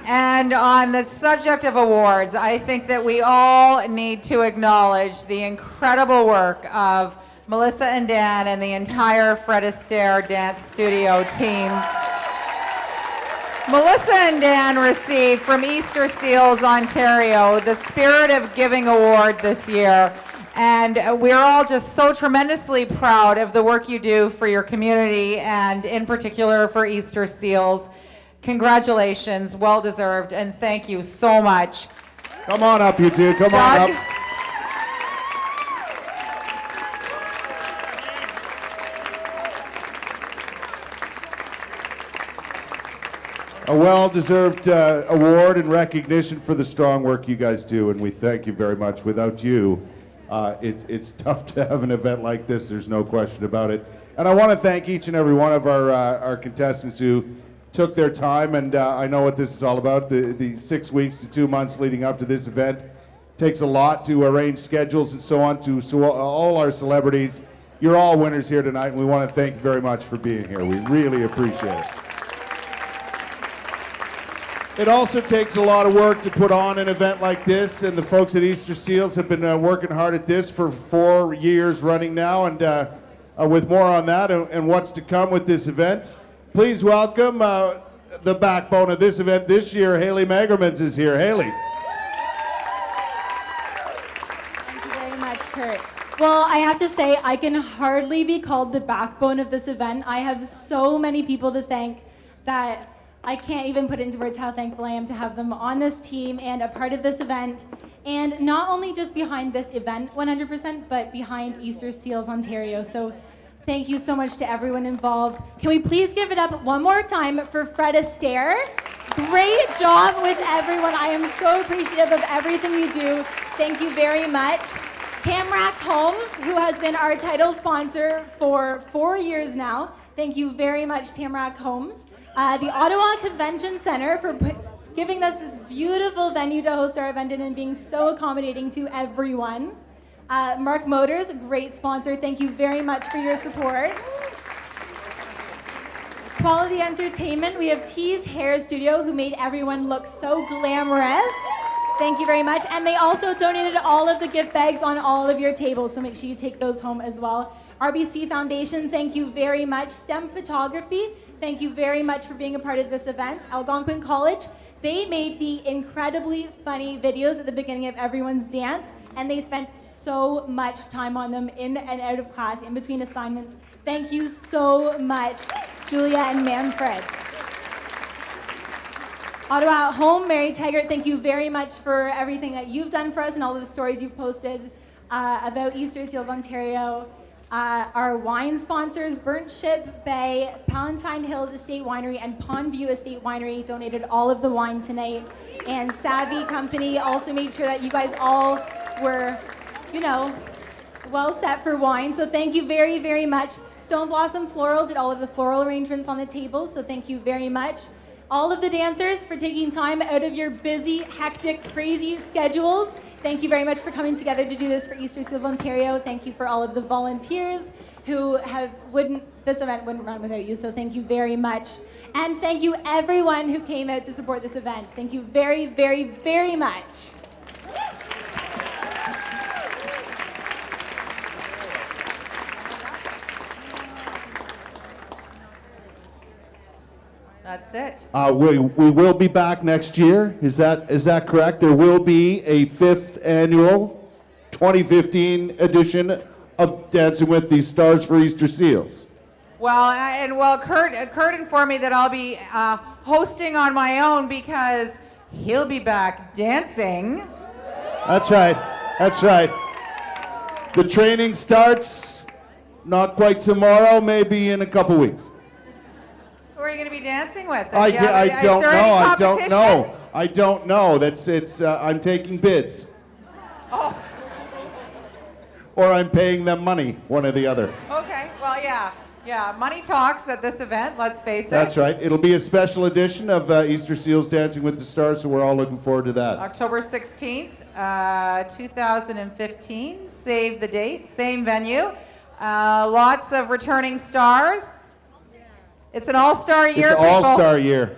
And on the subject of awards, I think that we all need to acknowledge the incredible work of Melissa and Dan and the entire Fred Astaire Dance Studio team. Melissa and Dan received from Easter Seals Ontario the Spirit of Giving Award this year. And we're all just so tremendously proud of the work you do for your community and in particular for Easter Seals. Congratulations, well deserved, and thank you so much. Come on up, you two, come Doug? on up. A well-deserved award and recognition for the strong work you guys do, and we thank you very much. Without you, it's tough to have an event like this, there's no question about it. And I want to thank each and every one of our contestants who took their time, and I know what this is all about. The 6 weeks to 2 months leading up to this event takes a lot to arrange schedules and so on. So all our celebrities, you're all winners here tonight, and we want to thank you very much for being here. We really appreciate it. It also takes a lot of work to put on an event like this, and the folks at Easter Seals have been working hard at this for 4 years running now, and with more on that and what's to come with this event, please welcome the backbone of this event this year. Haley Magermans is here. Haley. Thank you very much, Kurt. Well, I have to say, I can hardly be called the backbone of this event. I have so many people to thank that I can't even put into words how thankful I am to have them on this team and a part of this event. And not only just behind this event 100%, but behind Easter Seals Ontario. So thank you so much to everyone involved. Can we please give it up one more time for Fred Astaire? Great job with everyone. I am so appreciative of everything you do. Thank you very much. Tamarack Homes, who has been our title sponsor for 4 years now. Thank you very much, Tamarack Homes. The Ottawa Convention Center for giving us this beautiful venue to host our event in and being so accommodating to everyone. Mark Motors, a great sponsor. Thank you very much for your support. Quality Entertainment, we have T's Hair Studio, who made everyone look so glamorous. Thank you very much. And they also donated all of the gift bags on all of your tables, so make sure you take those home as well. RBC Foundation, thank you very much. STEM Photography, thank you very much for being a part of this event. Algonquin College, they made the incredibly funny videos at the beginning of everyone's dance, and they spent so much time on them in and out of class, in between assignments. Thank you so much, Julia and Manfred. Ottawa at Home, Mary Taggart, thank you very much for everything that you've done for us and all of the stories you've posted about Easter Seals Ontario. Our wine sponsors, Burnt Ship Bay, Palatine Hills Estate Winery, and Pondview Estate Winery donated all of the wine tonight. And Savvy Company also made sure that you guys all were, well set for wine. So thank you very, very much. Stone Blossom Floral did all of the floral arrangements on the table, so thank you very much. All of the dancers for taking time out of your busy, hectic, crazy schedules. Thank you very much for coming together to do this for Easter Seals Ontario. Thank you for all of the volunteers who this event wouldn't run without you, so thank you very much. And thank you everyone who came out to support this event. Thank you very, very, very much. That's it. We will be back next year. Is that correct? There will be a 5th annual 2015 edition of Dancing with the Stars for Easter Seals. Well, Kurt informed me that I'll be hosting on my own because he'll be back dancing. That's right. That's right. The training starts not quite tomorrow, maybe in a couple weeks. Who are you going to be dancing with? I don't know. I don't know. I'm taking bids. Oh. Or I'm paying them money, one or the other. Okay. Well, yeah. Money talks at this event. Let's face it. That's right. It'll be a special edition of Easter Seals Dancing with the Stars, so we're all looking forward to that. October 16th, 2015. Save the date. Same venue. Lots of returning stars. It's an all-star year. It's an all-star year.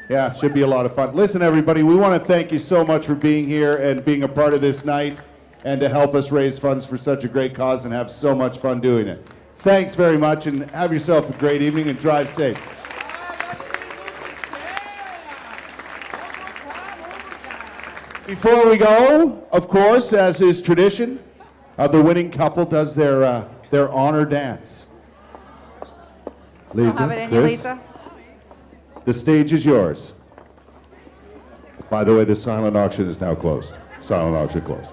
Yeah, should be a lot of fun. Listen, everybody, we want to thank you so much for being here and being a part of this night and to help us raise funds for such a great cause and have so much fun doing it. Thanks very much, and have yourself a great evening and drive safe. Before we go, of course, as is tradition, the winning couple does their honor dance. Lisa, have it in you, Chris, Lisa. the stage is yours. By the way, the silent auction is now closed. Silent auction closed.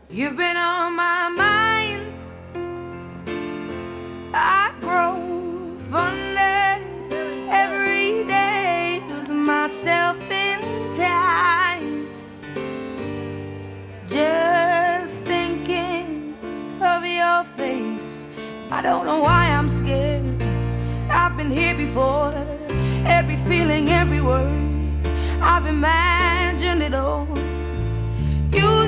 You've been on my mind. I grow fonder every day, losing myself in time. Just thinking of your face. I don't know why I'm scared. I've been here before. Every feeling, every word, I've imagined it all. You